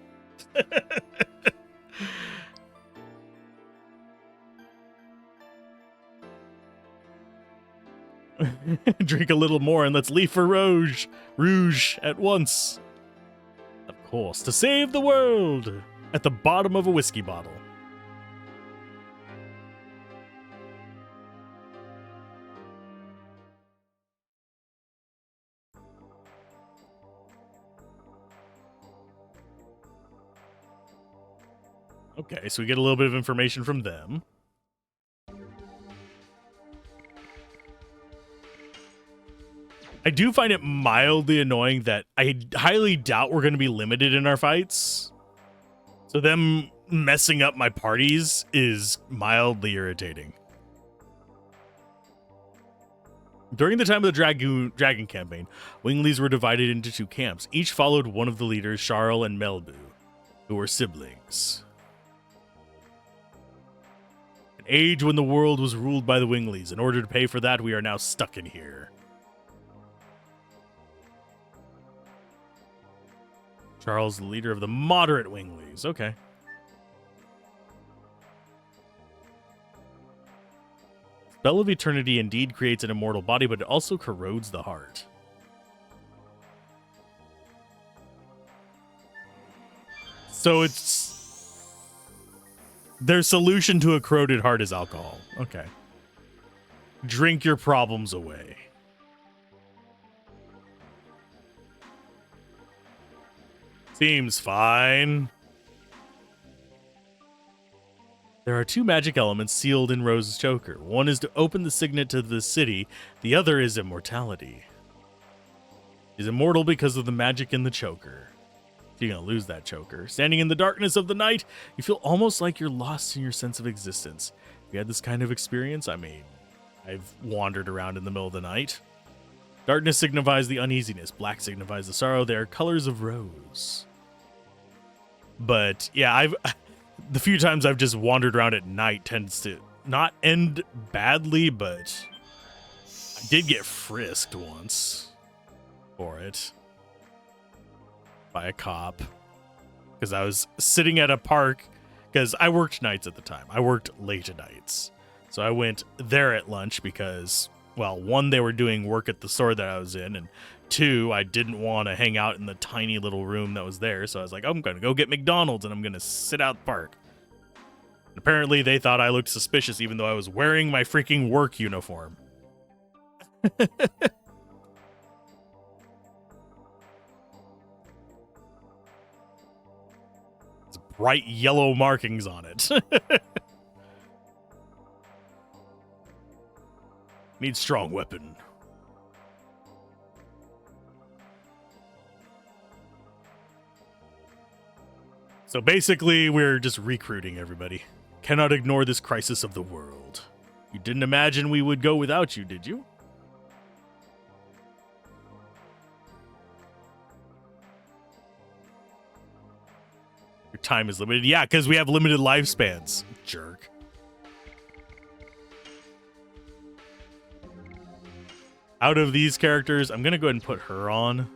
Drink a little more and let's leave for Rouge at once. Of course, to save the world at the bottom of a whiskey bottle. Okay, so we get a little bit of information from them. I do find it mildly annoying that I highly doubt we're going to be limited in our fights. So them messing up my parties is mildly irritating. During the time of the Dragon campaign, Winglies were divided into two camps. Each followed one of the leaders, Charles and Melbu, who were siblings. An age when the world was ruled by the Winglies. In order to pay for that, we are now stuck in here. Charles, the leader of the moderate Winglies. Okay. Spell of Eternity indeed creates an immortal body, but it also corrodes the heart. So it's... their solution to a corroded heart is alcohol. Okay. Drink your problems away. Seems fine. There are two magic elements sealed in Rose's choker. One is to open the signet to the city. The other is immortality. He's immortal because of the magic in the choker. You're going to lose that choker. Standing in the darkness of the night, you feel almost like you're lost in your sense of existence. Have you had this kind of experience? I mean, I've wandered around in the middle of the night. Darkness signifies the uneasiness. Black signifies the sorrow. They are colors of rose. But yeah, the few times I've just wandered around at night tends to not end badly, but I did get frisked once for it by a cop because I was sitting at a park because I worked nights at the time. I worked late at nights. So I went there at lunch because, well, one, they were doing work at the store that I was in, and two, I didn't want to hang out in the tiny little room that was there, so I was like, I'm going to go get McDonald's, and I'm going to sit out the park. And apparently, they thought I looked suspicious, even though I was wearing my freaking work uniform. It's bright yellow markings on it. Need strong weapon. So basically, we're just recruiting everybody. Cannot ignore this crisis of the world. You didn't imagine we would go without you, did you? Your time is limited. Yeah, because we have limited lifespans. Jerk. Out of these characters, I'm going to go ahead and put her on.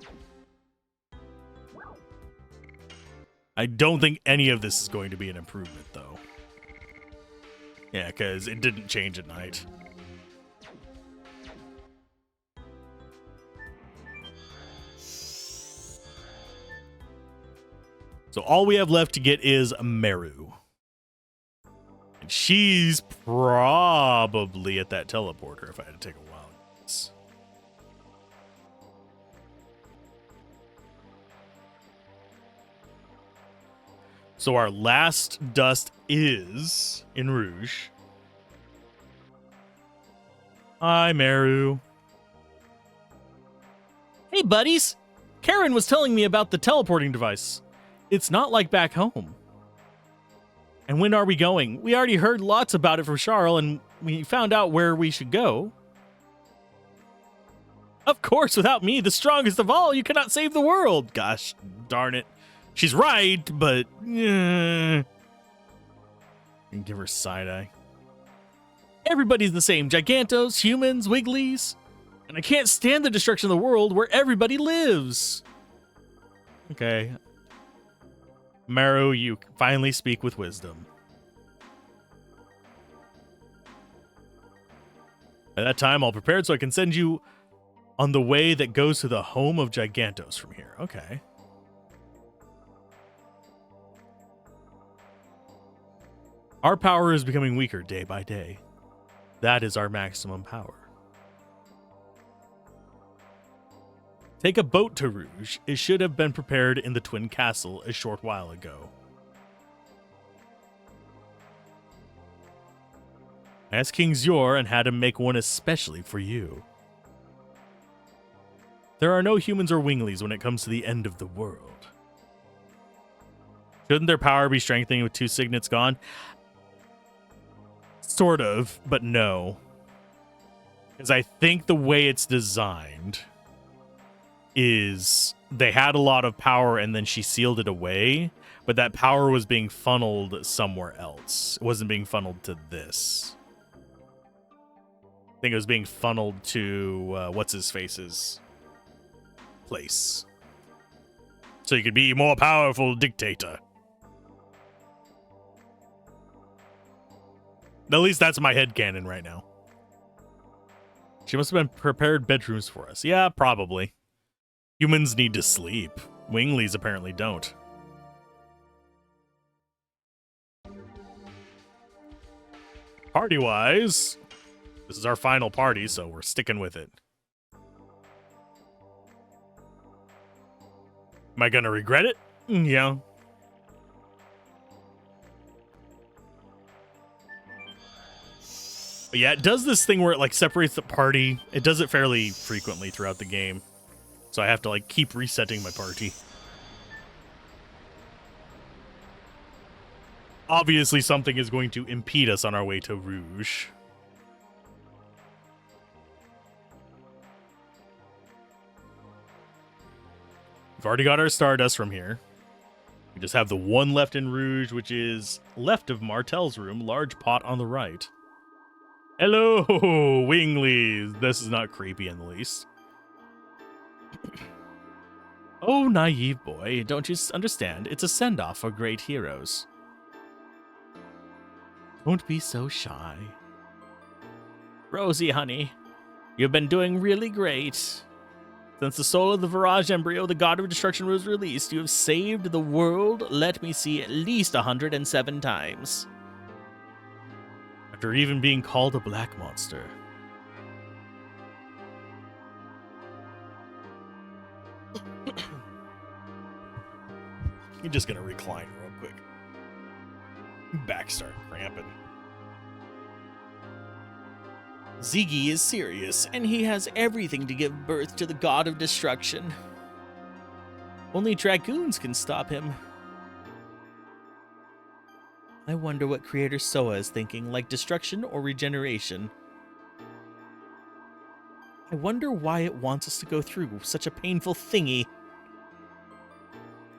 I don't think any of this is going to be an improvement, though. Yeah, because it didn't change at night. So all we have left to get is Meru. And she's probably at that teleporter if I had to take a wild guess. So our last dust is in Rouge. Hi, Meru. Hey, buddies! Karen was telling me about the teleporting device. It's not like back home. And when are we going? We already heard lots about it from Charles, and we found out where we should go. Of course, without me, the strongest of all, you cannot save the world. Gosh darn it. She's right, but... give her side-eye. Everybody's the same. Gigantos, humans, Wigglies. And I can't stand the destruction of the world where everybody lives. Okay. Meru, you finally speak with wisdom. By that time, all prepared so I can send you on the way that goes to the home of Gigantos from here. Okay. Our power is becoming weaker day by day. That is our maximum power. Take a boat to Rouge. It should have been prepared in the Twin Castle a short while ago. I asked King Zyor and had him make one especially for you. There are no humans or winglies when it comes to the end of the world. Shouldn't their power be strengthening with two signets gone? Sort of, but no. Because I think the way it's designed is they had a lot of power and then she sealed it away, but that power was being funneled somewhere else. It wasn't being funneled to this. I think it was being funneled to what's-his-face's place. So you could be more powerful dictator. At least that's my headcanon right now. She must have been prepared bedrooms for us. Yeah, probably. Humans need to sleep. Winglies apparently don't. Party-wise, this is our final party, so we're sticking with it. Am I gonna regret it? Yeah. But yeah, it does this thing where it like separates the party. It does it fairly frequently throughout the game. So I have to like keep resetting my party. Obviously something is going to impede us on our way to Rouge. We've already got our Stardust from here. We just have the one left in Rouge, which is left of Martel's room, large pot on the right. Hello, Winglies. This is not creepy in the least. Oh, naive boy, don't you understand? It's a send-off for great heroes. Don't be so shy. Rosie, honey, you've been doing really great. Since the soul of the Virage Embryo, the God of Destruction, was released, you have saved the world, let me see, at least 107 times. After even being called a black monster. You're just gonna recline real quick. Back start cramping. Ziggy is serious, and he has everything to give birth to the God of Destruction. Only Dragoons can stop him. I wonder what creator Soa is thinking, like destruction or regeneration. I wonder why it wants us to go through such a painful thingy.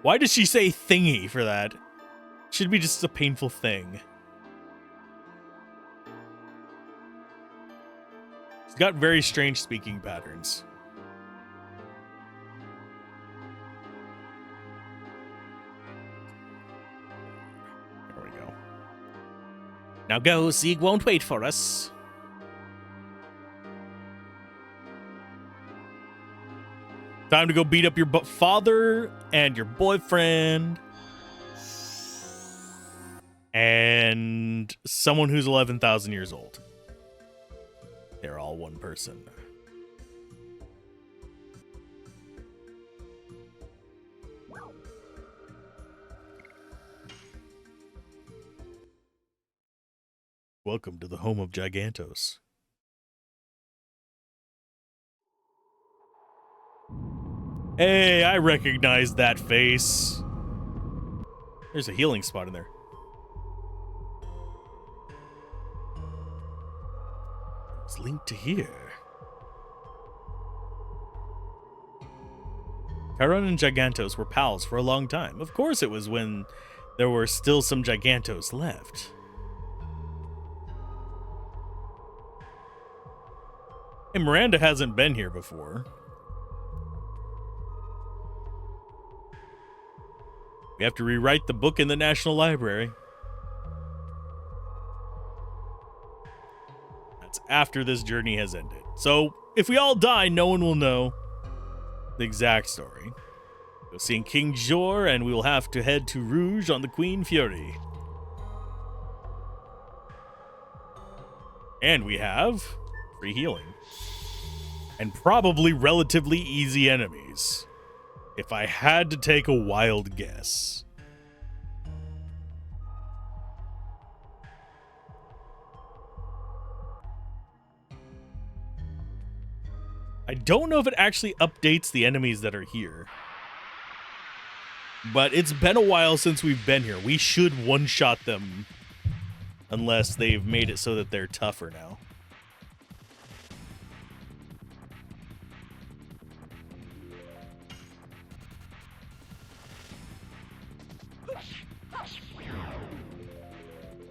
Why does she say thingy for that? Should be just a painful thing. She's got very strange speaking patterns. There we go. Now go, Sieg won't wait for us. Time to go beat up your father and your boyfriend. And someone who's 11,000 years old. They're all one person. Welcome to the home of Gigantos. Hey, I recognize that face. There's a healing spot in there. It's linked to here. Chiron and Gigantos were pals for a long time. Of course it was when there were still some Gigantos left. Hey, Miranda hasn't been here before. We have to rewrite the book in the National Library. That's after this journey has ended. So, if we all die, no one will know the exact story. We'll see King Jor, and we will have to head to Rouge on the Queen Fury. And we have free healing. And probably relatively easy enemies. If I had to take a wild guess. I don't know if it actually updates the enemies that are here. But it's been a while since we've been here. We should one-shot them. Unless they've made it so that they're tougher now.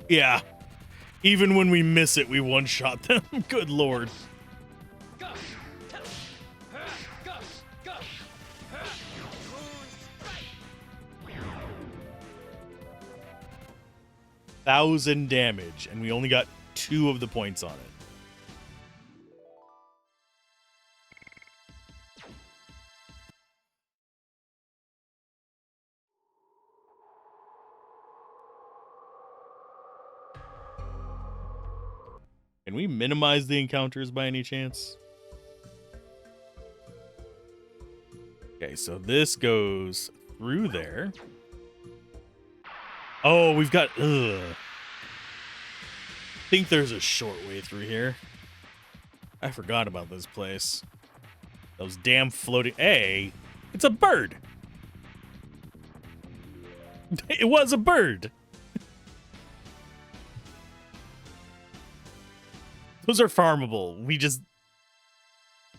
Yeah. Even when we miss it, we one-shot them. Good lord. $1,000 damage, and we only got 2 of the points on it. Can we minimize the encounters by any chance? Okay, so this goes through there. Oh, we've got... Ugh. I think there's a short way through here. I forgot about this place. Those damn floating... Hey, it's a bird! It was a bird! Those are farmable. We just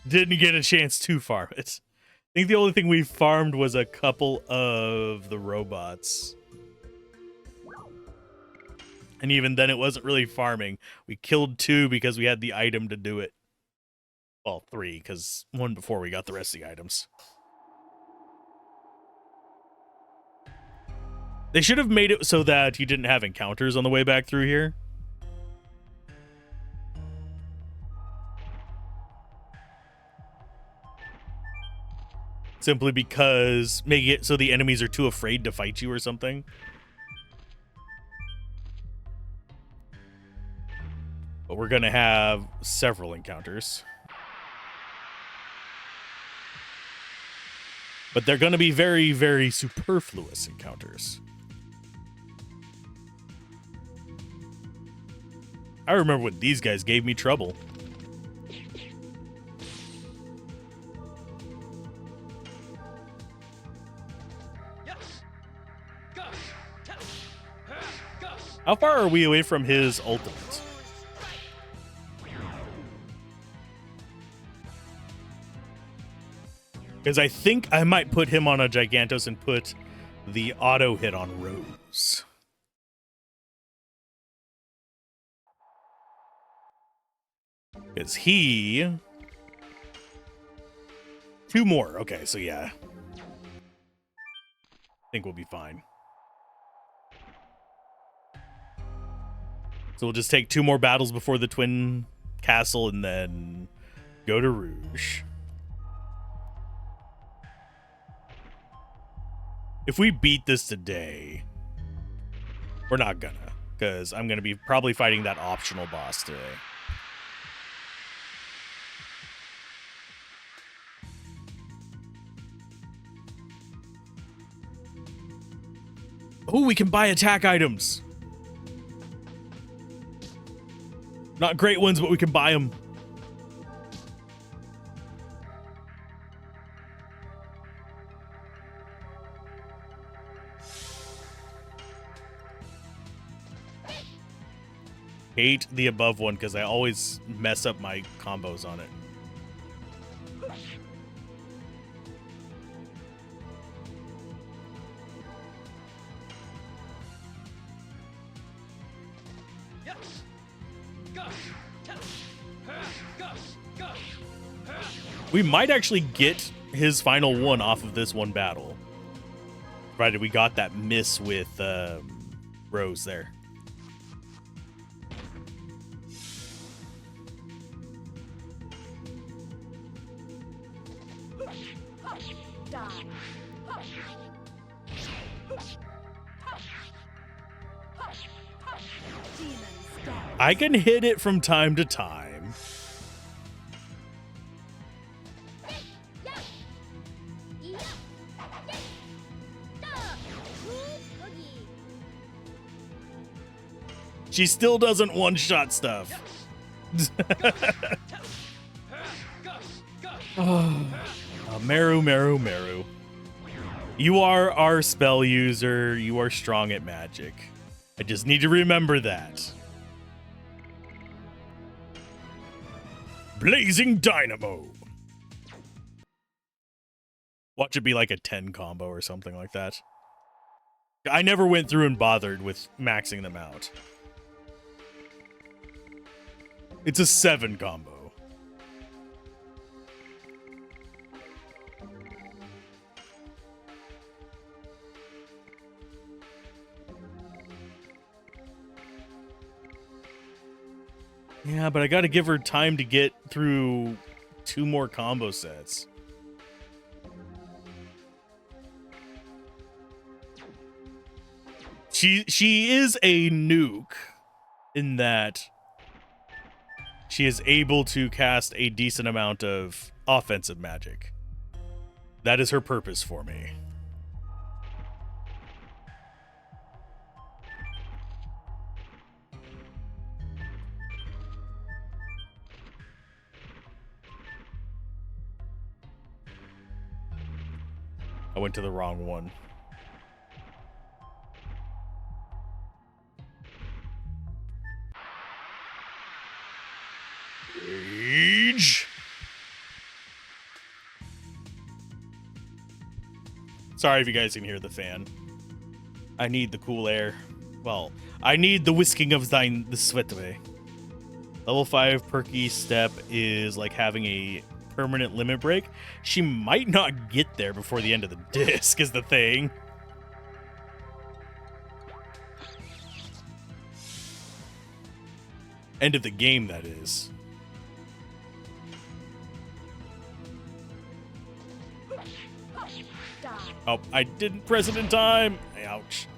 didn't get a chance to farm it. I think the only thing we farmed was a couple of the robots. And even then, it wasn't really farming. We killed 2 because we had the item to do it. Well, 3, because 1 before we got the rest of the items. They should have made it so that you didn't have encounters on the way back through here. Simply because make it so the enemies are too afraid to fight you or something. But we're going to have several encounters. But they're going to be very, very superfluous encounters. I remember when these guys gave me trouble. How far are we away from his ultimate? Because I think I might put him on a Gigantos and put the auto hit on Rose. Because he... 2 more. Okay, so yeah. I think we'll be fine. So we'll just take 2 more battles before the Twin Castle and then go to Rouge. If we beat this today, we're not gonna, because I'm gonna be probably fighting that optional boss today. Oh, we can buy attack items. Not great ones, but we can buy them. Hate the above one because I always mess up my combos on it. We might actually get his final one off of this one battle. Provided we got that miss with Rose there. I can hit it from time to time. She still doesn't one-shot stuff. Meru. You are our spell user. You are strong at magic. I just need to remember that. Blazing Dynamo. Watch it be like a 10 combo or something like that. I never went through and bothered with maxing them out. It's a 7 combo. Yeah, but I gotta give her time to get through 2 more combo sets. She is a nuke in that she is able to cast a decent amount of offensive magic. That is her purpose for me. I went to the wrong one. Rage. Sorry if you guys can hear the fan. I need the cool air. Well, I need the whisking of the sweat away. Level 5 perky step is like having a permanent limit break. She might not get there before the end of the disc is the thing. End of the game, that is. Oh, I didn't press it in time. Ouch.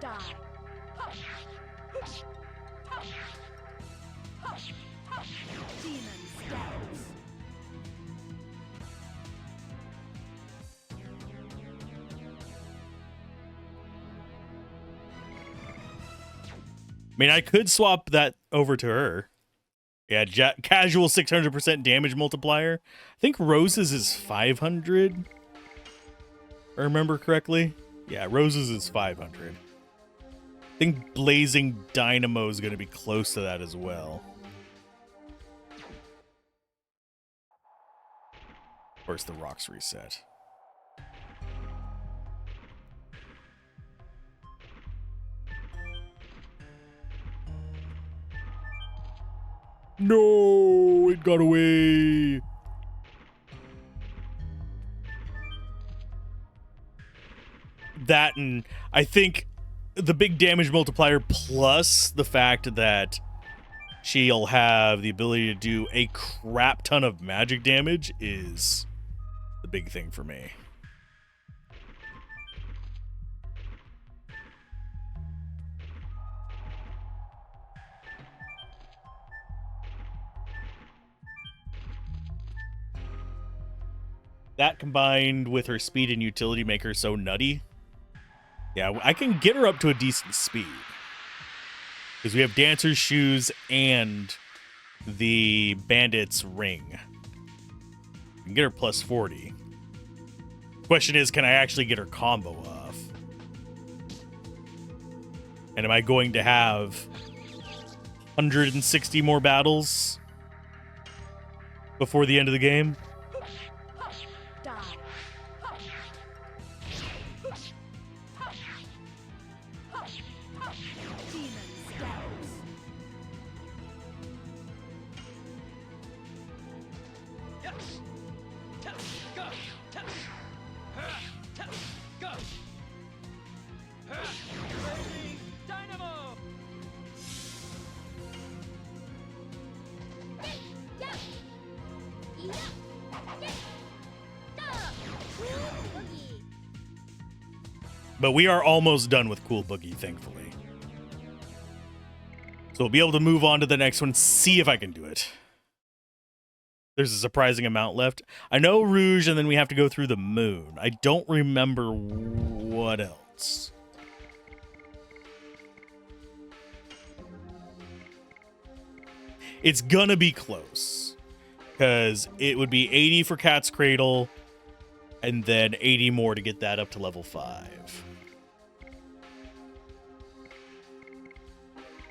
Die. Demon stance. I mean, I could swap that over to her. Yeah, casual 600% damage multiplier. I think Rose's is 500. If I remember correctly. Yeah, Rose's is 500. I think Blazing Dynamo is going to be close to that as well. Of course, the rocks reset. No, it got away. That, and I think the big damage multiplier plus the fact that she'll have the ability to do a crap ton of magic damage is the big thing for me. That combined with her speed and utility make her so nutty. Yeah, I can get her up to a decent speed. Because we have Dancer's Shoes and the Bandit's Ring. We can get her plus 40. Question is, can I actually get her combo off? And am I going to have 160 more battles before the end of the game? But we are almost done with Cool Boogie, thankfully. So we'll be able to move on to the next one, see if I can do it. There's a surprising amount left. I know Rouge, and then we have to go through the moon. I don't remember what else. It's gonna be close. Because it would be 80 for Cat's Cradle, and then 80 more to get that up to level 5.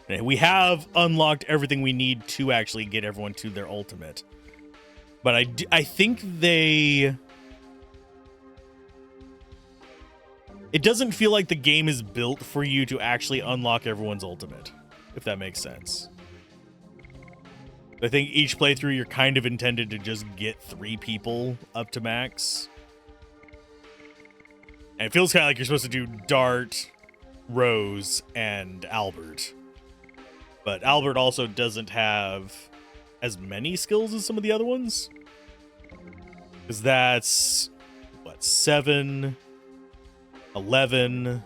And we have unlocked everything we need to actually get everyone to their ultimate. But I think they... It doesn't feel like the game is built for you to actually unlock everyone's ultimate, if that makes sense. I think each playthrough you're kind of intended to just get 3 people up to max. And it feels kind of like you're supposed to do Dart, Rose, and Albert. But Albert also doesn't have as many skills as some of the other ones. Because that's, what, 7, 11,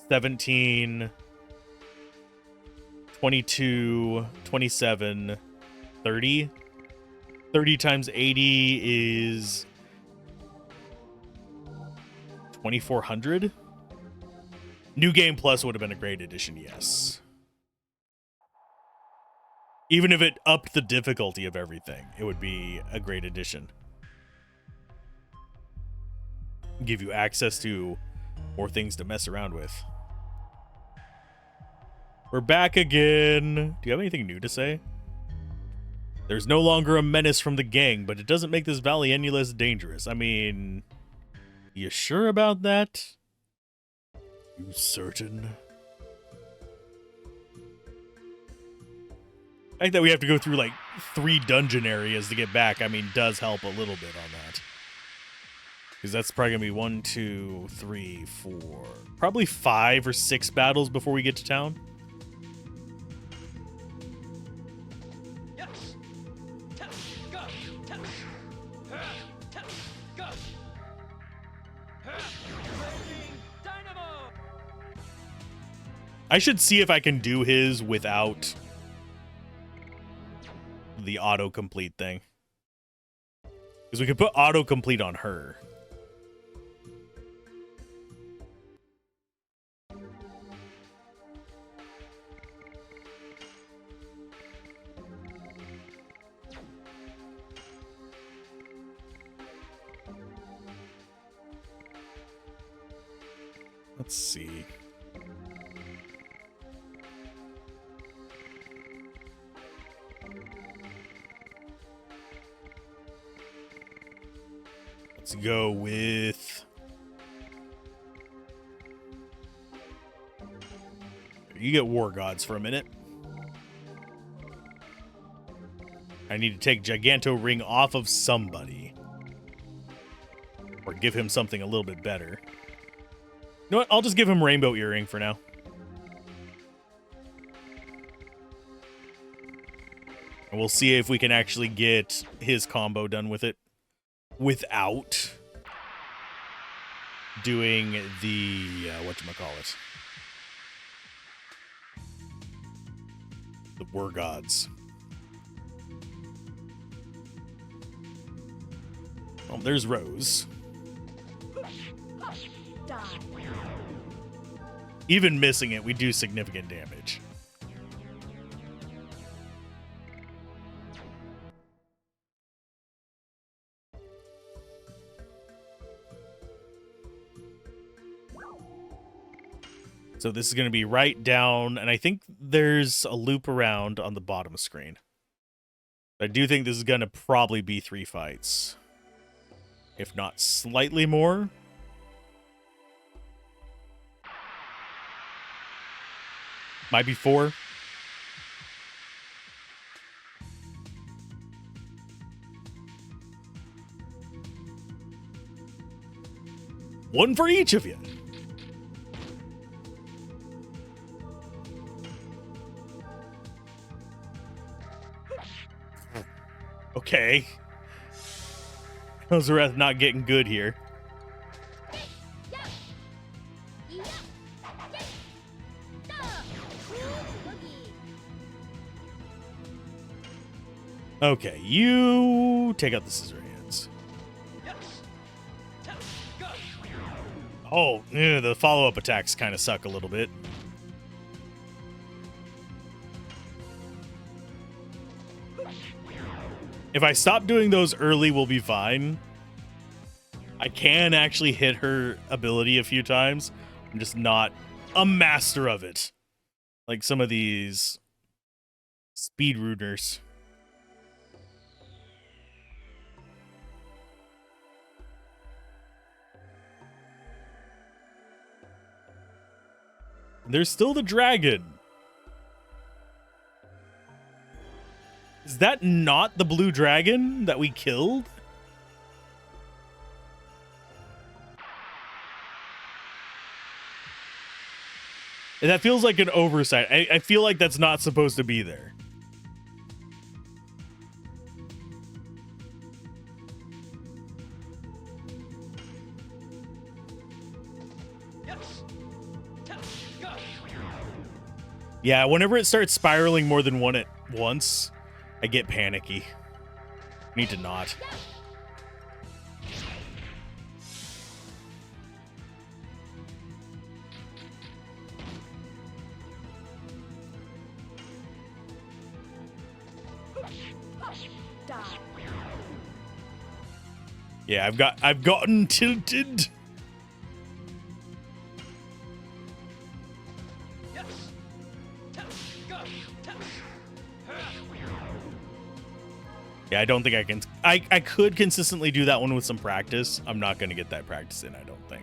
17, 22, 27, 30. 30 times 80 is 2,400. New Game Plus would have been a great addition, yes. Even if it upped the difficulty of everything, it would be a great addition. Give you access to more things to mess around with. We're back again. Do you have anything new to say? There's no longer a menace from the gang, but it doesn't make this valley any less dangerous. I mean, you sure about that? You certain? The fact that we have to go through like 3 dungeon areas to get back, I mean, does help a little bit on that. Because that's probably going to be 1, 2, 3, 4, probably 5 or 6 battles before we get to town. I should see if I can do his without the autocomplete thing. Because we could put autocomplete on her. Let's see. Let's go with... You get War Gods for a minute. I need to take Giganto Ring off of somebody. Or give him something a little bit better. You know what? I'll just give him Rainbow Earring for now. And we'll see if we can actually get his combo done with it without doing the whatchamacallit. The War Gods. Oh, there's Rose. Die. Even missing it, we do significant damage. So this is going to be right down, and I think there's a loop around on the bottom screen. I do think this is going to probably be 3 fights. If not slightly more. Might be 4. One for each of you. Okay. Alzorath not getting good here. Okay, you take out the scissor hands. Oh, yeah, the follow-up attacks kind of suck a little bit. If I stop doing those early, we'll be fine. I can actually hit her ability a few times. I'm just not a master of it. Like some of these speedrunners. There's still the dragon. Is that not the blue dragon that we killed? And that feels like an oversight. I feel like that's not supposed to be there. Yeah, whenever it starts spiraling more than one at once, I get panicky. Need to not. Die. Yeah, I've gotten tilted. Yeah, I don't think I can. I could consistently do that one with some practice. I'm not going to get that practice in, I don't think.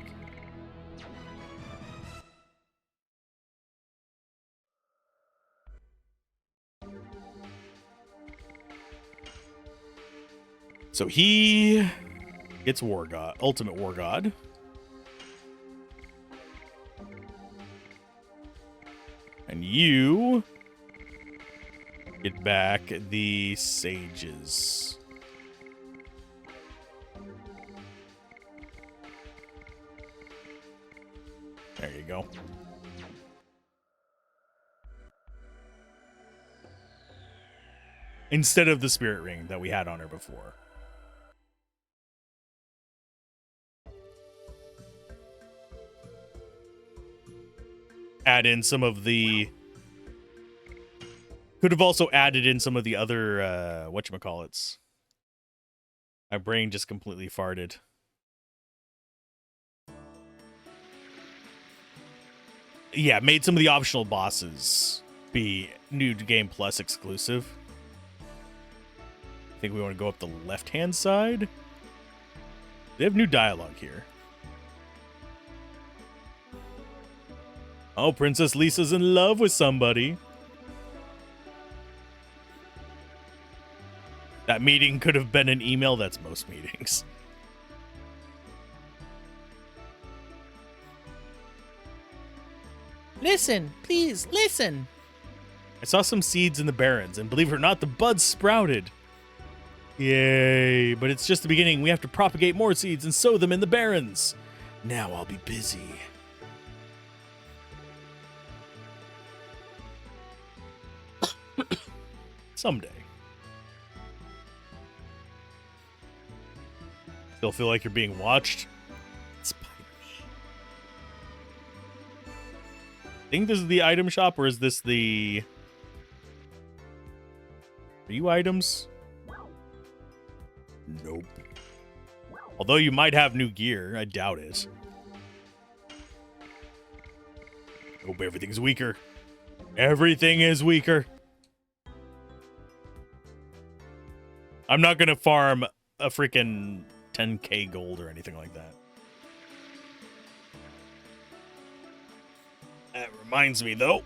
So he gets War God, Ultimate War God. And you get back the sages. There you go. instead of the spirit ring that we had on her before. Add in some of the... Could have also added in some of the other, whatchamacallits. My brain just completely farted. Yeah, made some of the optional bosses be new to Game Plus exclusive. I think we want to go up the left-hand side. They have new dialogue here. Oh, Princess Lisa's in love with somebody. That meeting could have been an email. That's most meetings. Listen, please, listen. I saw some seeds in the barrens, and believe it or not, the buds sprouted. Yay, but it's just the beginning. We have to propagate more seeds and sow them in the barrens. Now I'll be busy. Someday. Still feel like you're being watched? Spiders. Think this is the item shop, or is this the... Are you items? Nope. Although you might have new gear, I doubt it. Nope, everything's weaker. Everything is weaker. I'm not gonna farm a freaking 10k gold or anything like that. That reminds me, though.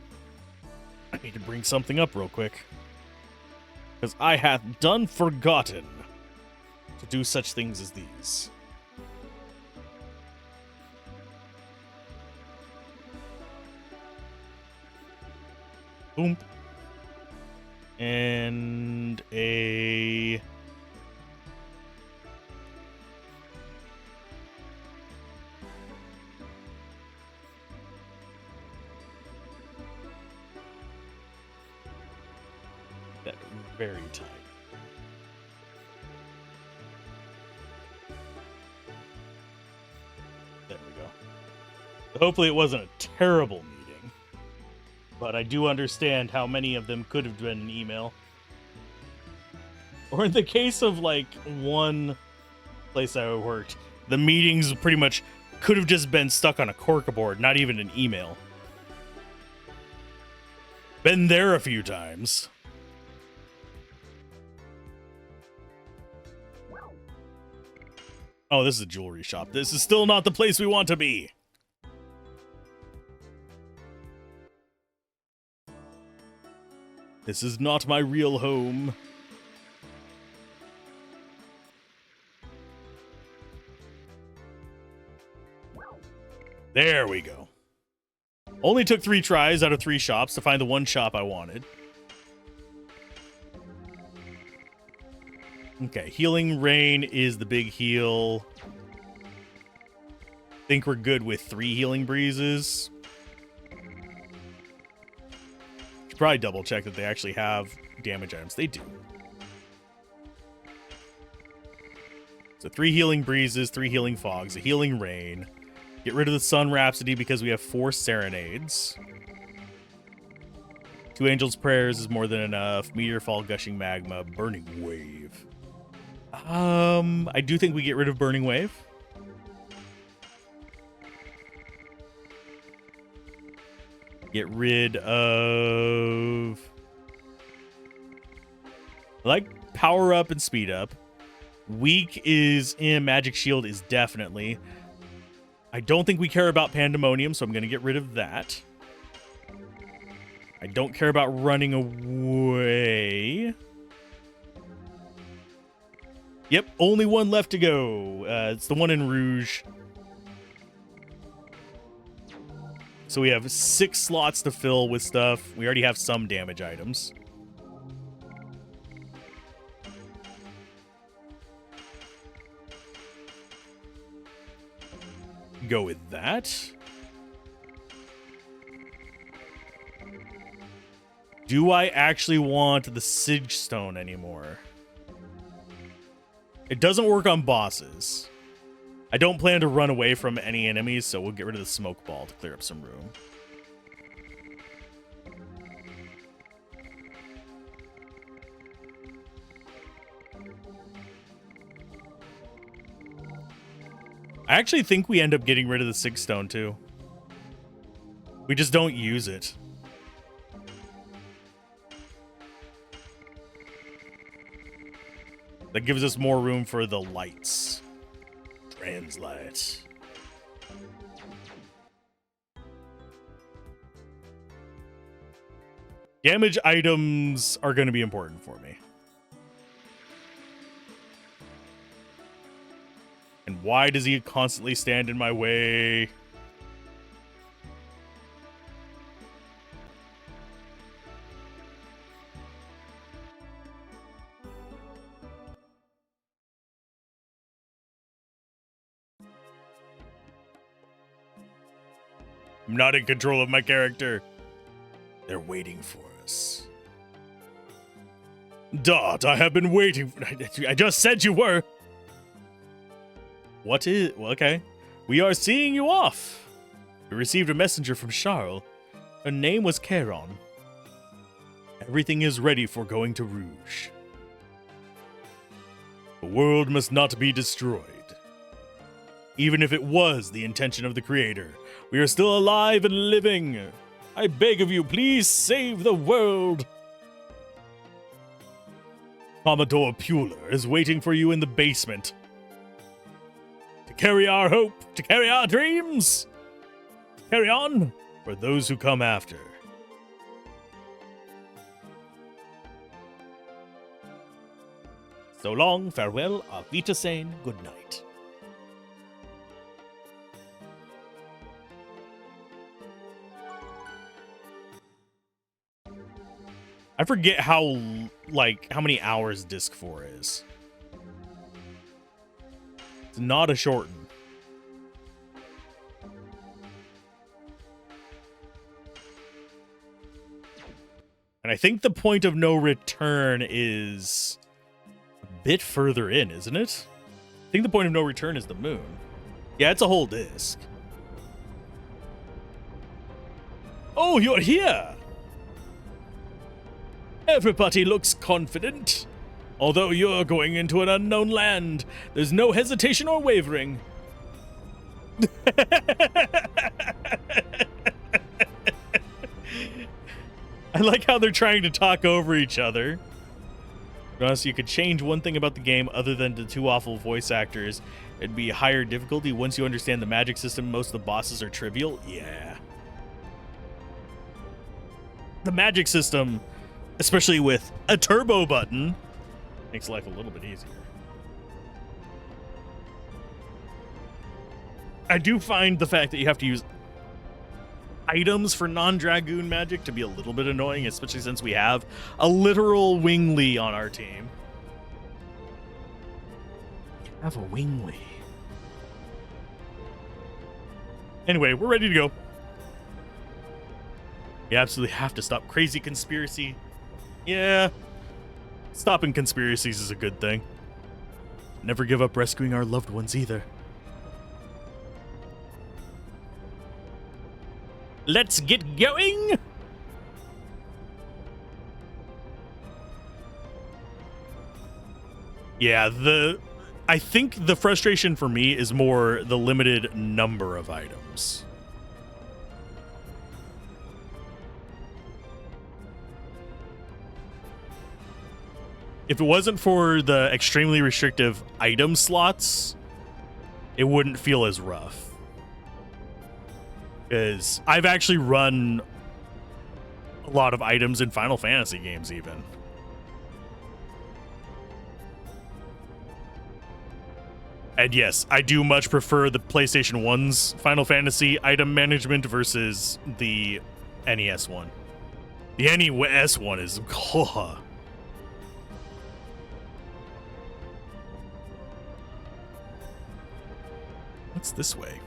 I need to bring something up real quick. Because I hath done forgotten to do such things as these. Boom. And a... that very tight. There we go. Hopefully it wasn't a terrible meeting, but I do understand how many of them could have been an email. Or in the case of, like, one place I worked, the meetings pretty much could have just been stuck on a corkboard, not even an email. Been there a few times. Oh, this is a jewelry shop. This is still not the place we want to be. This is not my real home. There we go. Only took 3 tries out of 3 shops to find the one shop I wanted. Okay, Healing Rain is the big heal. Think we're good with 3 Healing Breezes. Should probably double check that they actually have damage items. They do. So 3 Healing Breezes, 3 Healing Fogs, a Healing Rain. Get rid of the Sun Rhapsody because we have 4 Serenades. 2 Angels' Prayers is more than enough. Meteor Fall, Gushing Magma, Burning Wave. I do think we get rid of Burning Wave. Get rid of... I like Power Up and Speed Up. Weak is in Magic Shield is definitely. I don't think we care about Pandemonium, so I'm going to get rid of that. I don't care about running away. Yep, only one left to go. It's the one in Rouge. So we have 6 slots to fill with stuff. We already have some damage items. Go with that. Do I actually want the Siege Stone anymore? It doesn't work on bosses. I don't plan to run away from any enemies, so we'll get rid of the Smoke Ball to clear up some room. I actually think we end up getting rid of the Sig Stone too. We just don't use it. That gives us more room for the lights. Translite. Damage items are going to be important for me. And why does he constantly stand in my way? I'm not in control of my character. They're waiting for us. Dot, I have been waiting. I just said you were. What is... Well, okay. We are seeing you off. We received a messenger from Charles. Her name was Charon. Everything is ready for going to Rouge. The world must not be destroyed. Even if it was the intention of the Creator, we are still alive and living. I beg of you, please save the world. Commodore Puler is waiting for you in the basement. To carry our hope, to carry our dreams. Carry on for those who come after. So long, farewell, auf Wiedersehen, good night. I forget how many hours disc 4 is. It's not a shorten. And I think the point of no return is a bit further in, isn't it? I think the point of no return is the moon. Yeah, it's a whole disc. Oh, you're here! Everybody looks confident. Although you're going into an unknown land, there's no hesitation or wavering. I like how they're trying to talk over each other. Honestly, you could change one thing about the game other than the two awful voice actors. It'd be higher difficulty. Once you understand the magic system, most of the bosses are trivial. Yeah. The magic system, especially with a turbo button, makes life a little bit easier. I do find the fact that you have to use items for non-Dragoon magic to be a little bit annoying, especially since we have a literal Wingly on our team. We have a Wingly. Anyway, we're ready to go. We absolutely have to stop crazy conspiracy. Yeah, stopping conspiracies is a good thing. Never give up rescuing our loved ones either. Let's get going! Yeah, I think the frustration for me is more the limited number of items. If it wasn't for the extremely restrictive item slots, it wouldn't feel as rough. Because I've actually run a lot of items in Final Fantasy games even. And yes, I do much prefer the PlayStation 1's Final Fantasy item management versus the NES one. The NES one is... Oh. What's this way?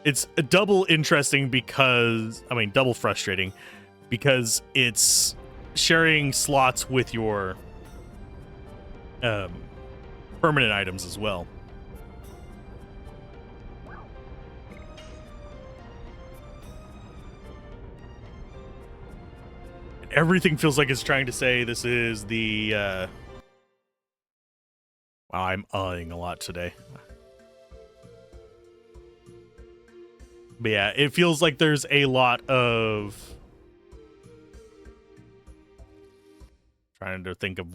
It's a double interesting because, I mean, double frustrating because it's sharing slots with your permanent items as well. Everything feels like it's trying to say this is the wow, I'm uhing a lot today. But yeah, it feels like there's a lot of trying to think of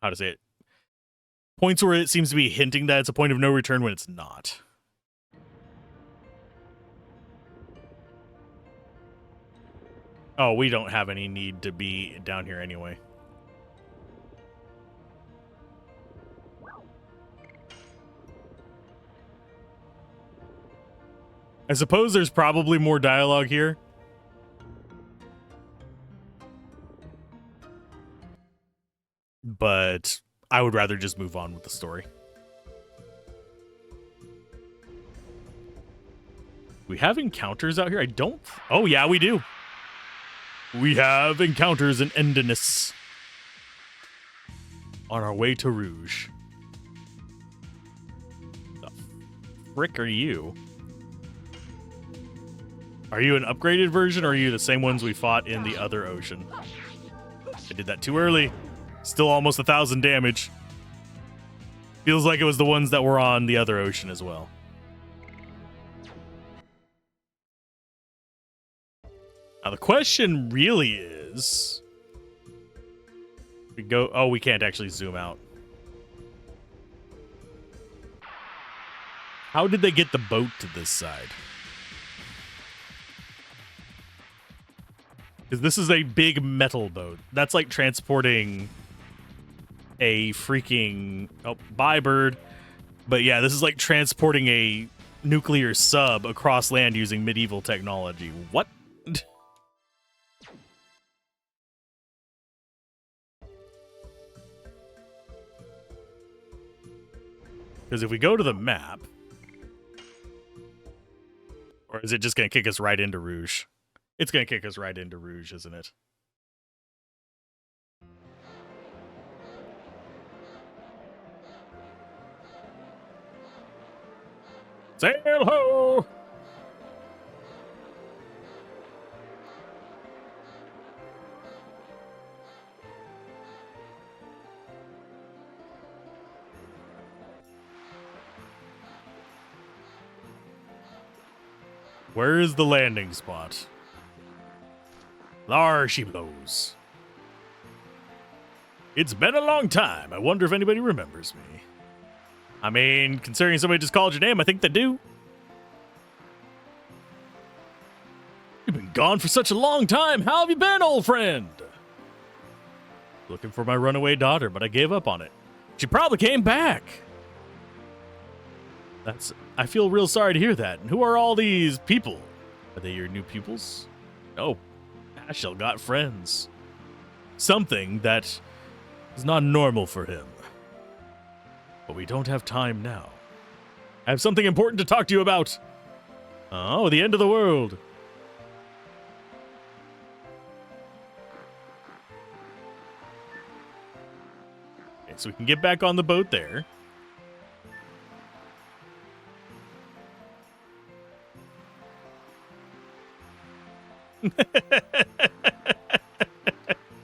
how to say it. Points where it seems to be hinting that it's a point of no return when it's not. Oh, we don't have any need to be down here anyway. I suppose there's probably more dialogue here. But I would rather just move on with the story. We have encounters out here? I don't... Oh, yeah, we do. We have encounters in Endinus. On our way to Rouge. The frick are you? Are you an upgraded version, or are you the same ones we fought in the other ocean? I did that too early. Still almost 1,000 damage. Feels like it was the ones that were on the other ocean as well. Now the question really is... We go... Oh, we can't actually zoom out. How did they get the boat to this side? Because this is a big metal boat. That's like transporting a freaking... Oh, bye, bird. But yeah, this is like transporting a nuclear sub across land using medieval technology. What? Because if we go to the map... Or is it just going to kick us right into Rouge? It's going to kick us right into Rouge, isn't it? Sail ho! Where is the landing spot? There she blows. It's been a long time. I wonder if anybody remembers me. I mean, considering somebody just called your name, I think they do. You've been gone for such a long time. How have you been, old friend? Looking for my runaway daughter, but I gave up on it. She probably came back. I feel real sorry to hear that. And who are all these people? Are they your new pupils? No. Ashel got friends. Something that is not normal for him. But we don't have time now. I have something important to talk to you about. Oh, the end of the world. Okay, so we can get back on the boat there.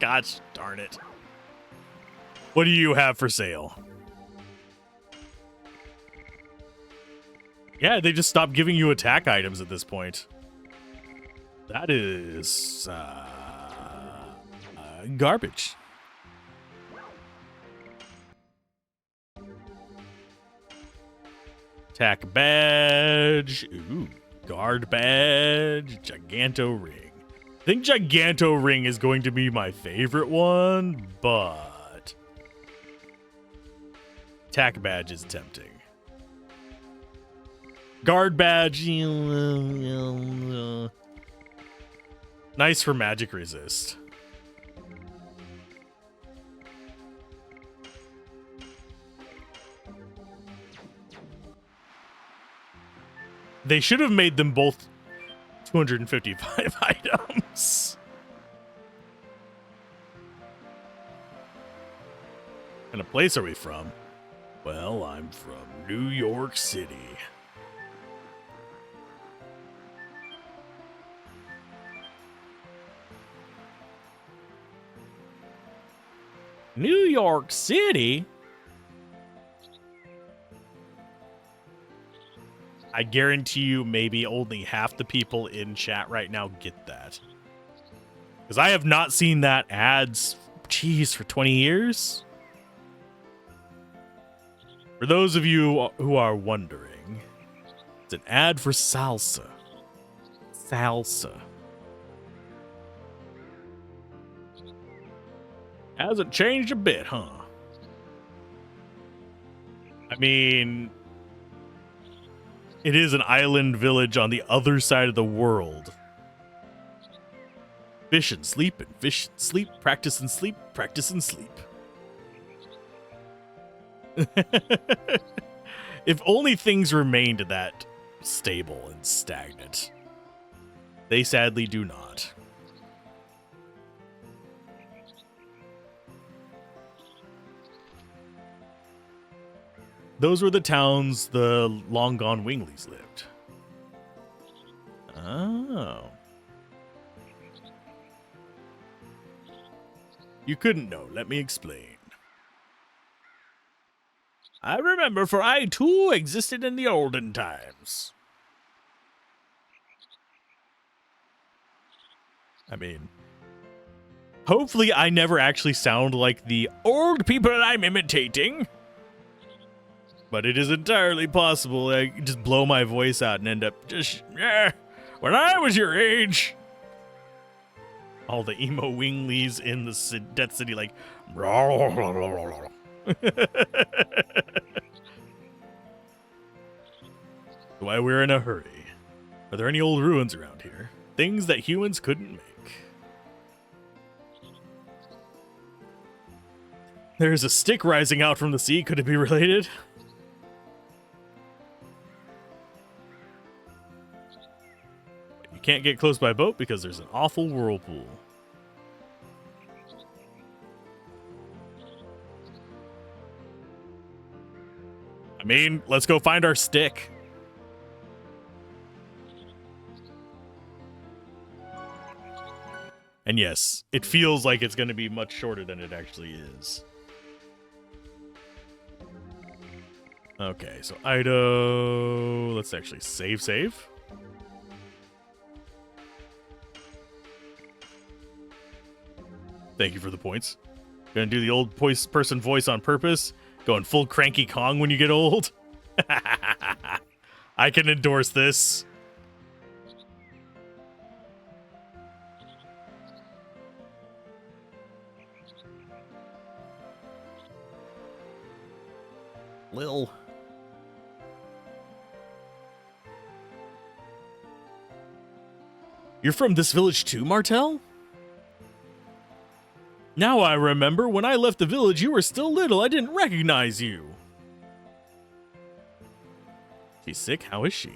Gosh darn it. What do you have for sale? Yeah, they just stopped giving you attack items at this point. That is garbage. Attack badge. Ooh, guard badge. Giganto ring. I think Giganto ring is going to be my favorite one, but attack badge is tempting. Guard badge. Nice for magic resist. They should have made them both 255 items. What kind of place are we from? Well, I'm from New York City. New York City? I guarantee you maybe only half the people in chat right now get that. Because I have not seen that ads, for 20 years. For those of you who are wondering, it's an ad for salsa. Salsa. Hasn't changed a bit, huh? I mean, it is an island village on the other side of the world. Fish and sleep and fish and sleep, practice and sleep, practice and sleep. If only things remained that stable and stagnant. They sadly do not. Those were the towns the long-gone Wingleys lived. Oh. You couldn't know. Let me explain. I remember, for I too existed in the olden times. I mean, hopefully I never actually sound like the old people I'm imitating. But it is entirely possible I could just blow my voice out and end up just, when I was your age. All the emo winglies in the Death City, like, why we're in a hurry. Are there any old ruins around here? Things that humans couldn't make. There's a stick rising out from the sea. Could it be related? You can't get close by boat because there's an awful whirlpool. I mean, let's go find our stick. And yes, it feels like it's going to be much shorter than it actually is. Okay, so Ido... Let's actually save. Thank you for the points. Gonna do the old person voice on purpose. Going full Cranky Kong when you get old. I can endorse this. Lil. You're from this village too, Martel? Now I remember, when I left the village, you were still little. I didn't recognize you. She's sick? How is she?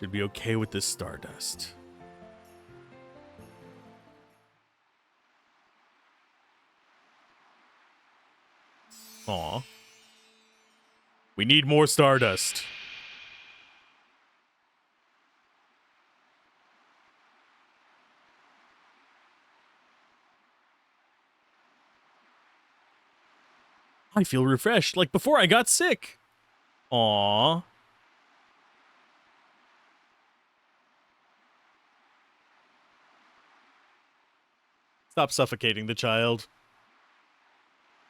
Should be okay with this stardust. Aw. We need more stardust. I feel refreshed, like before I got sick. Aww. Stop suffocating the child.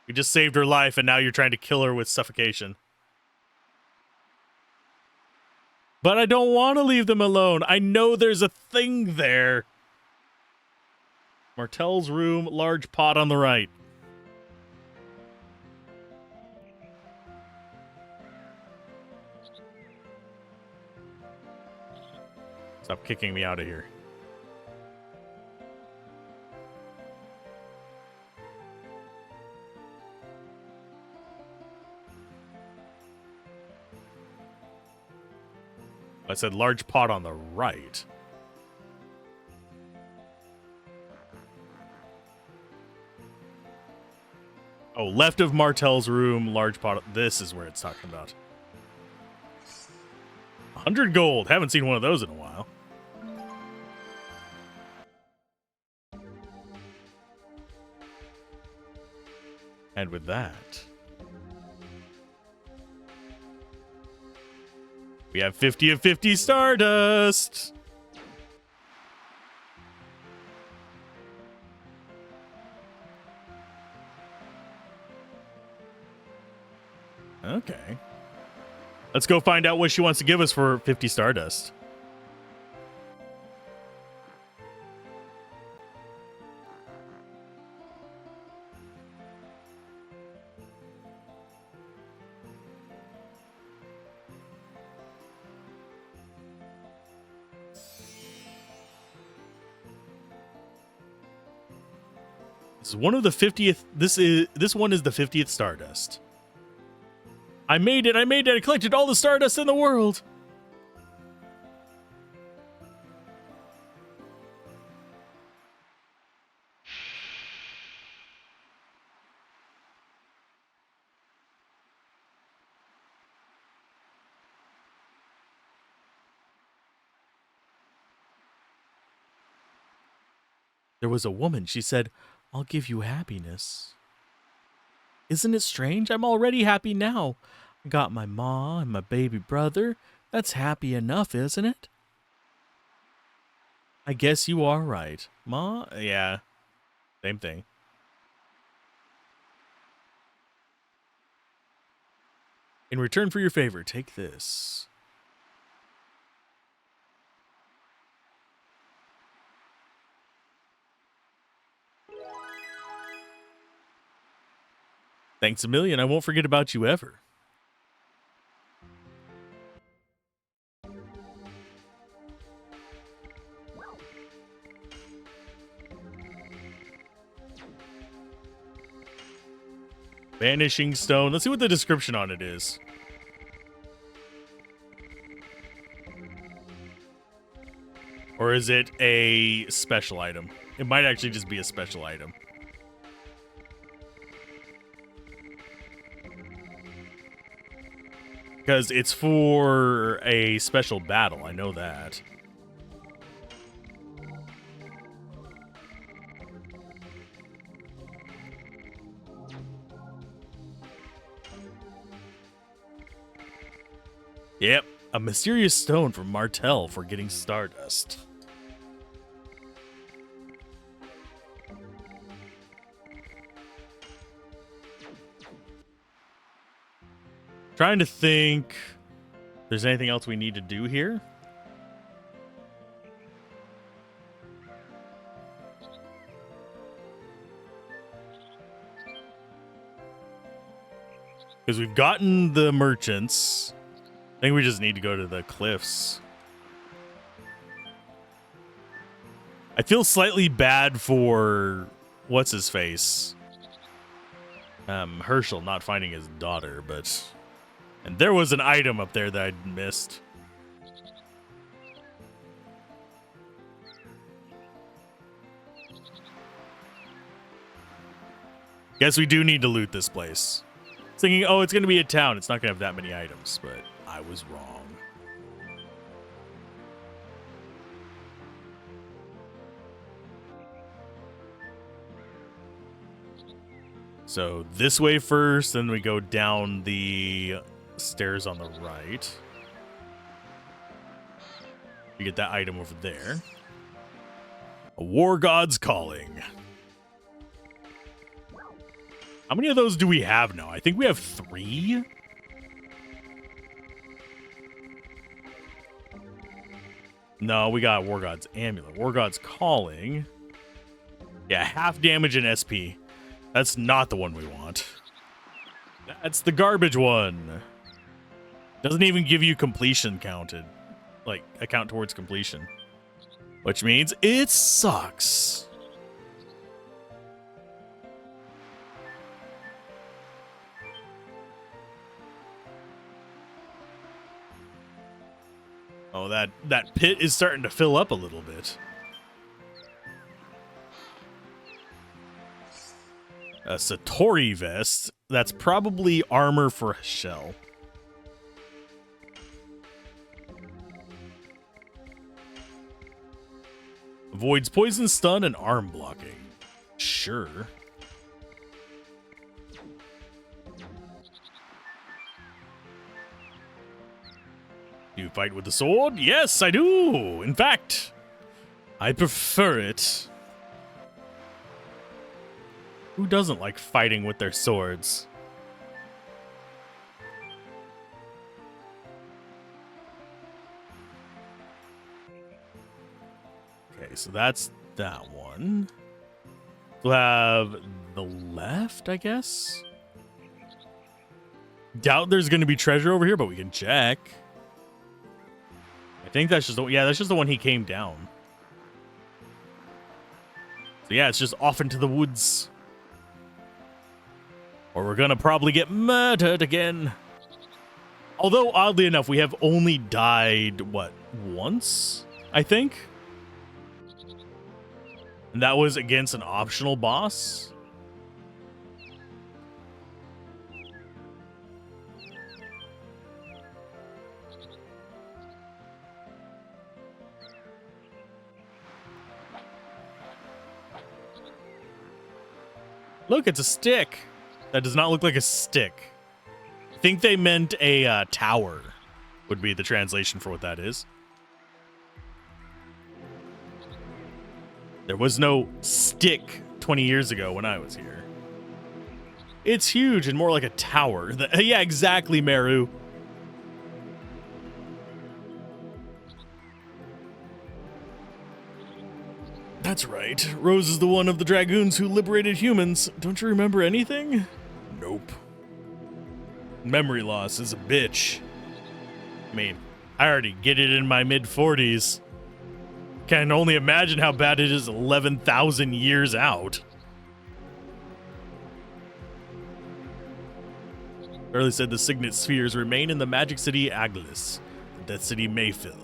You just saved her life, and now you're trying to kill her with suffocation. But I don't want to leave them alone. I know there's a thing there. Martel's room, large pot on the right. Stop kicking me out of here. I said large pot on the right. Oh, left of Martel's room, large pot. This is where it's talking about. 100 gold. Haven't seen one of those in a while. And with that, we have 50 of 50 Stardust. Okay. Let's go find out what she wants to give us for 50 Stardust. This is one of the 50th. This one is the 50th Stardust. I made it. I collected all the Stardust in the world. There was a woman. She said, "I'll give you happiness." Isn't it strange? I'm already happy now. I got my ma and my baby brother. That's happy enough, isn't it? I guess you are right. Ma? Yeah. Same thing. In return for your favor, take this. Thanks a million. I won't forget about you ever. Vanishing stone. Let's see what the description on it is. Or is it a special item? It might actually just be a special item. Because it's for a special battle. I know that. Yep, a mysterious stone from Martel for getting Stardust. Trying to think if there's anything else we need to do here. Because we've gotten the merchants. I think we just need to go to the cliffs. I feel slightly bad for what's his face? Herschel not finding his daughter, but and there was an item up there that I'd missed. Guess we do need to loot this place. Thinking, oh, it's going to be a town. It's not going to have that many items, but I was wrong. So this way first, then we go down the stairs on the right. You get that item over there. A War God's Calling. How many of those do we have now? I think we have 3. No, we got War God's Amulet. War God's Calling. Yeah, half damage and SP. That's not the one we want. That's the garbage one. Doesn't even give you completion counted. Like, a count towards completion. Which means it sucks. Oh, that pit is starting to fill up a little bit. A Satori vest. That's probably armor for a shell. Avoids poison, stun, and arm blocking. Sure. Do you fight with the sword? Yes, I do. In fact, I prefer it. Who doesn't like fighting with their swords? Okay, so that's that one. We'll have the left, I guess. Doubt there's going to be treasure over here, but we can check. I think that's just that's just the one he came down. So yeah, it's just off into the woods. Or we're gonna probably get murdered again. Although, oddly enough, we have only died, what, once? I think? And that was against an optional boss? Look, it's a stick. That does not look like a stick. I think they meant a tower would be the translation for what that is. There was no stick 20 years ago when I was here. It's huge and more like a tower. Yeah, exactly, Meru. That's right. Rose is the one of the Dragoons who liberated humans. Don't you remember anything? Nope. Memory loss is a bitch. I mean, I already get it in my mid-40s. Can only imagine how bad it is 11,000 years out. Early said the signet spheres remain in the magic city Aglis, the death city Mayfill,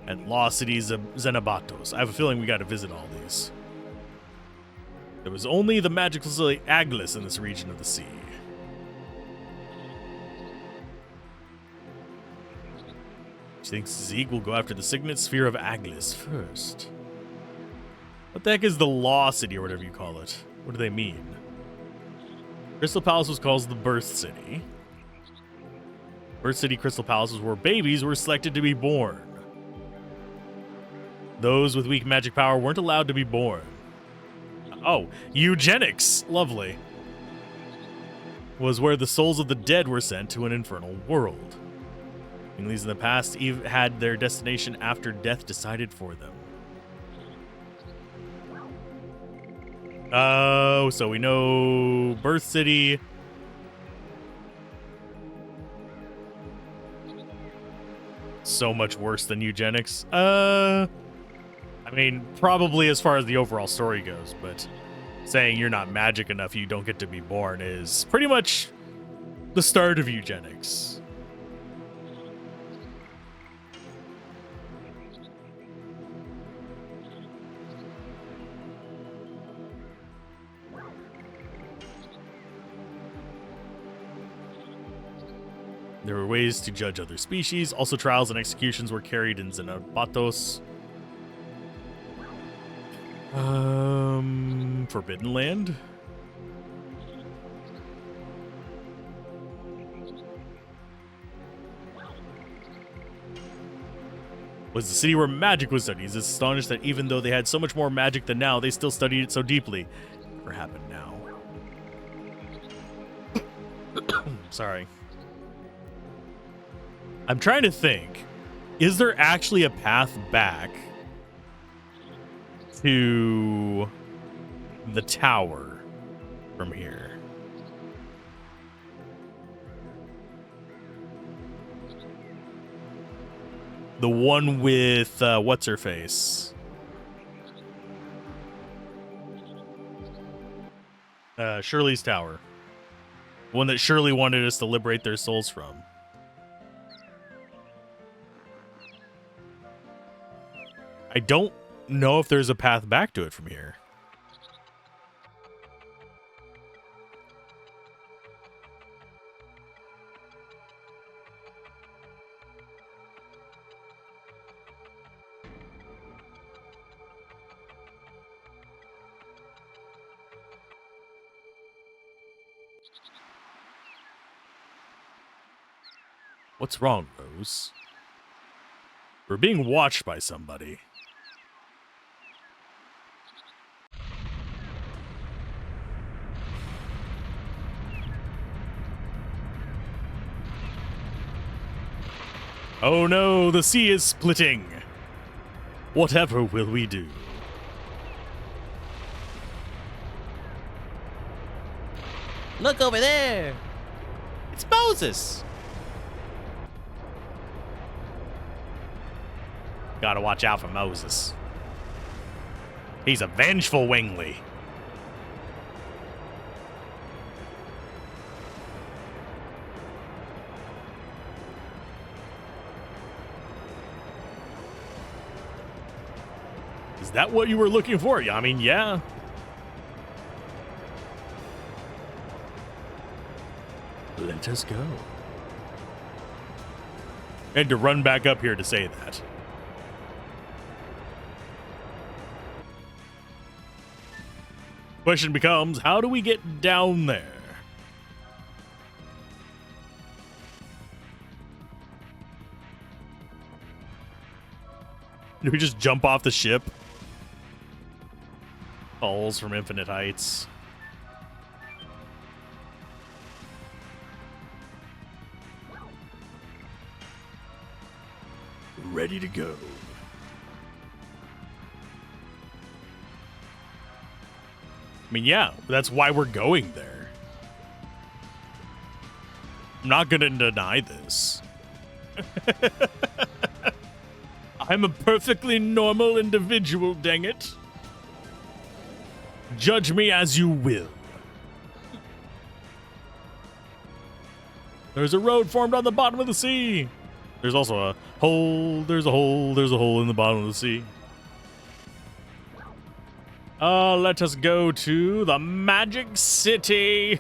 and lost city Xenobatos. I have a feeling we got to visit all these. There was only the magical city Aglis in this region of the sea. She thinks Zeke will go after the signet sphere of Aglis first. What the heck is the Law City or whatever you call it? What do they mean? Crystal Palace was called the Birth City. Birth City Crystal Palace was where babies were selected to be born. Those with weak magic power weren't allowed to be born. Oh, eugenics! Lovely. Was where the souls of the dead were sent to an infernal world. Families in the past had their destination after death decided for them. Oh, so we know Birth City. So much worse than eugenics. I mean, probably as far as the overall story goes, but saying you're not magic enough, you don't get to be born is pretty much the start of eugenics. There were ways to judge other species. Also, trials and executions were carried in Xenobatos. Forbidden Land? Was the city where magic was studied. He's astonished that even though they had so much more magic than now, they still studied it so deeply. Never happened now. Sorry. I'm trying to think. Is there actually a path back to the tower from here? The one with what's her face? Shirley's tower. The one that Shirley wanted us to liberate their souls from. I don't know if there's a path back to it from here. What's wrong, Rose? We're being watched by somebody. Oh no, the sea is splitting. Whatever will we do? Look over there. It's Moses. Gotta watch out for Moses. He's a vengeful Wingly. Is that what you were looking for? I mean, yeah. Let us go. I had to run back up here to say that. Question becomes, how do we get down there? Do we just jump off the ship? Falls from infinite heights. Ready to go. I mean, yeah, that's why we're going there. I'm not gonna deny this. I'm a perfectly normal individual, dang it. Judge me as you will. There's a road formed on the bottom of the sea. There's also a hole, there's a hole in the bottom of the sea. Let us go to the Magic City.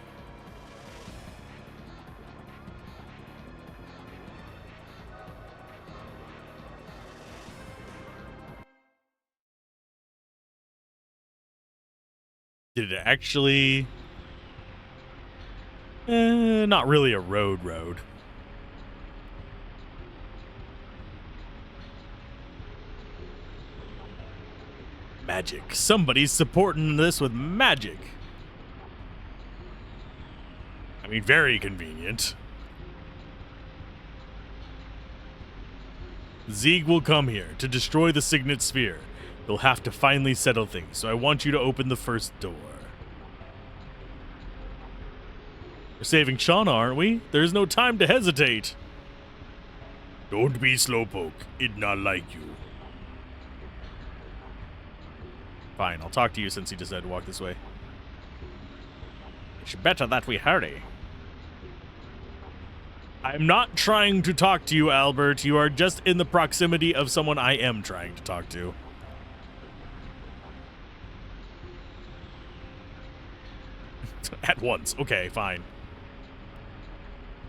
Did it actually? Not really a road. Magic. Somebody's supporting this with magic. I mean, very convenient. Zeeg will come here to destroy the Signet Sphere. You'll have to finally settle things, so I want you to open the first door. We're saving Shauna, aren't we? There's no time to hesitate. Don't be slowpoke. It not like you. Fine, I'll talk to you since he decided to walk this way. It's better that we hurry. I'm not trying to talk to you, Albert. You are just in the proximity of someone I am trying to talk to. At once. Okay, fine.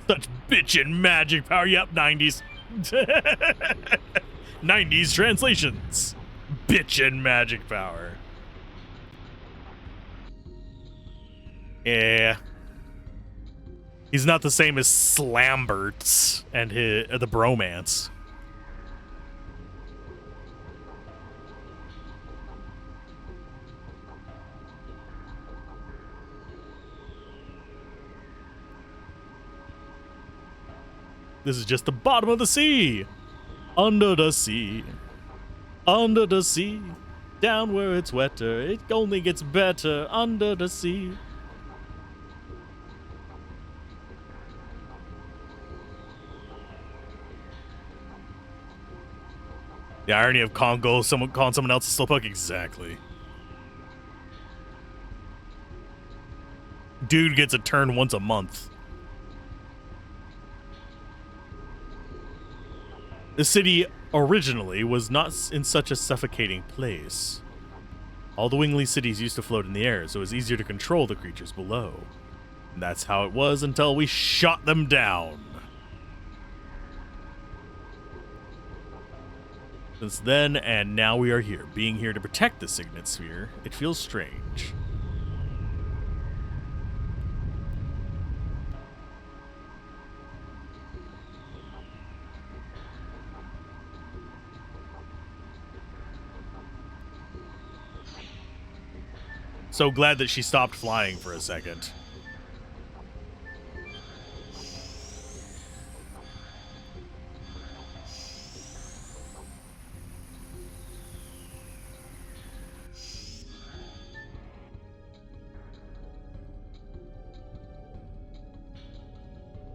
Such bitchin' magic power. Yep, 90s. 90s translations. Bitchin' magic power. Yeah. He's not the same as Slamberts and the bromance. This is just the bottom of the sea. Under the sea. Under the sea. Down where it's wetter. It only gets better under the sea. The irony of Congo, someone calling someone else a slowpoke. Exactly. Dude gets a turn once a month. The city originally was not in such a suffocating place. All the wingly cities used to float in the air, so it was easier to control the creatures below. And that's how it was until we shot them down. Since then, and now we are here. Being here to protect the Signet Sphere, it feels strange. So glad that she stopped flying for a second.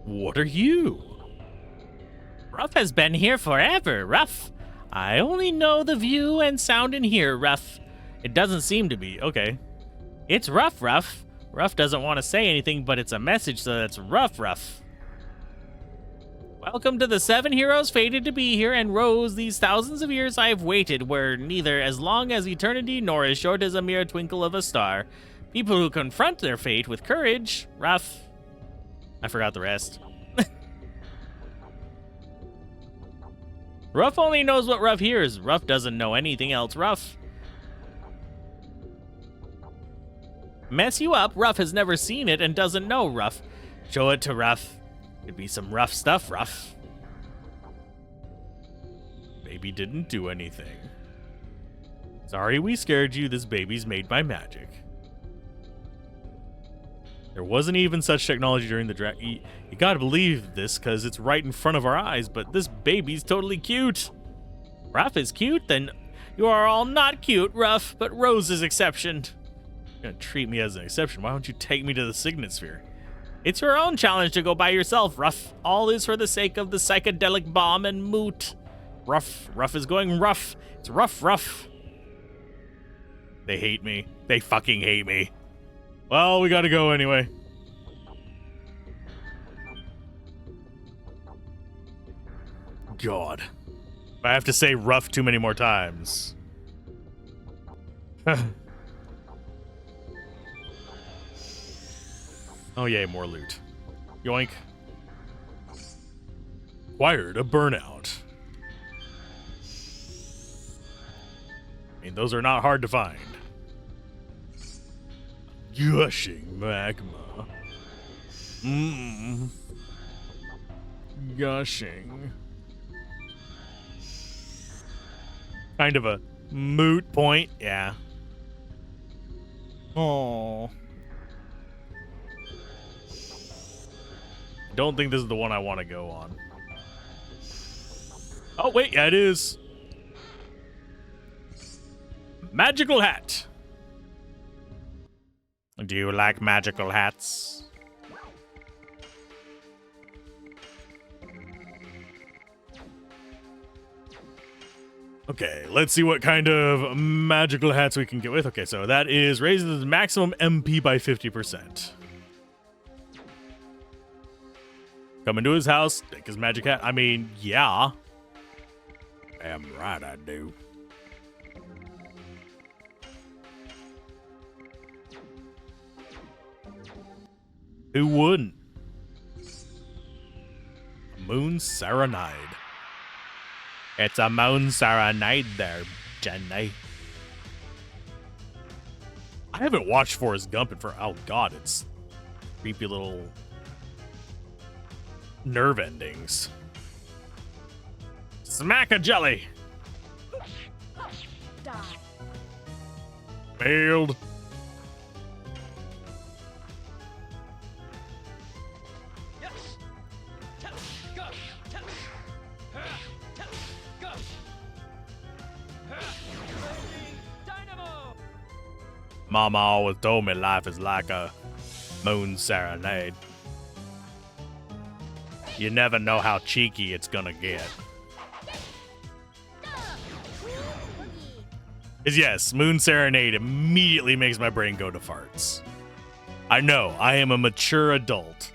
What are you? Ruff has been here forever, Ruff. I only know the view and sound in here, Ruff. It doesn't seem to be. Okay. It's Ruff. Ruff doesn't want to say anything, but it's a message, so that's Ruff. Welcome to the 7 heroes fated to be here and Rose. These thousands of years I have waited were neither as long as eternity nor as short as a mere twinkle of a star. People who confront their fate with courage, Ruff. I forgot the rest. Ruff only knows what Ruff hears. Ruff doesn't know anything else, Ruff. Mess you up, Ruff has never seen it and doesn't know, Ruff. Show it to Ruff. Could be some rough stuff, Ruff. Baby didn't do anything. Sorry we scared you. This baby's made by magic. There wasn't even such technology during the You gotta believe this, because it's right in front of our eyes, but this baby's totally cute. Ruff is cute? Then you are all not cute, Ruff, but Rose is exception. You're gonna treat me as an exception. Why don't you take me to the Signet Sphere? It's your own challenge to go by yourself, Ruff. All is for the sake of the psychedelic bomb and moot. Ruff is going rough. It's rough. They hate me. They fucking hate me. Well, we gotta go anyway. God. If I have to say rough too many more times. Oh yay, more loot. Yoink. Acquired a burnout. I mean, those are not hard to find. Gushing magma. Gushing. Kind of a moot point, yeah. Oh. Don't think this is the one I want to go on. Oh, wait, yeah, it is. Magical hat. Do you like magical hats? Okay, let's see what kind of magical hats we can get with. Okay, so that is raises the maximum MP by 50%. Come into his house, take his magic hat. I mean, yeah. Damn right I do. Who wouldn't? Moon Serenade. It's a moon serenade there, Jenny. I haven't watched Forrest Gump in for, oh god, it's creepy little nerve endings. Smack a jelly. Die. Failed. Mama always told me life is like a moon serenade. You never know how cheeky it's gonna get. Is yes, moon serenade immediately makes my brain go to farts. I know, I am a mature adult.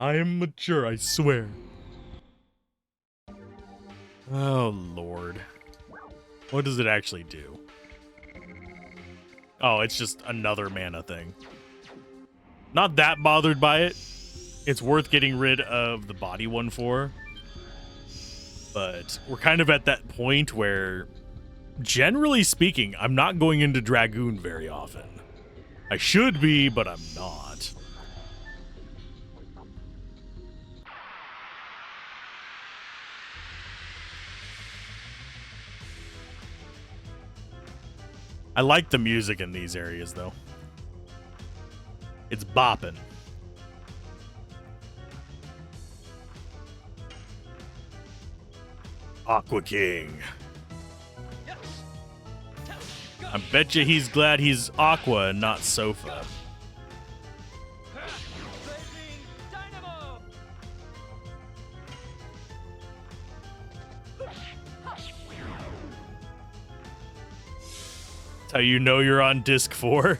I am mature, I swear. Oh, Lord. What does it actually do? Oh, it's just another mana thing. Not that bothered by it. It's worth getting rid of the body one for. But we're kind of at that point where, generally speaking, I'm not going into Dragoon very often. I should be, but I'm not. I like the music in these areas, though. It's bopping. Aqua King. I bet you he's glad he's Aqua and not Sofa. That's how you know you're on disc 4.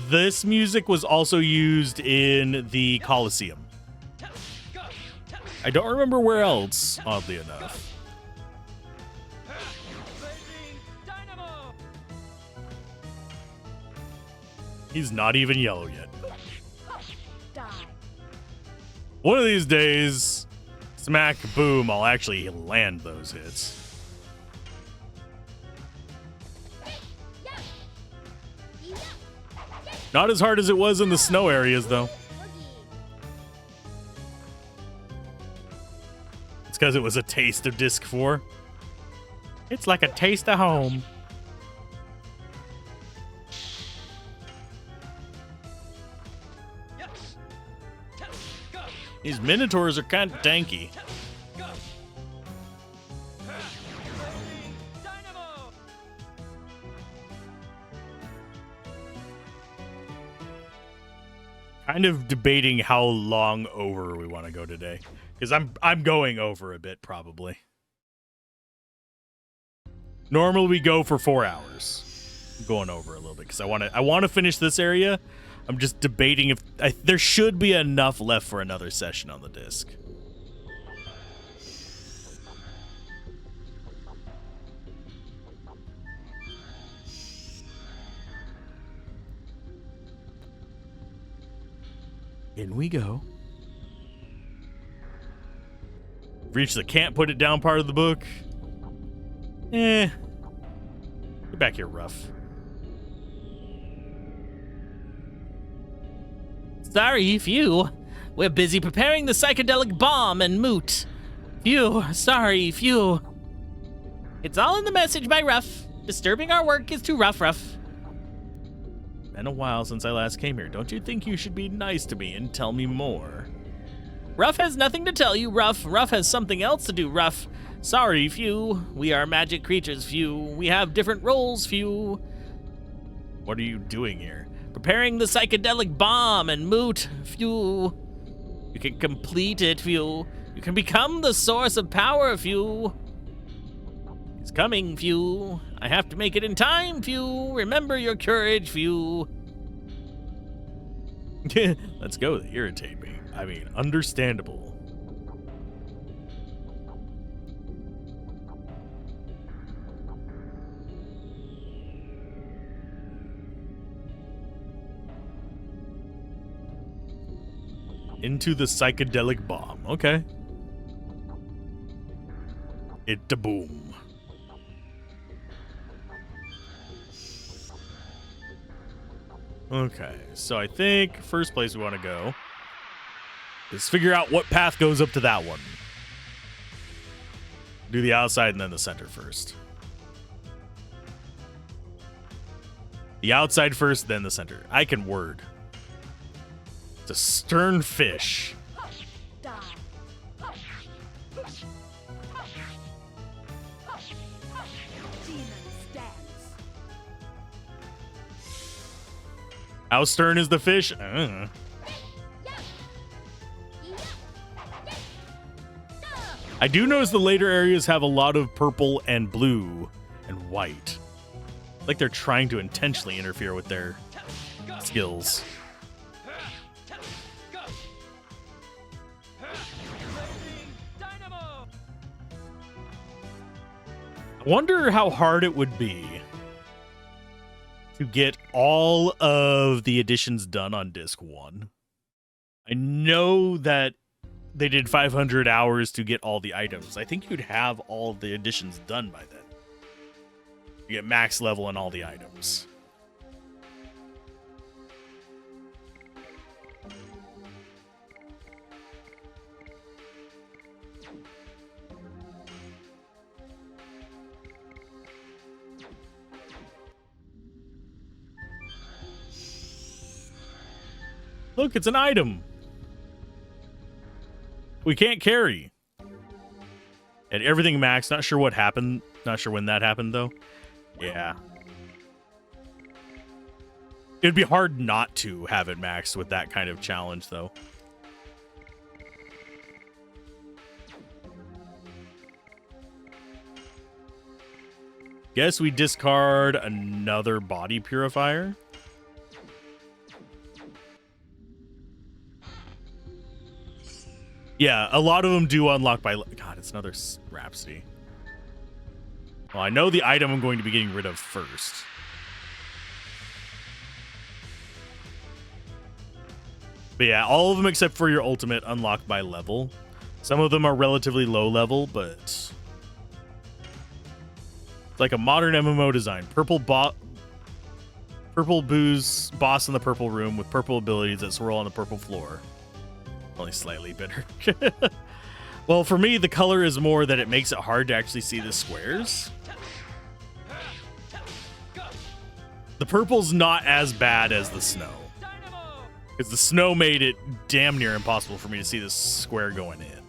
This music was also used in the Colosseum. I don't remember where else, oddly enough. He's not even yellow yet. One of these days, smack, boom, I'll actually land those hits. Not as hard as it was in the snow areas, though. It's because it was a taste of Disc 4. It's like a taste of home. These Minotaurs are kind of tanky. Kind of debating how long over we want to go today, because I'm going over a bit probably. Normally we go for 4 hours. I'm going over a little bit because I want to finish this area. I'm just debating if there should be enough left for another session on the disc. In we go. Reach the can't put it down part of the book. Get back here, Ruff. Sorry, phew. We're busy preparing the psychedelic bomb and moot. Phew, sorry, phew. It's all in the message by Ruff. Disturbing our work is too rough. Been a while since I last came here. Don't you think you should be nice to me and tell me more? Ruff has nothing to tell you, Ruff. Ruff has something else to do, Ruff. Sorry, phew. We are magic creatures, phew. We have different roles, phew. What are you doing here? Preparing the psychedelic bomb and moot, phew. You can complete it, phew. You can become the source of power, phew. He's coming, phew. I have to make it in time, phew. Remember your courage, phew. Let's go. They irritate me. I mean, understandable. Into the psychedelic bomb. Okay. It-da-boom. Okay, so I think first place we want to go is figure out what path goes up to that one. Do the outside and then the center first. The outside first, then the center. I can word. It's a stern fish. How stern is the fish? I do notice the later areas have a lot of purple and blue and white. Like they're trying to intentionally interfere with their skills. I wonder how hard it would be to get all of the additions done on disc 1. I know that they did 500 hours to get all the items. I think you'd have all the additions done by then. You get max level and all the items. Look, it's an item. We can't carry. And everything max. Not sure what happened. Not sure when that happened, though. Yeah. It'd be hard not to have it maxed with that kind of challenge, though. Guess we discard another body purifier. Yeah, a lot of them do unlock by... God, it's another Rhapsody. Well, I know the item I'm going to be getting rid of first. But yeah, all of them except for your ultimate unlock by level. Some of them are relatively low level, but... It's like a modern MMO design. Purple booze boss in the purple room with purple abilities that swirl on the purple floor. Only slightly bitter. Well, for me, the color is more that it makes it hard to actually see the squares. The purple's not as bad as the snow. Because the snow made it damn near impossible for me to see the square going in.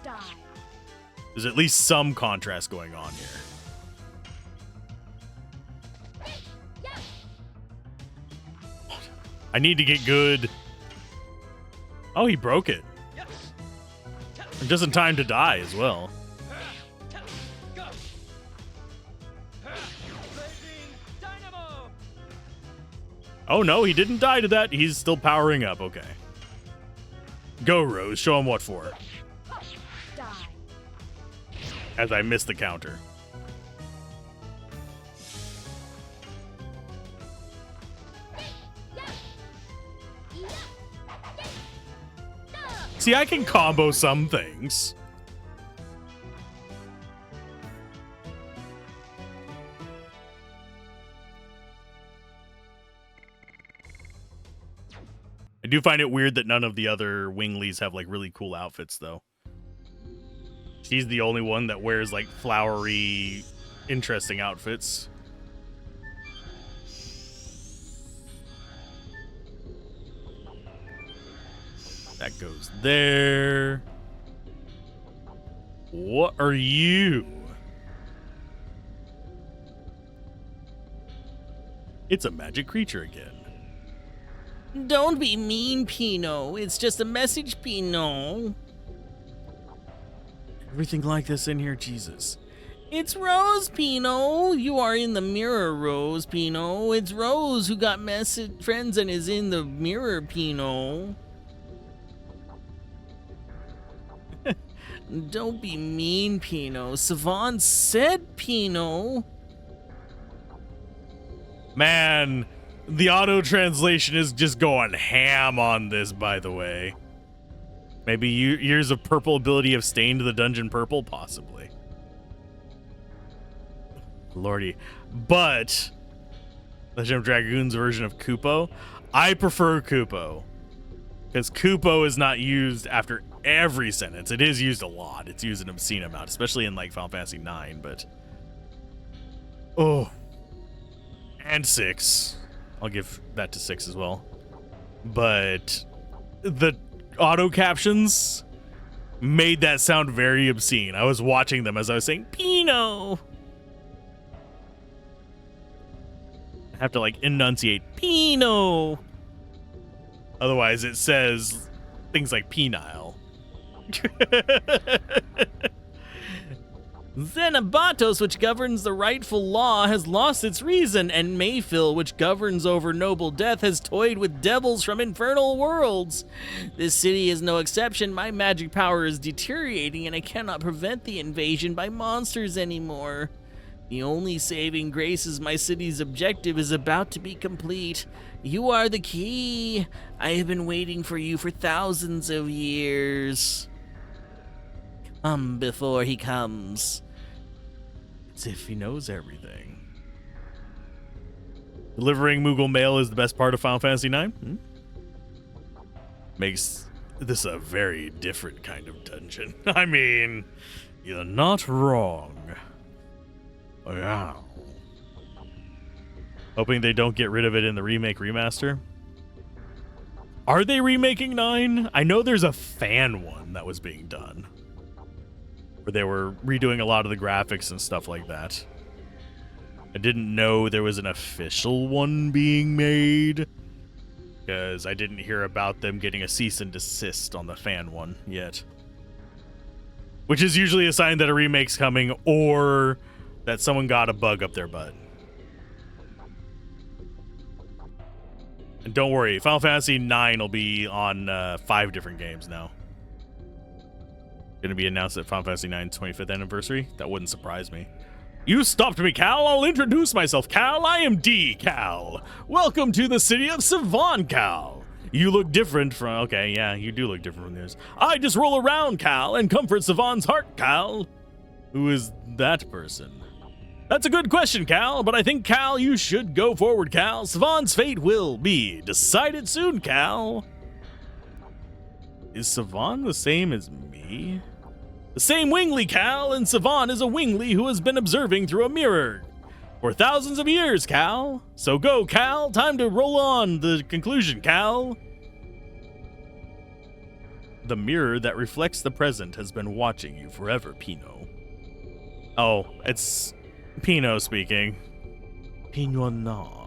Die. There's at least some contrast going on here. I need to get good. Oh, he broke it. And just in time to die as well. Oh no, he didn't die to that. He's still powering up. Okay. Go, Rose. Show him what for. Die. As I missed the counter. See, I can combo some things. I do find it weird that none of the other Winglies have like really cool outfits, though. She's the only one that wears like flowery, interesting outfits. That goes there. What are you? It's a magic creature again. Don't be mean, Pino. It's just a message, Pino. Everything like this in here, Jesus. It's Rose, Pino. You are in the mirror, Rose, Pino. It's Rose who got message friends and is in the mirror, Pino. Don't be mean, Pino. Savon said Pino. Man, the auto translation is just going ham on this, by the way. Maybe years of purple ability have stained the dungeon purple? Possibly. Lordy. But Legend of Dragoon's version of Kupo, I prefer Kupo. Because Kupo is not used after every sentence. It is used a lot. It's used an obscene amount, especially in like Final Fantasy IX, but... Oh. And 6. I'll give that to 6 as well. But the auto captions made that sound very obscene. I was watching them as I was saying, Pino. I have to like enunciate, Pino. Otherwise it says things like penile. Xenobatos, which governs the rightful law, has lost its reason, and Mayfill, which governs over noble death, has toyed with devils from infernal worlds. This city is no exception. My magic power is deteriorating, and I cannot prevent the invasion by monsters anymore. The only saving grace is my city's objective is about to be complete. You are the key. I have been waiting for you for thousands of years. Come before he comes. As if he knows everything. Delivering Moogle mail is the best part of Final Fantasy IX? Makes this a very different kind of dungeon. I mean, you're not wrong. Wow. Hoping they don't get rid of it in the remake remaster. Are they remaking 9? I know there's a fan one that was being done, where they were redoing a lot of the graphics and stuff like that. I didn't know there was an official one being made, because I didn't hear about them getting a cease and desist on the fan one yet. Which is usually a sign that a remake's coming, or that someone got a bug up their butt. And don't worry, Final Fantasy IX will be on 5 different games now. Going to be announced at Final Fantasy IX's 25th anniversary. That wouldn't surprise me. You stopped me, Cal. I'll introduce myself, Cal. I am D, Cal. Welcome to the city of Savon, Cal. You look different from... Okay, yeah, you do look different from this. I just roll around, Cal, and comfort Savon's heart, Cal. Who is that person? That's a good question, Cal, but I think, Cal, you should go forward, Cal. Savon's fate will be decided soon, Cal. Is Savon the same as me? The same Wingley, Cal, and Savon is a Wingley who has been observing through a mirror for thousands of years, Cal. So go, Cal. Time to roll on the conclusion, Cal. The mirror that reflects the present has been watching you forever, Pino. Oh, it's Pino speaking. Pino na.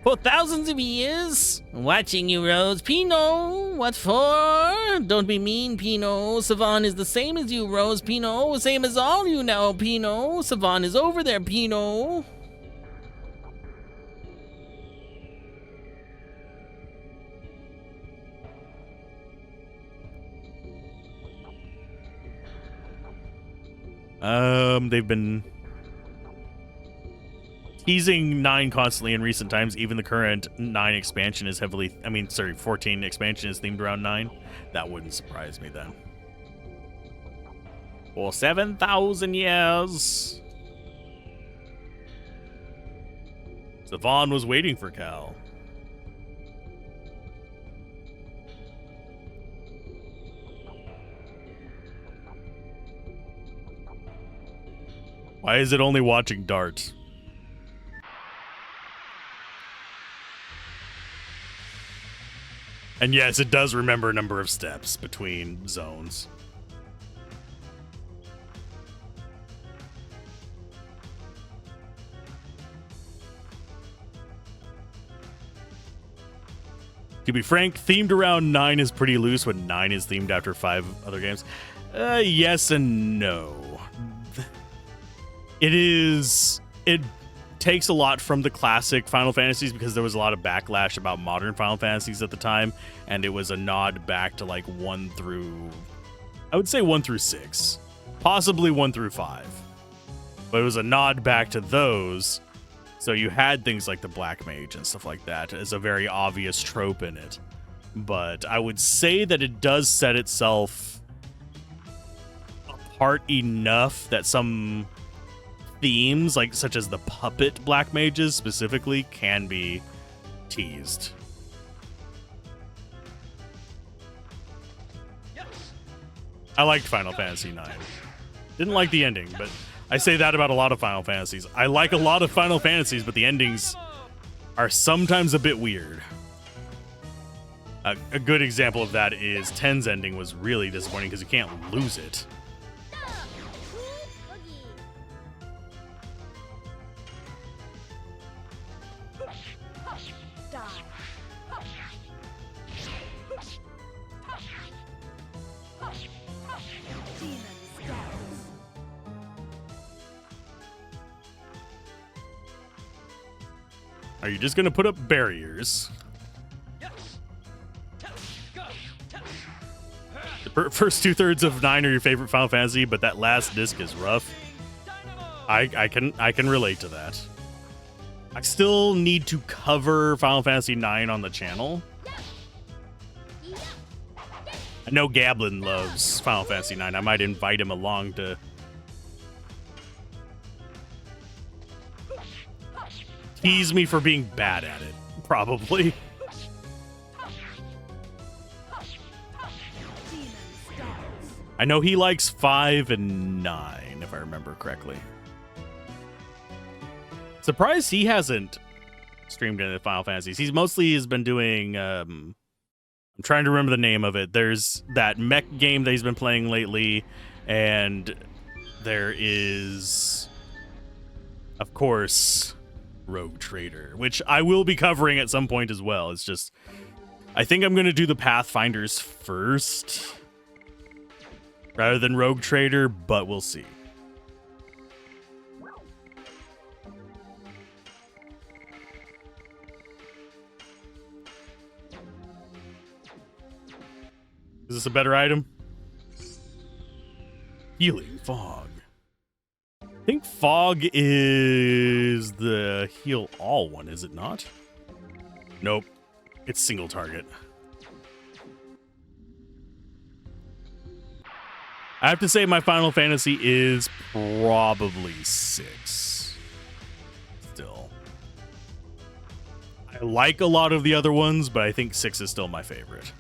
For thousands of years? Watching you, Rose. Pino, what for? Don't be mean, Pino. Savon is the same as you, Rose, Pino. Same as all you now, Pino. Savon is over there, Pino. They've been teasing 9 constantly in recent times. Even the current 9 expansion is 14 expansion is themed around 9. That wouldn't surprise me then. For 7,000 years. Savon was waiting for Cal. Why is it only watching Dart? And yes, it does remember a number of steps between zones. To be frank, themed around 9 is pretty loose when 9 is themed after 5 other games. Yes and no. It takes a lot from the classic Final Fantasies because there was a lot of backlash about modern Final Fantasies at the time, and it was a nod back to like 1 through 6, possibly 1 through 5. But it was a nod back to those, so you had things like the Black Mage and stuff like that as a very obvious trope in it. But I would say that it does set itself apart enough that some themes, like such as the puppet Black Mages specifically, can be teased. I liked Final Fantasy IX. Didn't like the ending, but I say that about a lot of Final Fantasies. I like a lot of Final Fantasies, but the endings are sometimes a bit weird. A good example of that is 10's ending was really disappointing because you can't lose it. Are you just gonna put up barriers? The first 2/3 of 9 are your favorite Final Fantasy, but that last disc is rough. I can relate to that. I still need to cover Final Fantasy 9 on the channel. I know Gablin loves Final Fantasy 9. I might invite him along to tease me for being bad at it, probably. I know he likes 5 and 9, if I remember correctly. Surprised he hasn't streamed any of the Final Fantasies. He's mostly has been doing, I'm trying to remember the name of it. There's that mech game that he's been playing lately, and there is, of course, Rogue Trader, which I will be covering at some point as well. It's just, I think I'm going to do the Pathfinders first rather than Rogue Trader, but we'll see. Is this a better item? Healing Fog. I think Fog is the heal all one, is it not? Nope. It's single target. I have to say my Final Fantasy is probably 6. Still. I like a lot of the other ones, but I think 6 is still my favorite.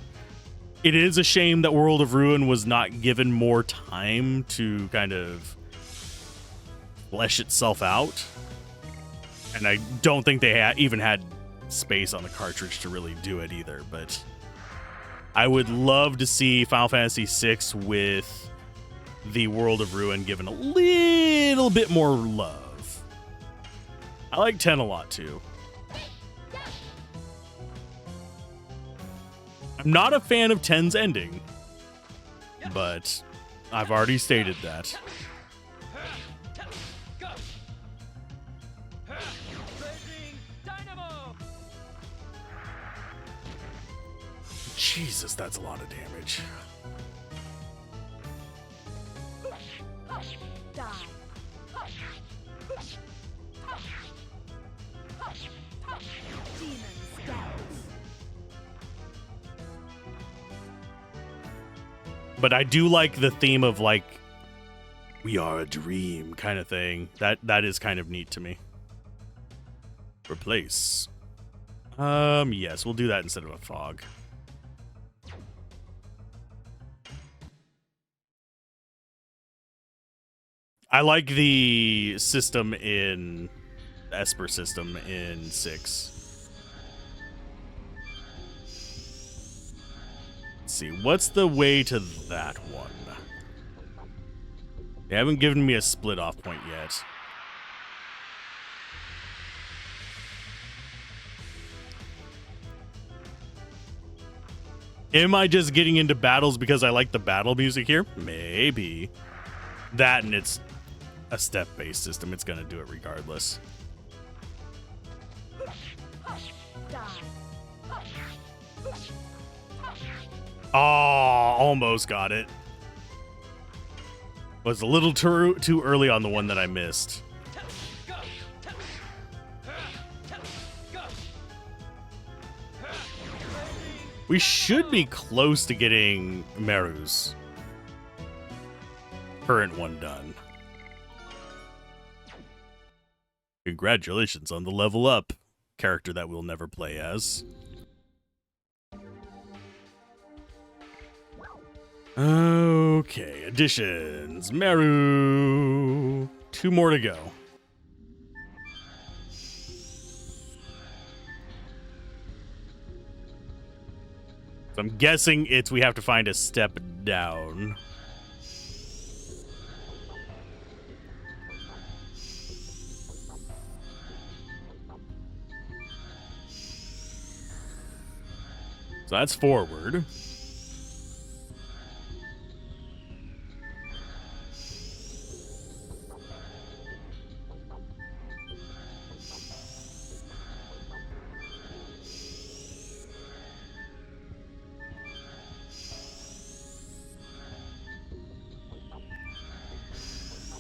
It is a shame that World of Ruin was not given more time to kind of flesh itself out. And I don't think they even had space on the cartridge to really do it either. But I would love to see Final Fantasy VI with the World of Ruin given a little bit more love. I like 10 a lot too. I'm not a fan of 10's ending, but I've already stated that. Jesus, that's a lot of damage. Die. Demon scouts. But I do like the theme of like, we are a dream kind of thing. That is kind of neat to me. Replace. Yes, we'll do that instead of a fog. I like the system in the Esper system in 6. Let's see, what's the way to that one? They haven't given me a split off point yet. Am I just getting into battles because I like the battle music here? Maybe. That and it's a step-based system. It's gonna do it regardless. Oh, almost got it. Was a little too early on the one that I missed. We should be close to getting Meru's current one done. Congratulations on the level up, character that we'll never play as. Okay, additions. Meru. 2 more to go. So I'm guessing we have to find a step down. So that's forward.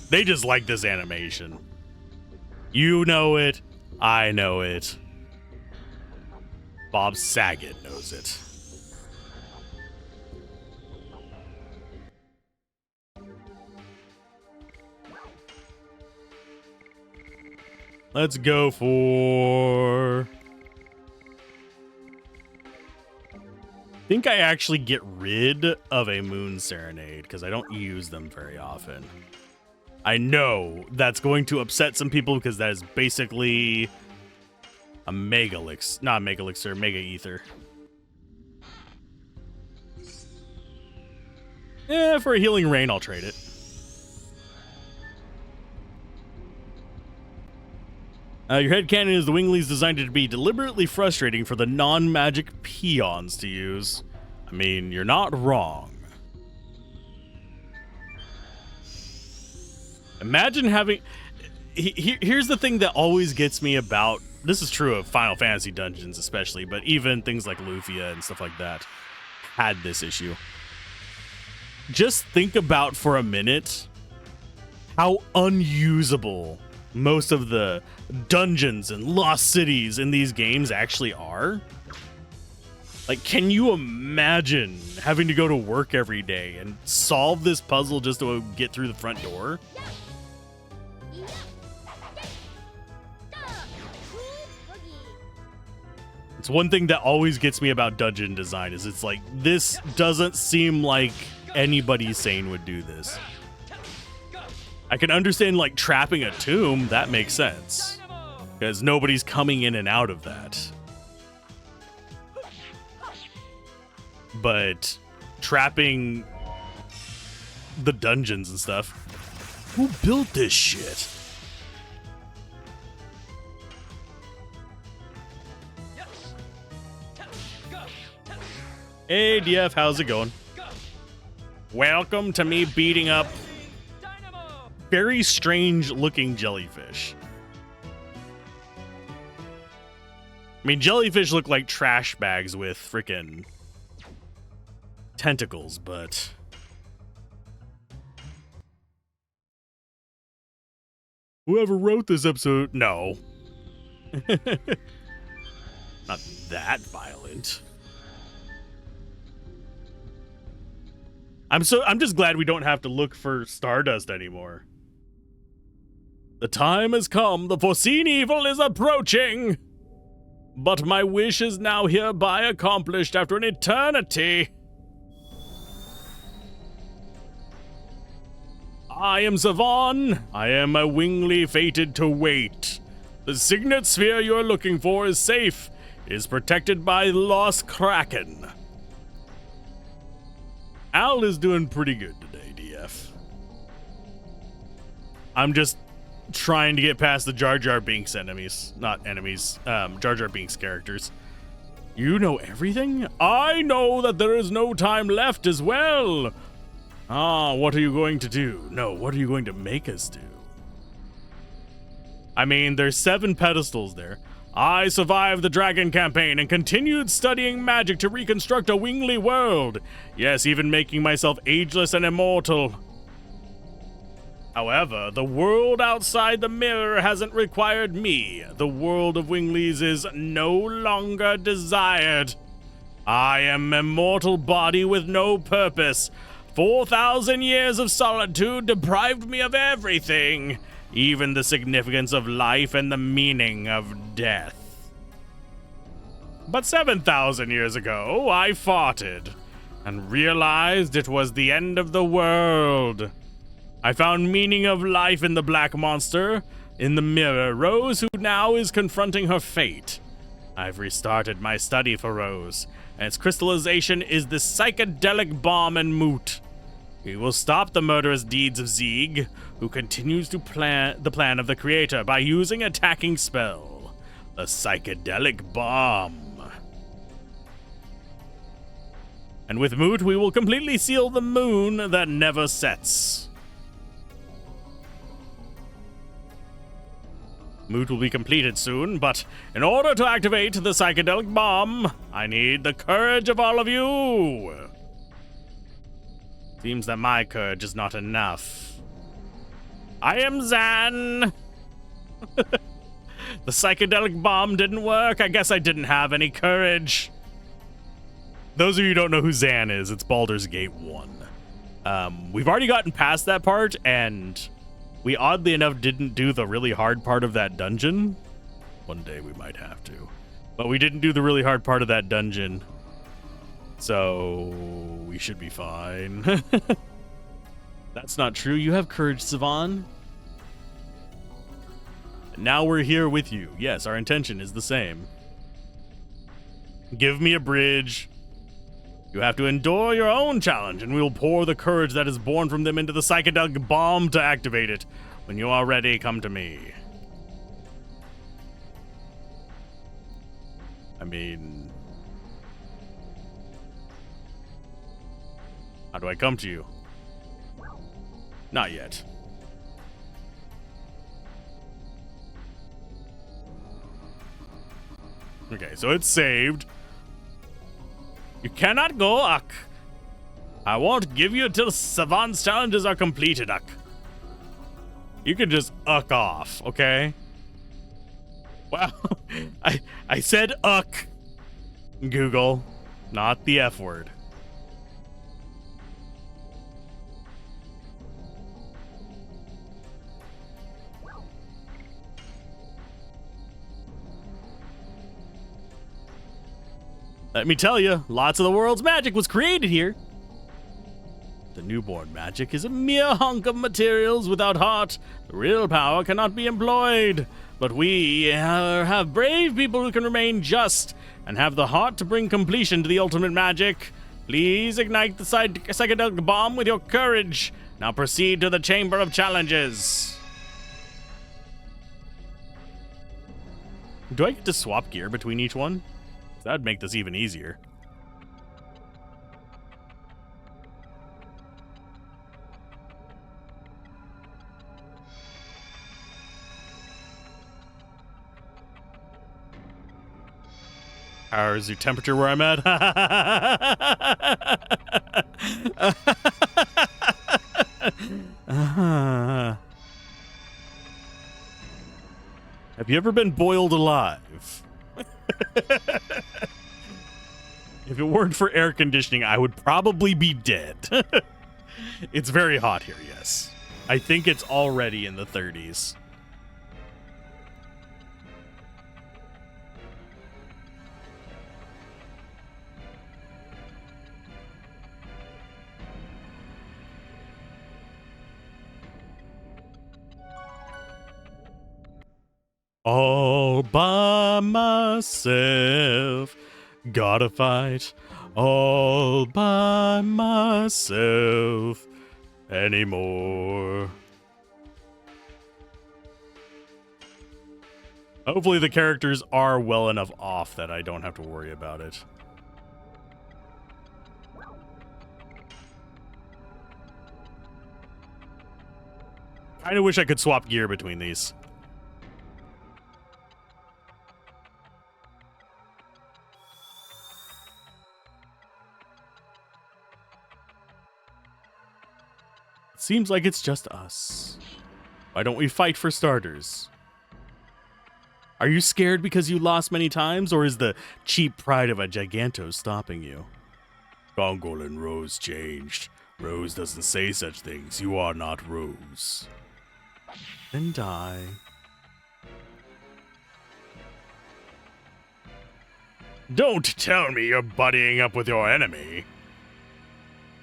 They just like this animation. You know it. I know it. Bob Saget knows it. Let's go for... I think I actually get rid of a Moon Serenade because I don't use them very often. I know that's going to upset some people because that is basically a Mega Elixir. Not Mega Elixir, Mega Ether. For a Healing Rain, I'll trade it. Your headcanon is the Winglies designed to be deliberately frustrating for the non-magic peons to use. I mean, you're not wrong. Imagine having... Here's the thing that always gets me about... This is true of Final Fantasy dungeons especially, but even things like Lufia and stuff like that had this issue. Just think about for a minute how unusable most of the dungeons and lost cities in these games actually are. Like, can you imagine having to go to work every day and solve this puzzle just to get through the front door? It's one thing that always gets me about dungeon design is it's like, this doesn't seem like anybody sane would do this. I can understand, like, trapping a tomb. That makes sense. Because nobody's coming in and out of that. But trapping the dungeons and stuff. Who built this shit? Hey, DF, how's it going? Welcome to me beating up very strange looking jellyfish. I mean, jellyfish look like trash bags with frickin' tentacles, but... Whoever wrote this episode... No. Not that violent. I'm just glad we don't have to look for Stardust anymore. The time has come. The foreseen evil is approaching. But my wish is now hereby accomplished after an eternity. I am Zavon. I am a Wingly fated to wait. The signet sphere you're looking for is safe. It is protected by the Lost Kraken. Al is doing pretty good today, DF. I'm just trying to get past the Jar Jar Binks enemies. Not enemies, Jar Jar Binks characters. You know everything? I know that there is no time left as well. Ah, what are you going to do? No, what are you going to make us do? I mean, there's 7 pedestals there. I survived the Dragon campaign and continued studying magic to reconstruct a Wingly world. Yes, even making myself ageless and immortal. However, the world outside the mirror hasn't required me. The world of Winglies is no longer desired. I am an immortal body with no purpose. 4,000 years of solitude deprived me of everything. Even the significance of life and the meaning of death. But 7,000 years ago, I farted and realized it was the end of the world. I found meaning of life in the black monster, in the mirror, Rose, who now is confronting her fate. I've restarted my study for Rose, and its crystallization is the psychedelic bomb and moot. We will stop the murderous deeds of Zeeg, who continues to plan the plan of the Creator by using attacking spell, the psychedelic bomb. And with Moot, we will completely seal the moon that never sets. Moot will be completed soon, but in order to activate the psychedelic bomb, I need the courage of all of you. Seems that my courage is not enough. I am Zan. The psychedelic bomb didn't work. I guess I didn't have any courage. Those of you who don't know who Zan is, it's Baldur's Gate 1. We've already gotten past that part, and we oddly enough didn't do the really hard part of that dungeon. One day we might have to. But we didn't do the really hard part of that dungeon. So we should be fine. That's not true. You have courage, Savan. Now we're here with you. Yes, our intention is the same. Give me a bridge. You have to endure your own challenge, and we will pour the courage that is born from them into the psychedelic bomb to activate it. When you are ready, come to me. I mean... how do I come to you? Not yet. Okay, so it's saved. You cannot go, Uck. I won't give you till Savan's challenges are completed, Uck. You can just Uck off, okay? Wow. I said Uck. Google, not the F word. Let me tell you, lots of the world's magic was created here. The newborn magic is a mere hunk of materials without heart. The real power cannot be employed. But we have brave people who can remain just and have the heart to bring completion to the ultimate magic. Please ignite the psychedelic bomb with your courage. Now proceed to the Chamber of Challenges. Do I get to swap gear between each one? That'd make this even easier. How's your temperature where I'm at? Have you ever been boiled alive? If it weren't for air conditioning, I would probably be dead. It's very hot here, yes. I think it's already in the 30s. All by myself, gotta fight all by myself anymore. Hopefully the characters are well enough off that I don't have to worry about it. Kinda wish I could swap gear between these. Seems like it's just us. Why don't we fight for starters? Are you scared because you lost many times, or is the cheap pride of a Giganto stopping you? Gongol and Rose changed. Rose doesn't say such things. You are not Rose. Then die. Don't tell me you're buddying up with your enemy.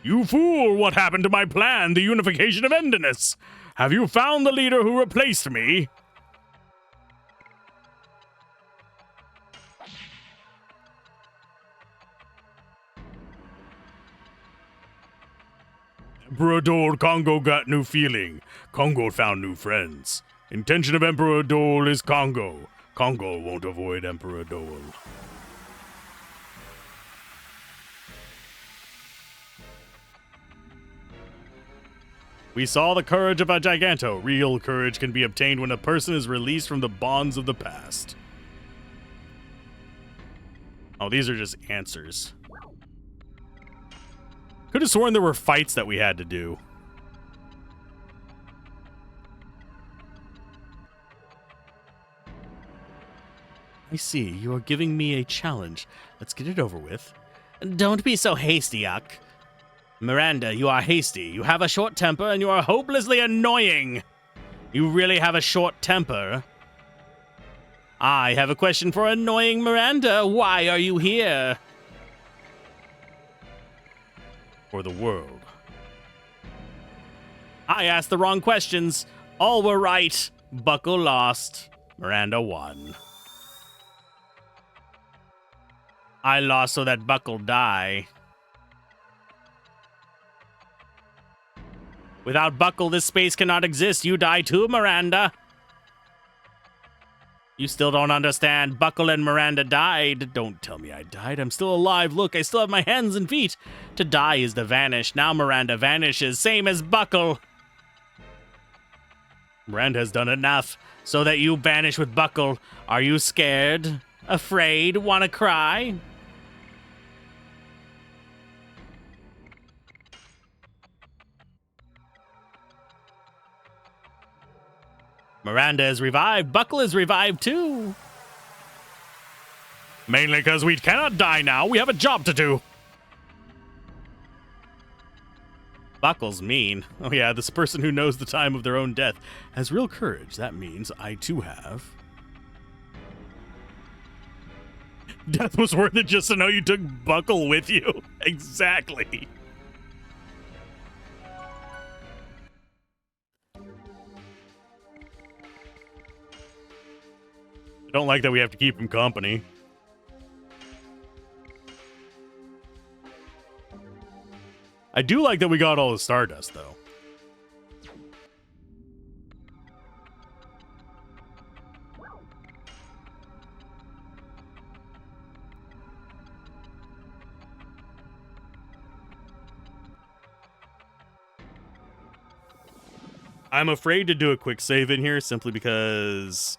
You fool, what happened to my plan, the unification of Endiness? Have you found the leader who replaced me? Emperor Dole, Congo got new feeling. Congo found new friends. Intention of Emperor Dole is Congo. Congo won't avoid Emperor Dole. We saw the courage of a Giganto. Real courage can be obtained when a person is released from the bonds of the past. Oh, these are just answers. Could have sworn there were fights that we had to do. I see. You are giving me a challenge. Let's get it over with. Don't be so hasty, Uck. Miranda, you are hasty. You have a short temper, and you are hopelessly annoying. You really have a short temper. I have a question for annoying Miranda. Why are you here? For the world. I asked the wrong questions. All were right. Buckle lost. Miranda won. I lost so that Buckle die. Without Buckle, this space cannot exist. You die too, Miranda. You still don't understand. Buckle and Miranda died. Don't tell me I died. I'm still alive. Look, I still have my hands and feet. To die is to vanish. Now Miranda vanishes. Same as Buckle. Miranda has done enough. So that you vanish with Buckle. Are you scared? Afraid? Wanna cry? Miranda is revived. Buckle is revived too. Mainly because we cannot die now. We have a job to do. Buckle's mean. Oh yeah, this person who knows the time of their own death has real courage. That means I too have. Death was worth it just to know you took Buckle with you. Exactly. I don't like that we have to keep him company. I do like that we got all the Stardust, though. I'm afraid to do a quick save in here simply because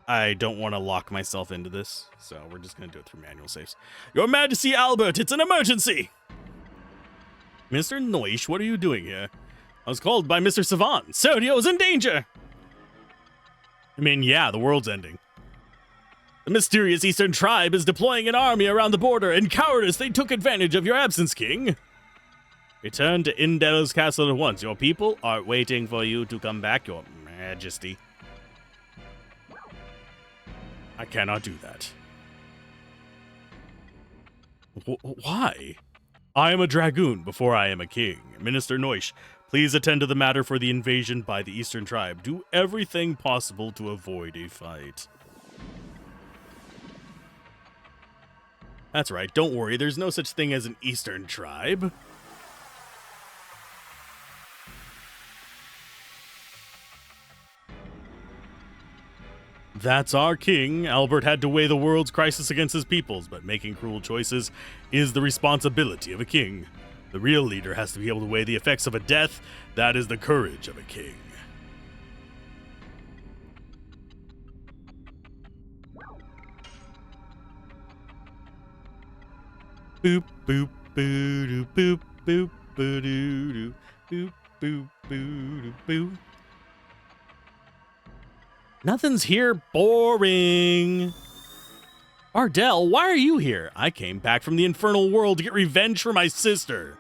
I don't want to lock myself into this. So we're just going to do it through manual saves. Your Majesty Albert, it's an emergency! Mr. Noish, what are you doing here? I was called by Mr. Savant. Sergio's in danger! I mean, yeah, the world's ending. The mysterious Eastern tribe is deploying an army around the border. In cowardice, they took advantage of your absence, King. Return to Indel's castle at once. Your people are waiting for you to come back, Your Majesty. I cannot do that. Why? I am a Dragoon before I am a king. Minister Noish, please attend to the matter for the invasion by the Eastern tribe. Do everything possible to avoid a fight. That's right, don't worry, there's no such thing as an Eastern tribe. That's our king. Albert had to weigh the world's crisis against his people's, but making cruel choices is the responsibility of a king. The real leader has to be able to weigh the effects of a death. That is the courage of a king. Boop, boop, boo, doo, boop, boop, boo, doo, doo, boop, boop, boo, doo, boo. Nothing's here. Boring. Ardell, why are you here? I came back from the infernal world to get revenge for my sister.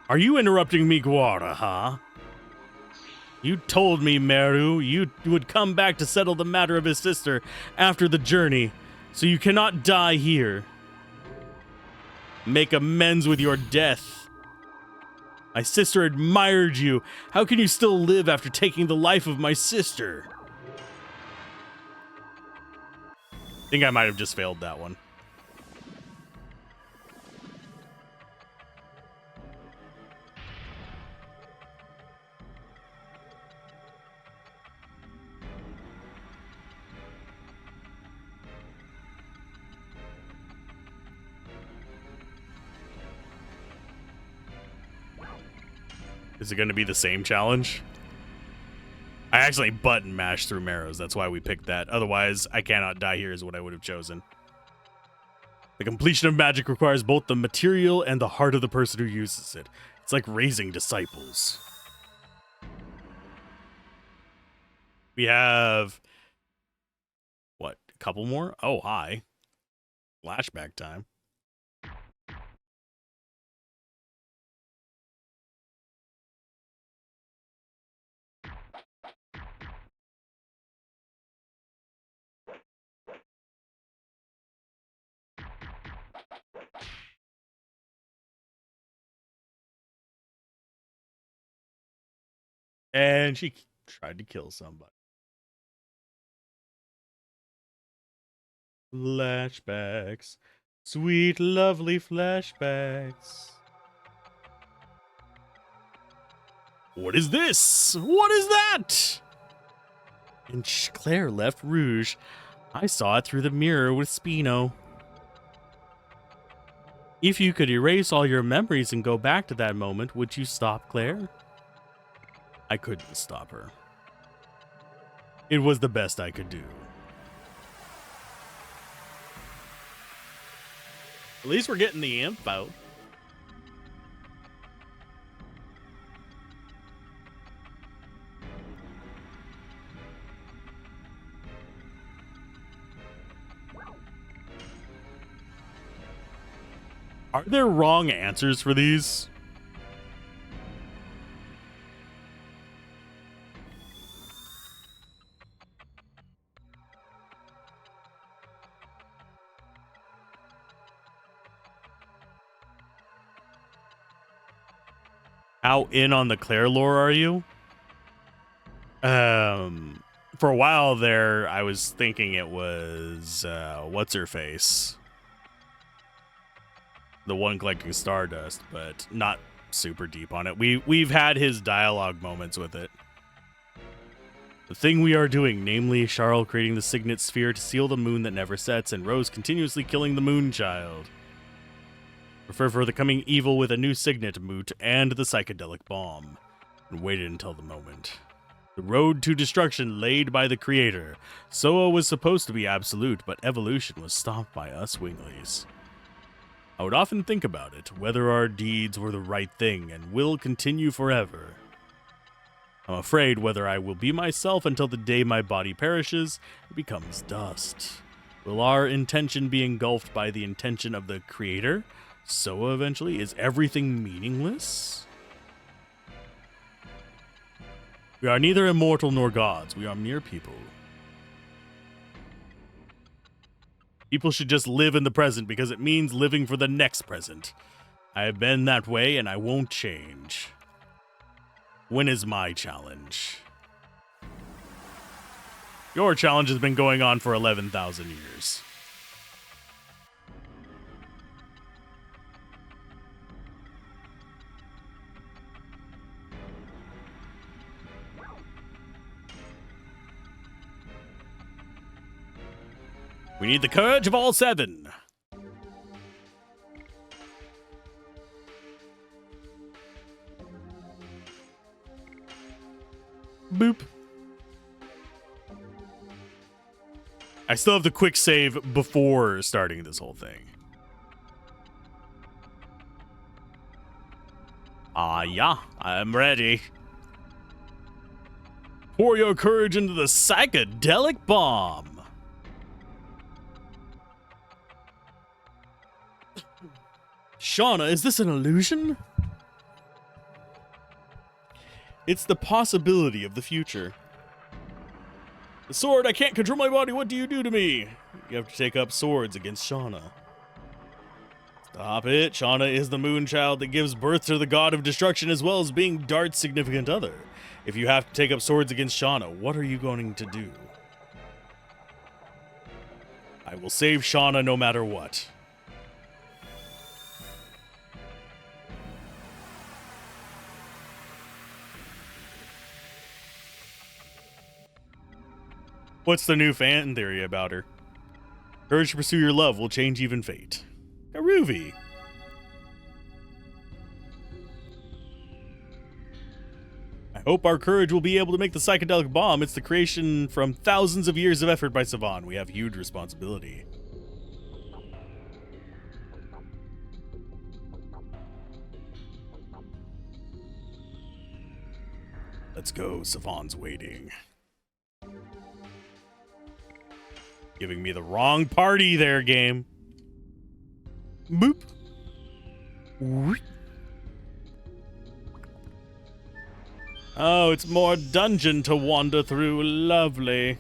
Are you interrupting me, Guara, huh? You told me, Meru, you would come back to settle the matter of his sister after the journey, so you cannot die here. Make amends with your death. My sister admired you. How can you still live after taking the life of my sister? I think I might have just failed that one. Is it going to be the same challenge? I actually button mashed through Marrows. That's why we picked that. Otherwise, I cannot die here is what I would have chosen. The completion of magic requires both the material and the heart of the person who uses it. It's like raising disciples. We have what? A couple more? Oh, hi. Flashback time. And she tried to kill somebody. Flashbacks. Sweet, lovely flashbacks. What is this? What is that? And Claire left Rouge. I saw it through the mirror with Spino. If you could erase all your memories and go back to that moment, would you stop Claire? I couldn't stop her. It was the best I could do. At least we're getting the info. Are there wrong answers for these? How in on the Claire lore are you? For a while there, I was thinking it was what's her face, the one collecting Stardust, but not super deep on it. We've had his dialogue moments with it. The thing we are doing, namely Charles creating the signet sphere to seal the moon that never sets, and Rose continuously killing the moon child. Prefer for the coming evil with a new signet moot and the psychedelic bomb, and waited until the moment. The road to destruction laid by the creator. Soa was supposed to be absolute, but evolution was stopped by us Winglies. I would often think about it, whether our deeds were the right thing and will continue forever. I'm afraid whether I will be myself until the day my body perishes, it becomes dust. Will our intention be engulfed by the intention of the creator? So eventually, is everything meaningless? We are neither immortal nor gods. We are mere people. People should just live in the present because it means living for the next present. I have been that way and I won't change. When is my challenge? Your challenge has been going on for 11,000 years. We need the courage of all seven. Boop. I still have the quick save before starting this whole thing. Yeah, I'm ready. Pour your courage into the psychedelic bomb. Shauna, is this an illusion? It's the possibility of the future. The sword, I can't control my body. What do you do to me? You have to take up swords against Shauna. Stop it. Shauna is the moon child that gives birth to the god of destruction as well as being Dart's significant other. If you have to take up swords against Shauna, what are you going to do? I will save Shauna no matter what. What's the new fan theory about her? Courage to pursue your love will change even fate. Karuvi. I hope our courage will be able to make the psychedelic bomb. It's the creation from thousands of years of effort by Savan. We have huge responsibility. Let's go. Savan's waiting. Giving me the wrong party there, game. Boop. Whoop. Oh, it's more dungeon to wander through. Lovely.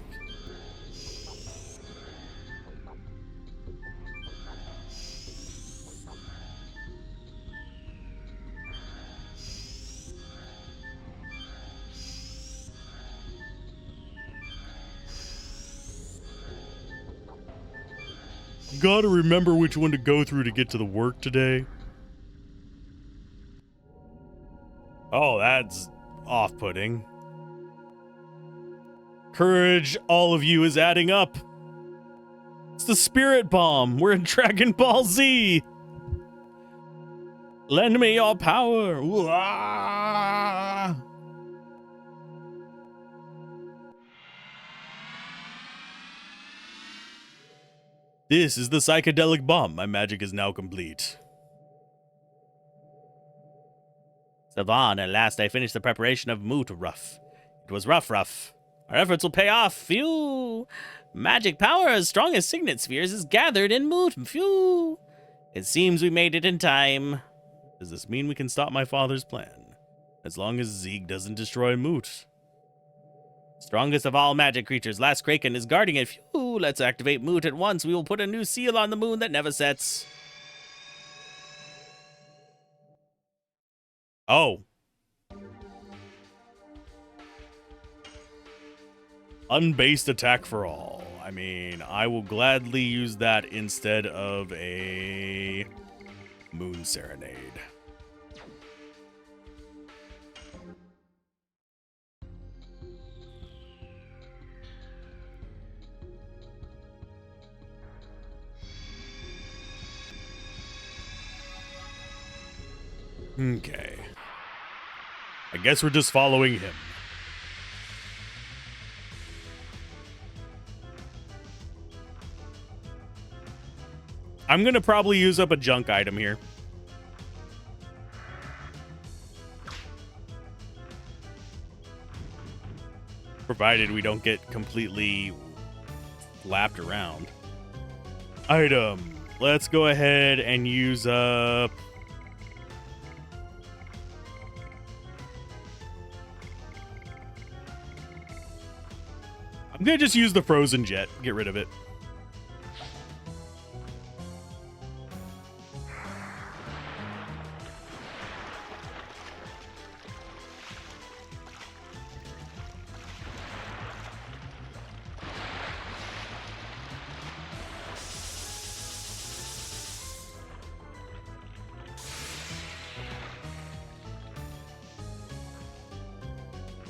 Gotta remember which one to go through to get to the work today. Oh, that's off-putting. Courage, all of you, is adding up. It's the Spirit Bomb. We're in Dragon Ball Z. Lend me your power. Wah! This is the psychedelic bomb. My magic is now complete. Savan, at last I finished the preparation of Moot Rough. It was rough. Our efforts will pay off. Phew! Magic power as strong as signet spheres is gathered in Moot. Phew! It seems we made it in time. Does this mean we can stop my father's plan? As long as Zeeg doesn't destroy Moot. Strongest of all magic creatures, Last Kraken is guarding it. Phew! Let's activate Moot at once. We will put a new seal on the moon that never sets. Oh. Unbased attack for all. I mean, I will gladly use that instead of a Moon Serenade. Okay. I guess we're just following him. I'm gonna probably use up a junk item here. Provided we don't get completely lapped around. Item. Let's go ahead and use up... I'm gonna just use the frozen jet. Get rid of it.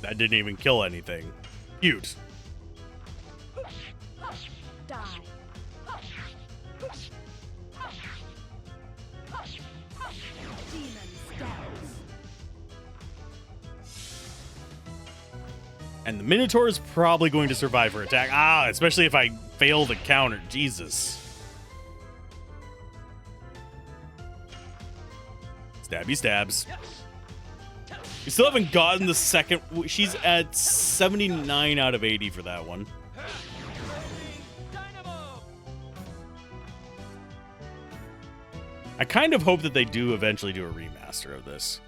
That didn't even kill anything. Cute. Die. Demon scouts. And the Minotaur is probably going to survive her attack. Ah, especially if I fail the counter. Jesus. Stabby stabs. We still haven't gotten the second. She's at 79 out of 80 for that one. I kind of hope that they do eventually do a remaster of this.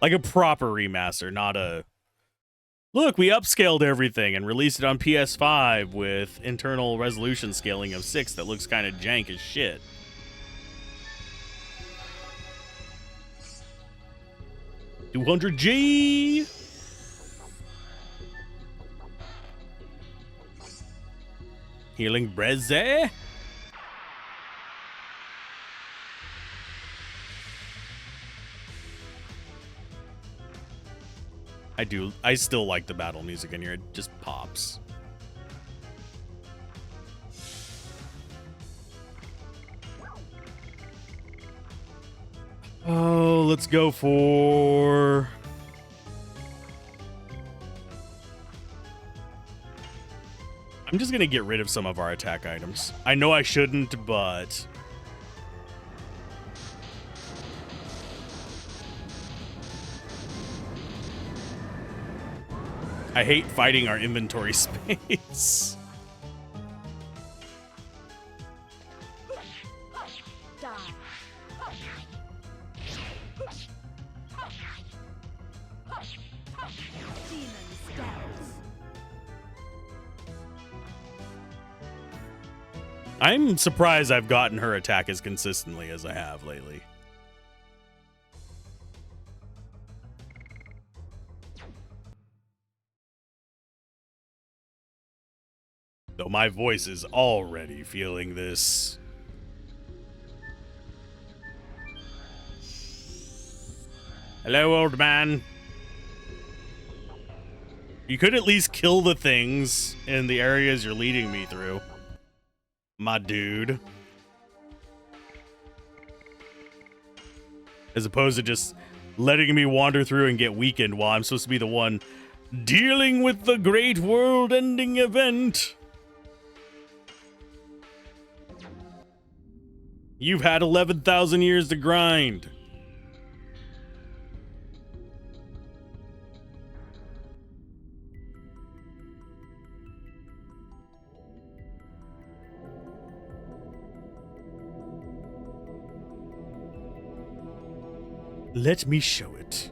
Like a proper remaster, not a... Look, we upscaled everything and released it on PS5 with internal resolution scaling of 6 that looks kind of jank as shit. $200G! Healing Breze? I still like the battle music in here. It just pops. Oh, let's go for... I'm just gonna get rid of some of our attack items. I know I shouldn't, but... I hate fighting our inventory space. I'm surprised I've gotten her attack as consistently as I have lately. Though my voice is already feeling this. Hello, old man. You could at least kill the things in the areas you're leading me through, my dude. As opposed to just letting me wander through and get weakened while I'm supposed to be the one dealing with the great world-ending event. You've had 11,000 years to grind. Let me show it.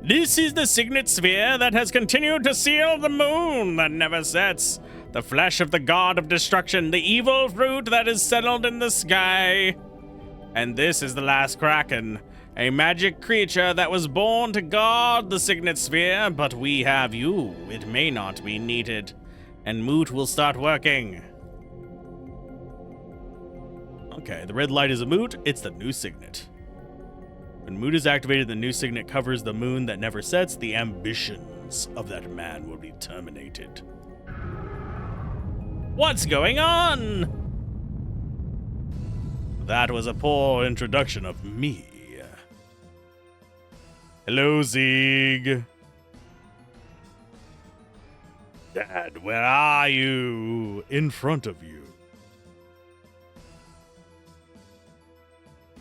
This is the signet sphere that has continued to seal the moon that never sets, the flesh of the god of destruction, the evil fruit that is settled in the sky. And this is the last Kraken, a magic creature that was born to guard the signet sphere, but we have you. It may not be needed, and Moot will start working. Okay, the red light is a Moot. It's the new signet. When Moot is activated, the new signet covers the moon that never sets. The ambitions of that man will be terminated. What's going on? That was a poor introduction of me. Hello, Zeeg. Dad, where are you? In front of you.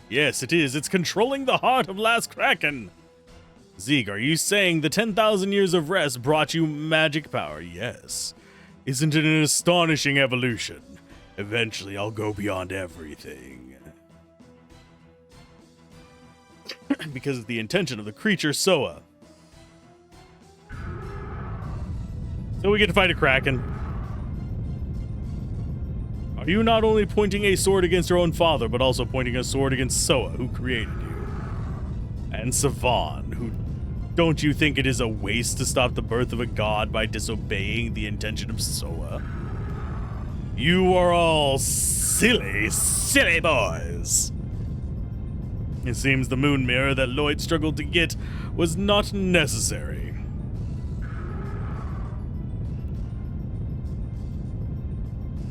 Yes, it is. It's controlling the heart of Last Kraken. Zeeg, are you saying the 10,000 years of rest brought you magic power? Yes. Isn't it an astonishing evolution? Eventually, I'll go beyond everything. Because of the intention of the creature, Soa. So we get to fight a Kraken. Are you not only pointing a sword against your own father, but also pointing a sword against Soa, who created you? And Savan, who... Don't you think it is a waste to stop the birth of a god by disobeying the intention of Soa? You are all silly, silly boys. It seems the moon mirror that Lloyd struggled to get was not necessary.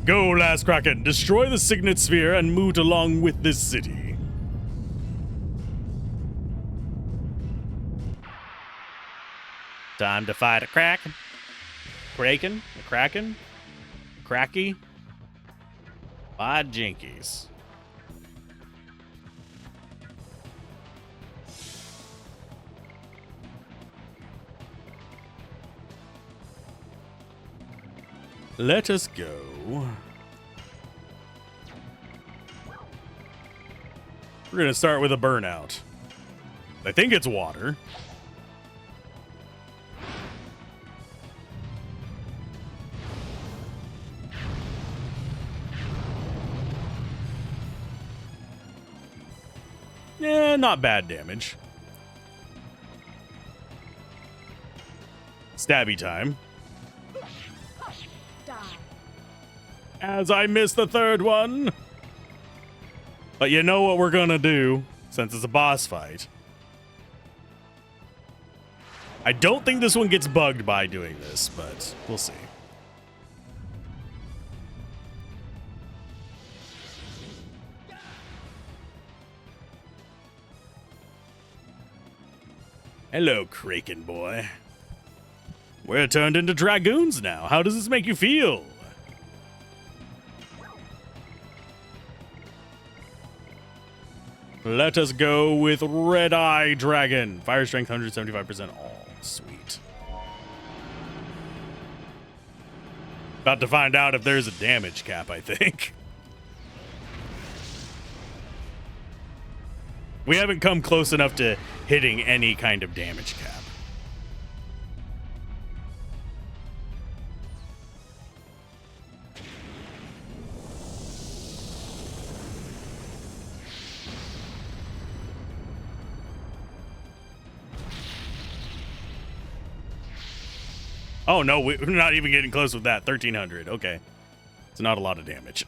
Go, Last Kraken, destroy the signet sphere and Moot along with this city. Time to fight a Kraken. Kraken? A Kraken? Cracky? By Jinkies. Let us go. We're going to start with a burnout. I think it's water. Yeah, not bad damage. Stabby time. Die. As I missed the third one. But you know what we're gonna do, since it's a boss fight. I don't think this one gets bugged by doing this, but we'll see. Hello, Kraken boy. We're turned into Dragoons now. How does this make you feel? Let us go with Red Eye Dragon. Fire strength 175%. Oh, sweet. About to find out if there's a damage cap, I think. We haven't come close enough to hitting any kind of damage cap. Oh, no, we're not even getting close with that. 1,300. Okay. It's not a lot of damage.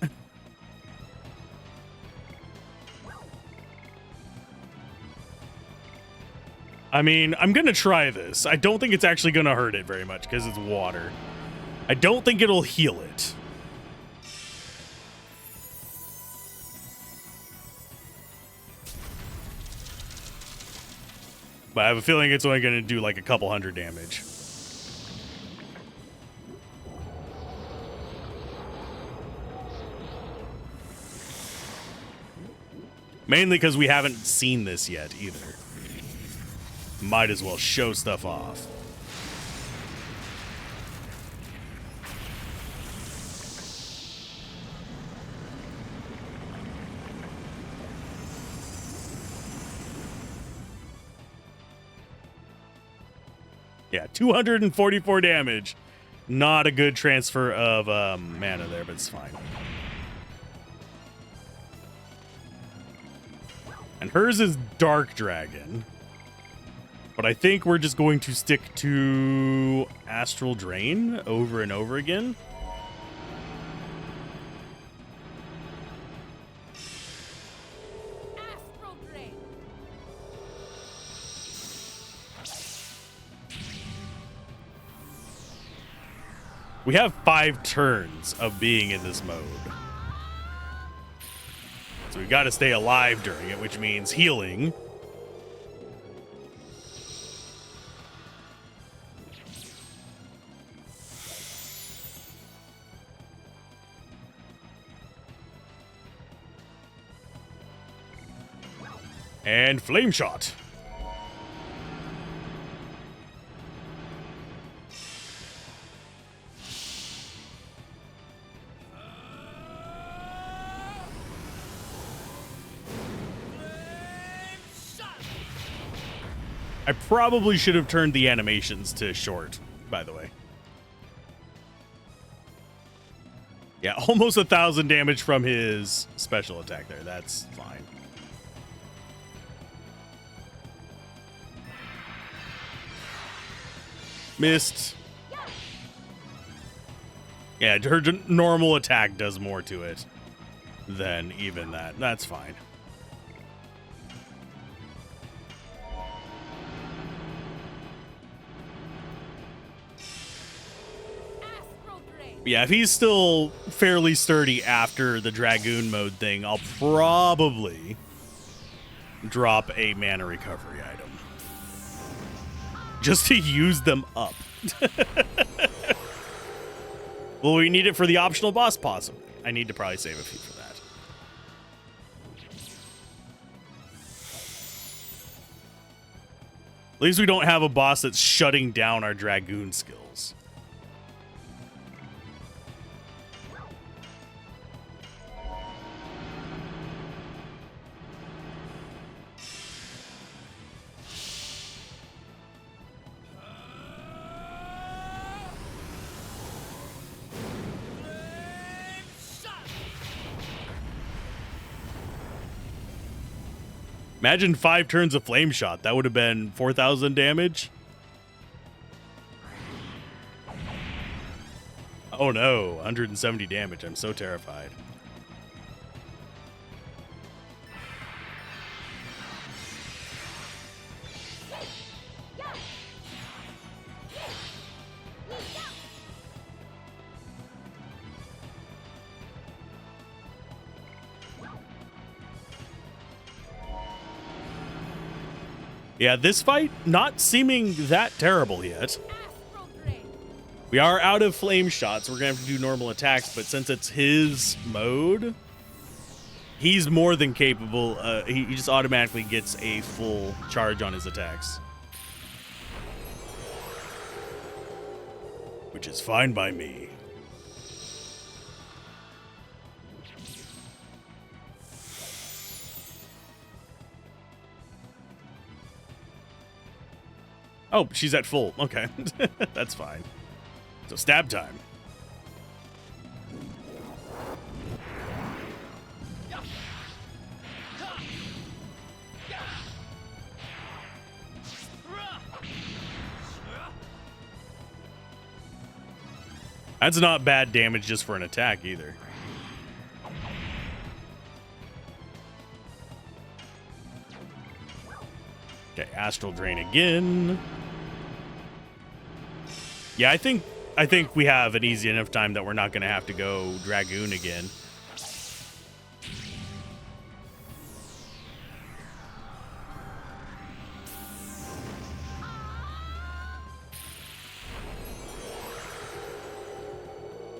I mean, I'm going to try this. I don't think it's actually going to hurt it very much because it's water. I don't think it'll heal it. But I have a feeling it's only going to do like a couple hundred damage. Mainly because we haven't seen this yet either. Might as well show stuff off. Yeah, 244 damage. Not a good transfer of mana there, but it's fine. And hers is Dark Dragon. But I think we're just going to stick to Astral Drain over and over again. Astral Drain. We have 5 turns of being in this mode. So we got to stay alive during it, which means healing. And Flame Shot. I probably should have turned the animations to short, by the way. Yeah, almost 1,000 damage from his special attack there. That's fine. Missed. Yeah, her normal attack does more to it than even that. That's fine. Astral Drain. Yeah, if he's still fairly sturdy after the Dragoon mode thing, I'll probably drop a mana recovery item. Just to use them up. Well, we need it for the optional boss, possibly. I need to probably save a few for that. At least we don't have a boss that's shutting down our Dragoon skills. Imagine 5 turns of Flame Shot. That would have been 4,000 damage. Oh no, 170 damage. I'm so terrified. Yeah, this fight not seeming that terrible yet. Astral Drain. We are out of Flame Shots. We're going to have to do normal attacks, but since it's his mode, he's more than capable. He just automatically gets a full charge on his attacks. Which is fine by me. Oh, she's at full. Okay. That's fine. So stab time. That's not bad damage just for an attack either. Okay, Astral Drain again. Yeah, I think we have an easy enough time that we're not going to have to go Dragoon again.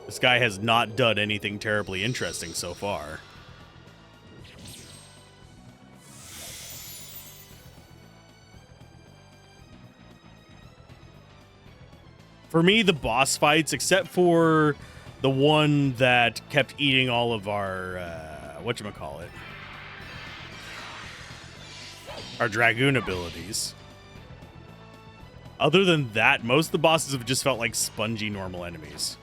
This guy has not done anything terribly interesting so far. For me, the boss fights, except for the one that kept eating all of our, whatchamacallit, our Dragoon abilities. Other than that, most of the bosses have just felt like spongy normal enemies.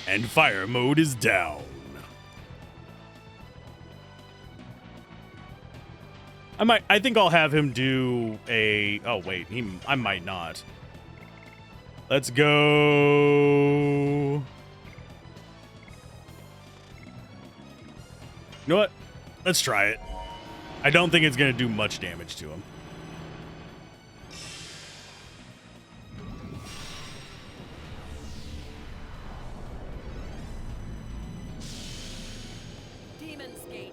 And fire mode is down. I think I'll have him do a, oh wait, I might not. Let's go. You know what? Let's try it. I don't think it's going to do much damage to him. Demon's Gate.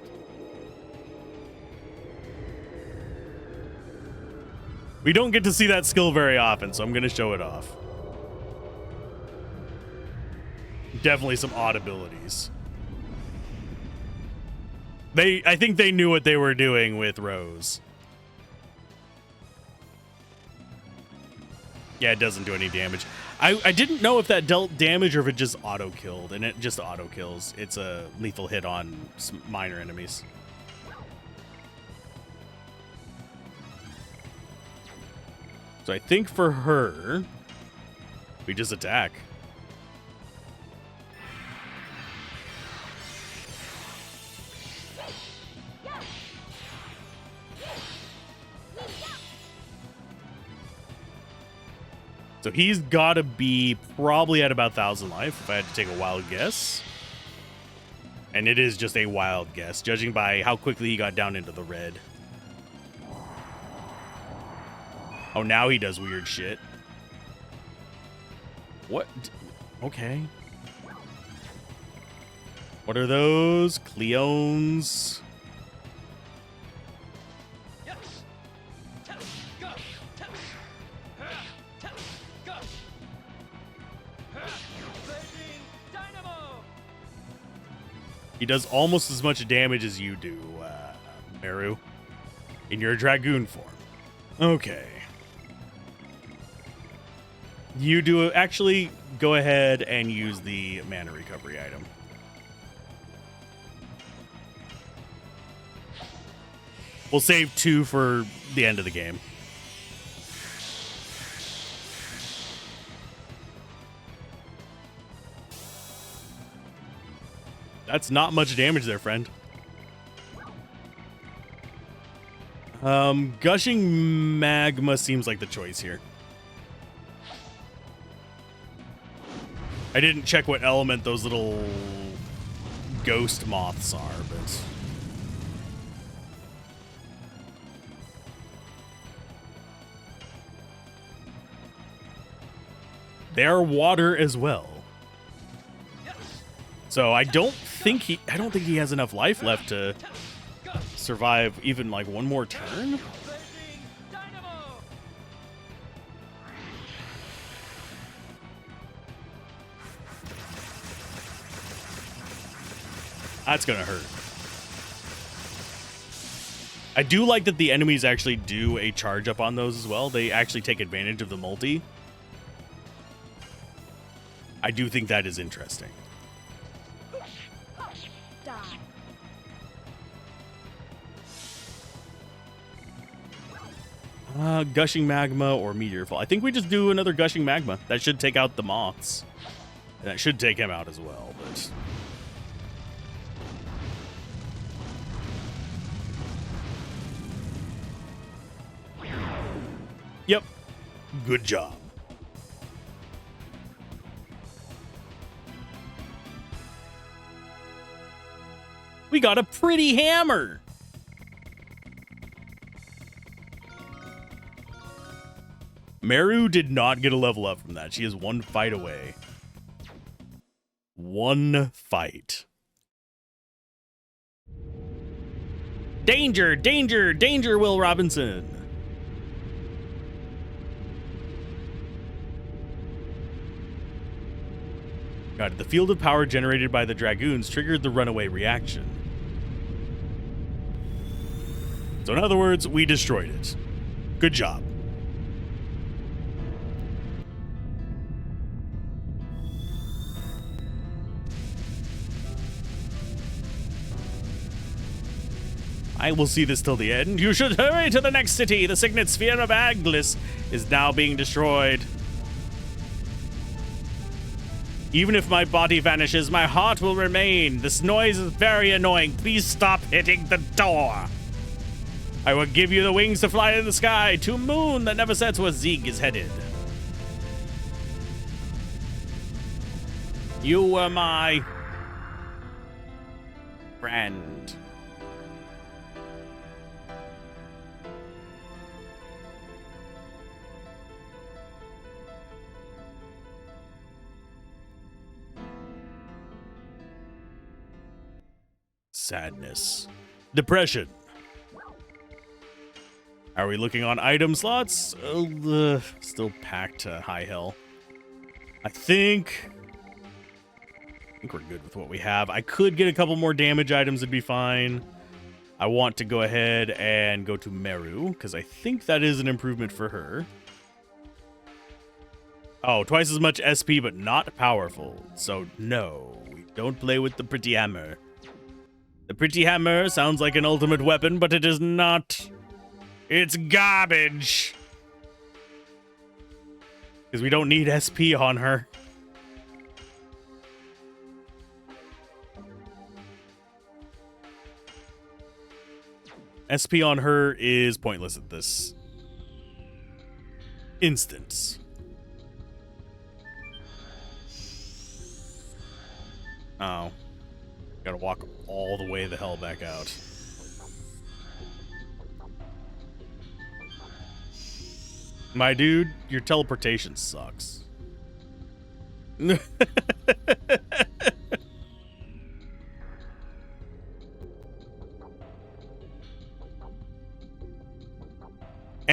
We don't get to see that skill very often, so I'm going to show it off. Definitely some odd abilities. I think they knew what they were doing with Rose. Yeah, it doesn't do any damage. I didn't know if that dealt damage or if it just auto-killed, and it just auto-kills. It's a lethal hit on some minor enemies. So I think for her, we just attack. So he's got to be probably at about 1,000 life, if I had to take a wild guess. And it is just a wild guess, judging by how quickly he got down into the red. Oh, now he does weird shit. What? Okay. What are those? Cleones. He does almost as much damage as you do, Meru, in your Dragoon form. Okay. You do actually go ahead and use the mana recovery item. We'll save 2 for the end of the game. That's not much damage there, friend. Gushing magma seems like the choice here. I didn't check what element those little ghost moths are, but they are water as well. So I don't think he has enough life left to survive even like one more turn. That's gonna hurt. I do like that the enemies actually do a charge up on those as well. They actually take advantage of the multi. I do think that is interesting. Gushing magma or meteor fall. I think we just do another gushing magma. That should take out the moths. And that should take him out as well, but... Yep. Good job. We got a pretty hammer. Meru did not get a level up from that. She is one fight away. One fight. Danger, danger, danger, Will Robinson. God, the field of power generated by the Dragoons triggered the runaway reaction. So in other words, we destroyed it. Good job. I will see this till the end. You should hurry to the next city. The signet sphere of Aglis is now being destroyed. Even if my body vanishes, my heart will remain. This noise is very annoying. Please stop hitting the door. I will give you the wings to fly in the sky to a moon that never sets where Zeeg is headed. You were my friend. Sadness. Depression. Are we looking on item slots? Still packed to high hell. I think we're good with what we have. I could get a couple more damage items, it'd be fine. I want to go ahead and go to Meru, because I think that is an improvement for her. Oh, twice as much SP, but not powerful. So no, we don't play with the pretty hammer. The pretty hammer sounds like an ultimate weapon, but it is not. It's garbage. Because we don't need SP on her. SP on her is pointless at this instance. Oh. Gotta walk all the way the hell back out. My dude, your teleportation sucks. And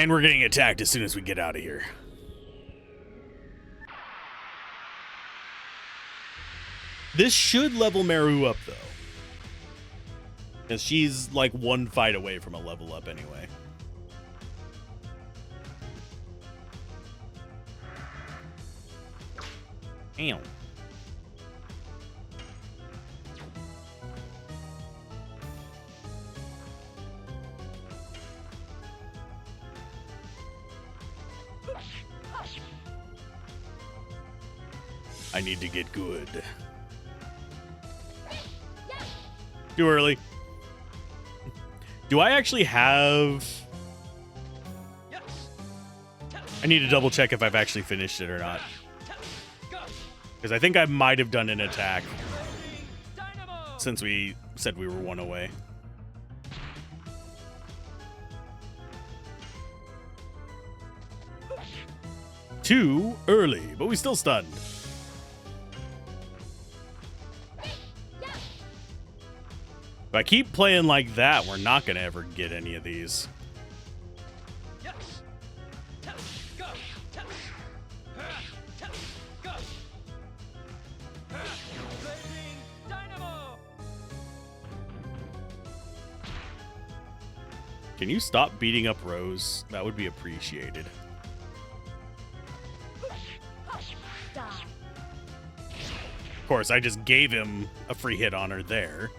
we're getting attacked as soon as we get out of here. This should level Meru up, though. Because she's like one fight away from a level up anyway. Damn. I need to get good. Too early. Do I actually have... I need to double check if I've actually finished it or not. Because I think I might have done an attack since we said we were one away. Too early, but we still stunned. If I keep playing like that, we're not going to ever get any of these. Can you stop beating up Rose? That would be appreciated. Of course, I just gave him a free hit on her there.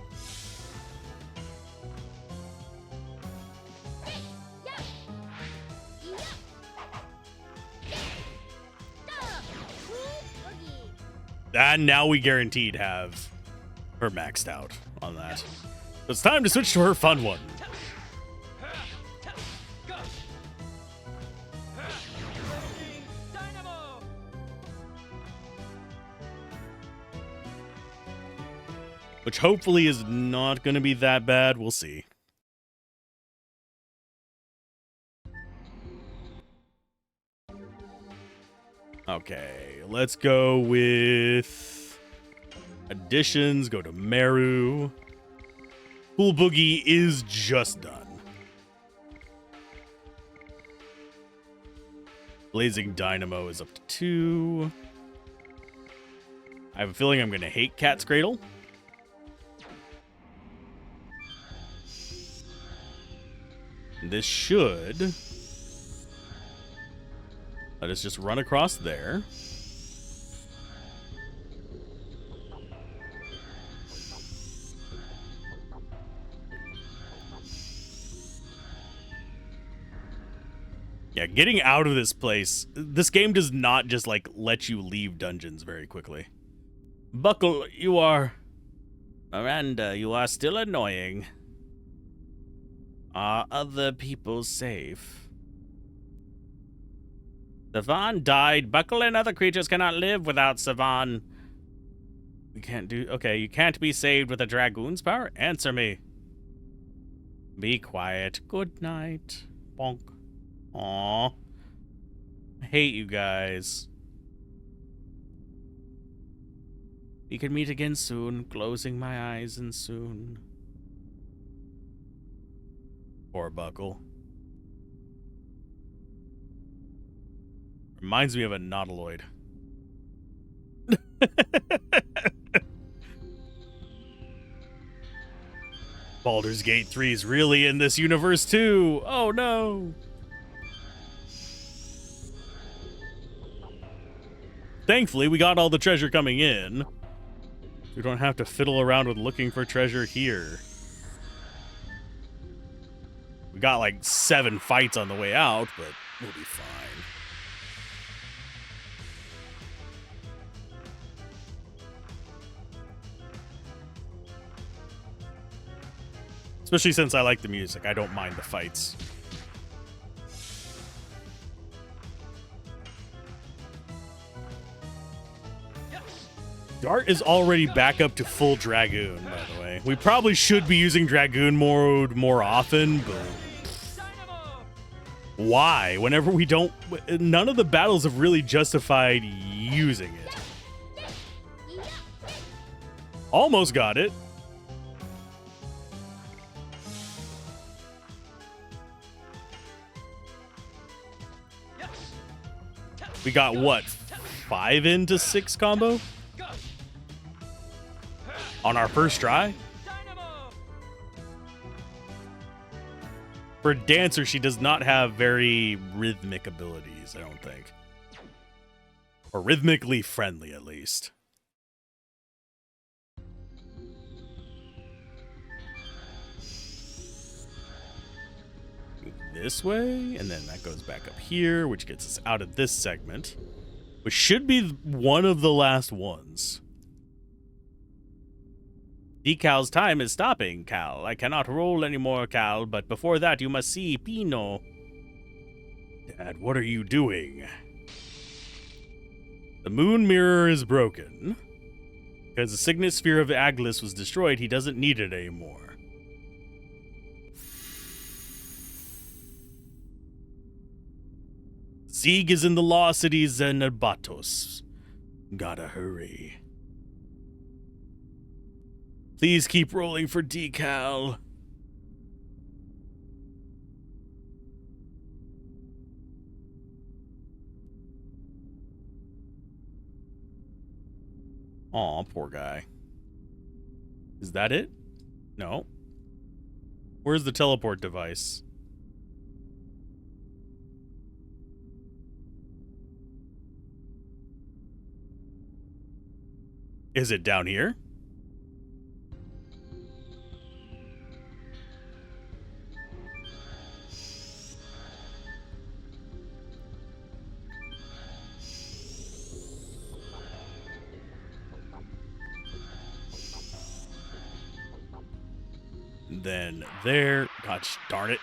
And now we guaranteed have her maxed out on that. So it's time to switch to her fun one. Which hopefully is not going to be that bad. We'll see. Okay, let's go with additions. Go to Meru. Pool Boogie is just done. Blazing Dynamo is up to 2. I have a feeling I'm going to hate Cat's Cradle. This should let us just run across there. Yeah, getting out of this place. This game does not just like let you leave dungeons very quickly. Buckle, you are... Miranda, you are still annoying. Are other people safe? Savan died. Buckle and other creatures cannot live without Savan. We can't do... Okay, you can't be saved with a Dragoon's power? Answer me. Be quiet. Good night. Bonk. Aw. I hate you guys. We can meet again soon. Closing my eyes and soon. Poor Buckle. Reminds me of a Nautiloid. Baldur's Gate 3 is really in this universe too. Oh no. Thankfully, we got all the treasure coming in. We don't have to fiddle around with looking for treasure here. We got like 7 fights on the way out, but we'll be fine. Especially since I like the music. I don't mind the fights. Dart is already back up to full Dragoon, by the way. We probably should be using Dragoon mode more often, but... why? Whenever we don't... None of the battles have really justified using it. Almost got it. We got, what, 5 into 6 combo? On our first try? For a dancer, she does not have very rhythmic abilities, I don't think. Or rhythmically friendly, at least. This way, and then that goes back up here, which gets us out of this segment, which should be one of the last ones. Decal's time is stopping, Cal. I cannot roll anymore, Cal, but before that you must see Pino. Dad, what are you doing? The moon mirror is broken. Because the signet sphere of Aglis was destroyed, he doesn't need it anymore. Sieg is in the Law City Zenebatos. Gotta hurry. Please keep rolling for Decal. Aw, poor guy. Is that it? No. Where's the teleport device? Is it down here? then there. Gosh darn it.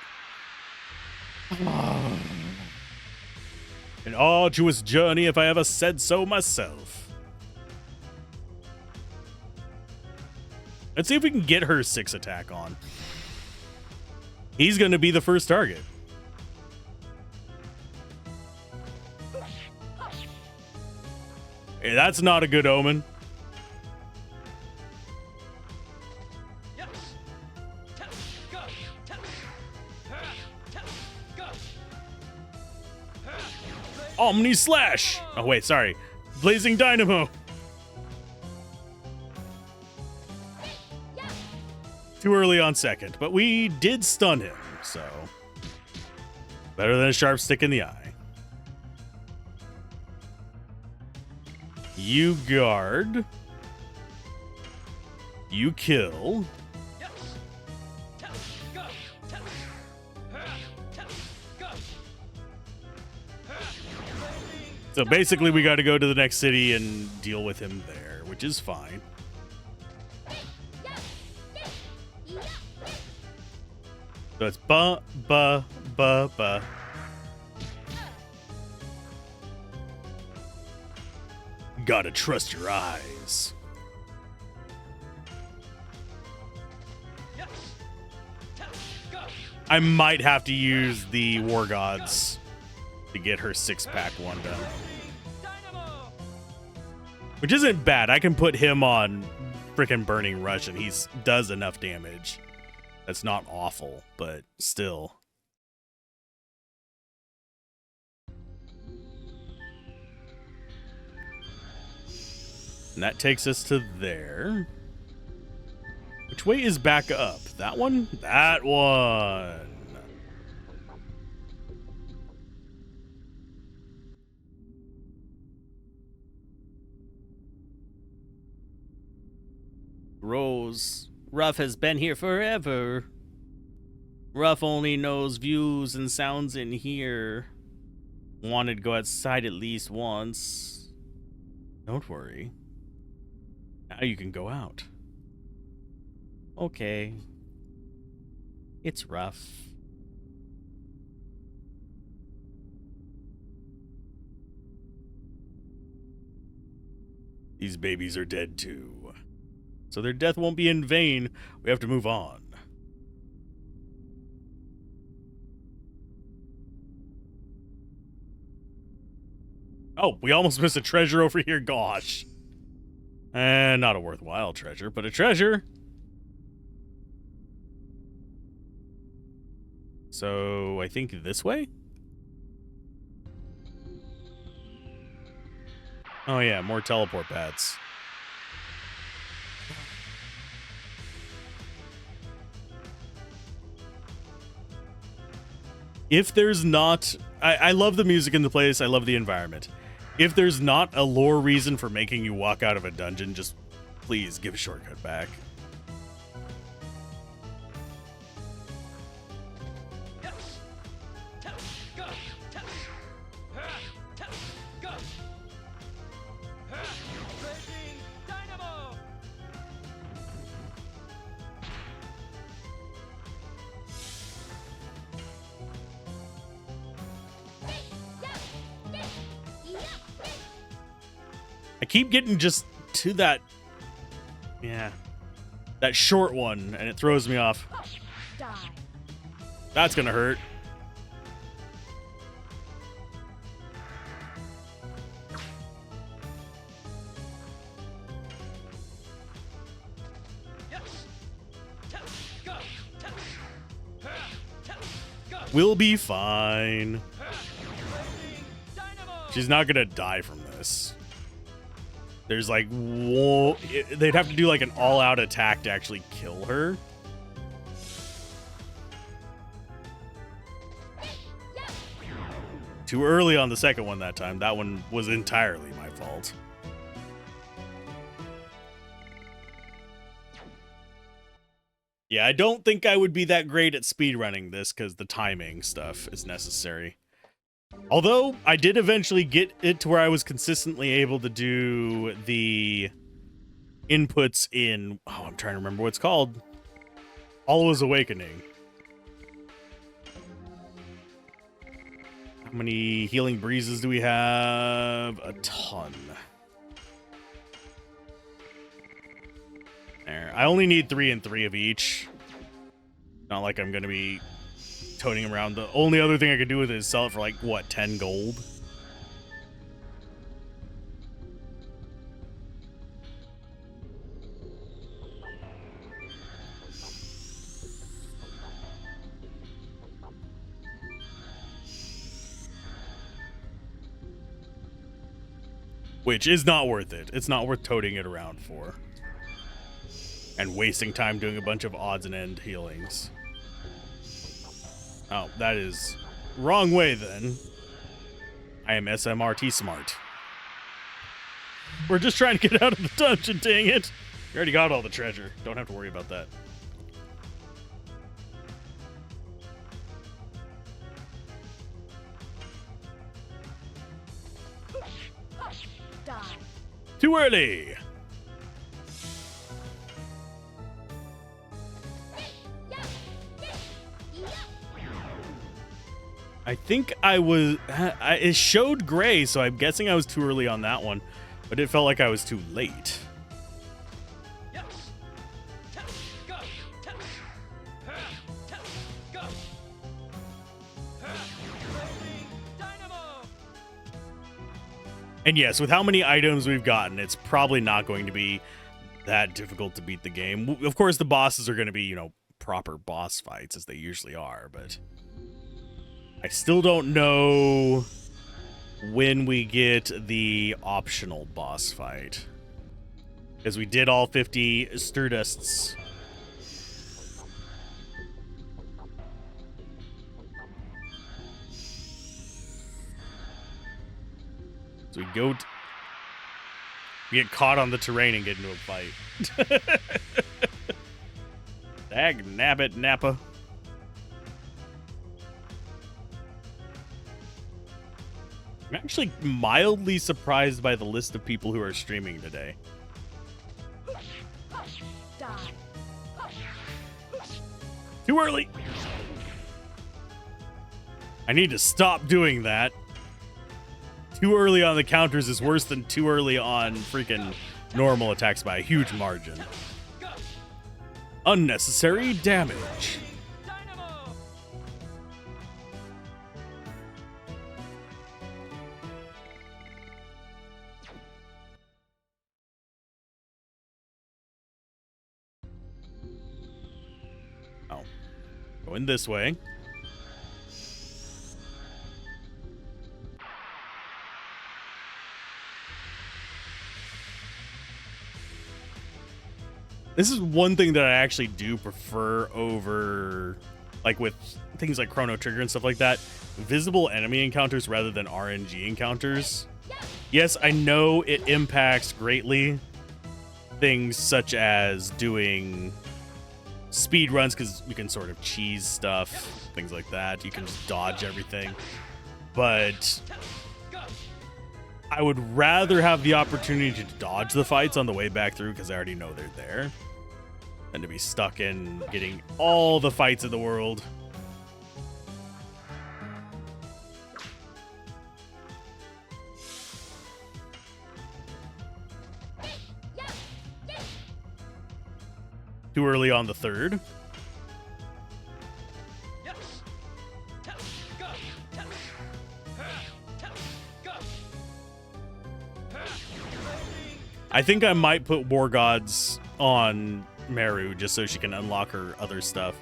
An arduous journey if I ever said so myself. Let's see if we can get her 6 attack on. He's going to be the first target. Hey, that's not a good omen. Omni Slash! Oh, wait, sorry. Blazing Dynamo. Too early on second, but we did stun him, so better than a sharp stick in the eye. You guard. You kill. So basically we got to go to the next city and deal with him there, which is fine. So it's ba. Gotta trust your eyes. I might have to use the War Gods to get her 6-pack one done. Which isn't bad. I can put him on frickin' Burning Rush and he does enough damage. That's not awful, but still. And that takes us to there. Which way is back up? That one? That one. Rose, Ruff has been here forever. Ruff only knows views and sounds in here. Wanted to go outside at least once. Don't worry. Now you can go out. Okay. It's rough. These babies are dead too. So their death won't be in vain. We have to move on. Oh, we almost missed a treasure over here. Gosh. And not a worthwhile treasure, but a treasure. So I think this way? Oh yeah, more teleport pads. If there's not... I love the music in the place. I love the environment. If there's not a lore reason for making you walk out of a dungeon, just please give a shortcut back. I keep getting just to that, that short one, and it throws me off. Die. That's gonna hurt. We'll be fine. She's not gonna die from this. There's like, whoa, they'd have to do like an all-out attack to actually kill her. Too early on the second one that time. That one was entirely my fault. Yeah, I don't think I would be that great at speedrunning this because the timing stuff is necessary. Although, I did eventually get it to where I was consistently able to do the inputs in... Oh, I'm trying to remember what it's called. Alwa's Awakening. How many healing breezes do we have? A ton. There. I only need 3 and 3 of each. Not like I'm going to be toting around. The only other thing I could do with it is sell it for like, what, 10 gold? Which is not worth it. It's not worth toting it around for. And wasting time doing a bunch of odds and end healings. Oh, that is wrong way then. I am SMRT smart. We're just trying to get out of the dungeon, dang it. We already got all the treasure. Don't have to worry about that. Too early. I think I was... it showed gray, so I'm guessing I was too early on that one. But it felt like I was too late. And yes, with how many items we've gotten, it's probably not going to be that difficult to beat the game. Of course, the bosses are going to be, you know, proper boss fights, as they usually are, but... I still don't know when we get the optional boss fight. Because we did all 50 Stardust's. So we go... we get caught on the terrain and get into a fight. Dag nabbit nappa. I'm actually mildly surprised by the list of people who are streaming today. Too early. I need to stop doing that. Too early on the counters is worse than too early on freaking normal attacks by a huge margin. Unnecessary damage. Oh. Going this way. This is one thing that I actually do prefer over, like with things like Chrono Trigger and stuff like that, visible enemy encounters rather than RNG encounters. Yes, I know it impacts greatly things such as doing speed runs because you can sort of cheese stuff, things like that. You can just dodge everything. But I would rather have the opportunity to dodge the fights on the way back through because I already know they're there than to be stuck in getting all the fights in the world. Too early on the third. I think I might put War Gods on Meru just so she can unlock her other stuff.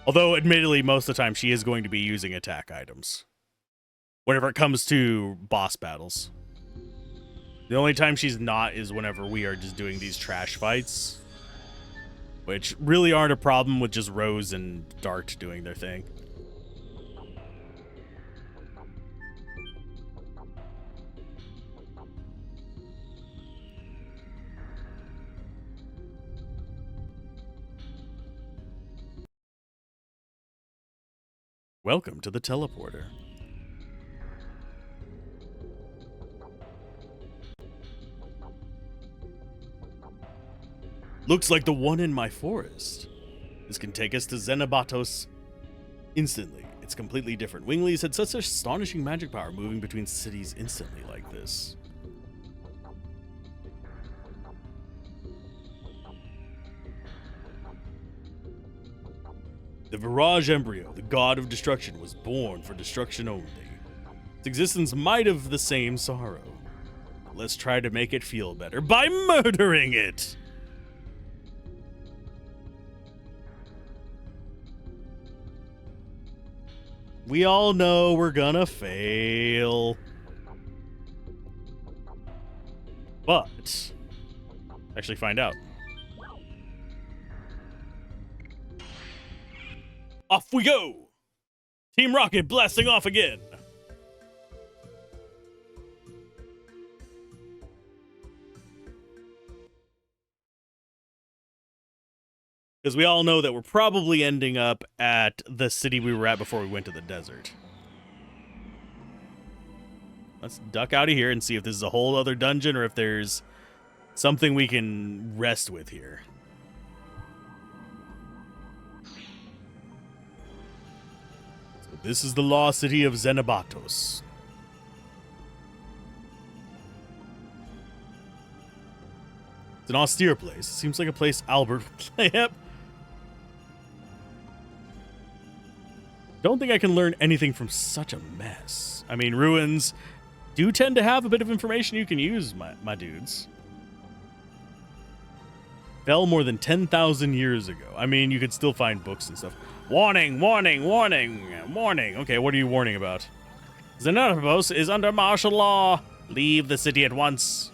Although, admittedly, most of the time she is going to be using attack items whenever it comes to boss battles. The only time she's not is whenever we are just doing these trash fights, which really aren't a problem with just Rose and Dart doing their thing. Welcome to the teleporter. Looks like the one in my forest. This can take us to Xenobatos instantly. It's completely different. Winglies had such astonishing magic power moving between cities instantly like this. The Virage Embryo, the god of destruction, was born for destruction only. Its existence might have the same sorrow. Let's try to make it feel better by murdering it! We all know we're gonna fail. But, actually find out. Off we go! Team Rocket blasting off again! Because we all know that we're probably ending up at the city we were at before we went to the desert. Let's duck out of here and see if this is a whole other dungeon or if there's something we can rest with here. So this is the lost city of Xenobatos. It's an austere place. Seems like a place Albert would play at. Don't think I can learn anything from such a mess. I mean, ruins do tend to have a bit of information you can use, my dudes. Fell more than 10,000 years ago. I mean, you could still find books and stuff. Warning, warning, warning, warning. Okay, what are you warning about? Xenobatos is under martial law. Leave the city at once.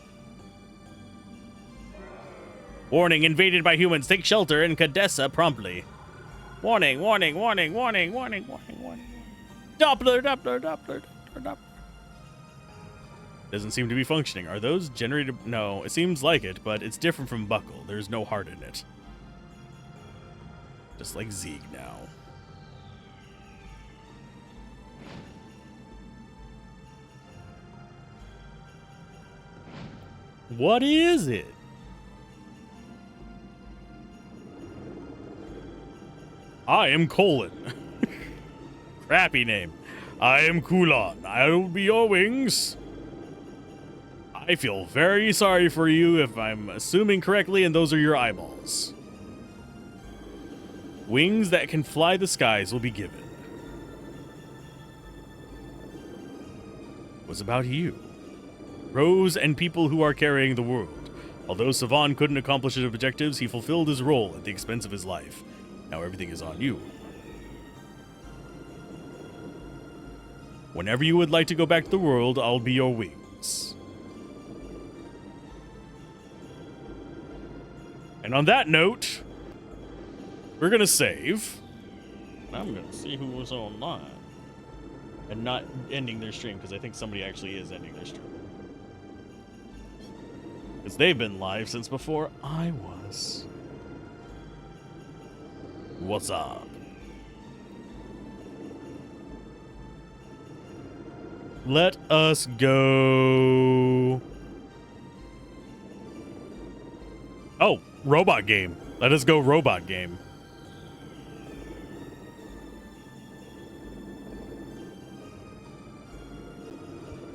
Warning, invaded by humans. Take shelter in Cadessa promptly. Warning, warning, warning, warning, warning, warning, warning. Doppler, Doppler, Doppler, Doppler, Doppler. Doesn't seem to be functioning. Are those generated? No, it seems like it, but it's different from Buckle. There's no heart in it. Just like Zeeg now. What is it? I am Colon. Crappy name. I am Kulon. I'll be your wings. I feel very sorry for you if I'm assuming correctly, and those are your eyeballs. Wings that can fly the skies will be given. It was about you. Rose and people who are carrying the world. Although Savan couldn't accomplish his objectives, he fulfilled his role at the expense of his life. Now everything is on you. Whenever you would like to go back to the world, I'll be your wings. And on that note, we're going to save. I'm going to see who was online. And not ending their stream, because I think somebody actually is ending their stream. Because they've been live since before I was. What's up? Let us go. Oh, robot game. Let us go robot game.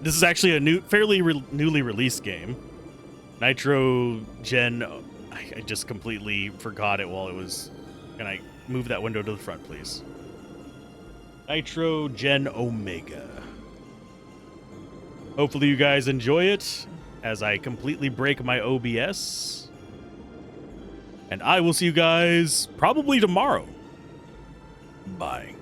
This is actually a fairly newly released game. Nitro Gen. I just completely forgot it while it was. Can I move that window to the front, please? Nitro Gen Omega. Hopefully you guys enjoy it as I completely break my OBS. And I will see you guys probably tomorrow. Bye.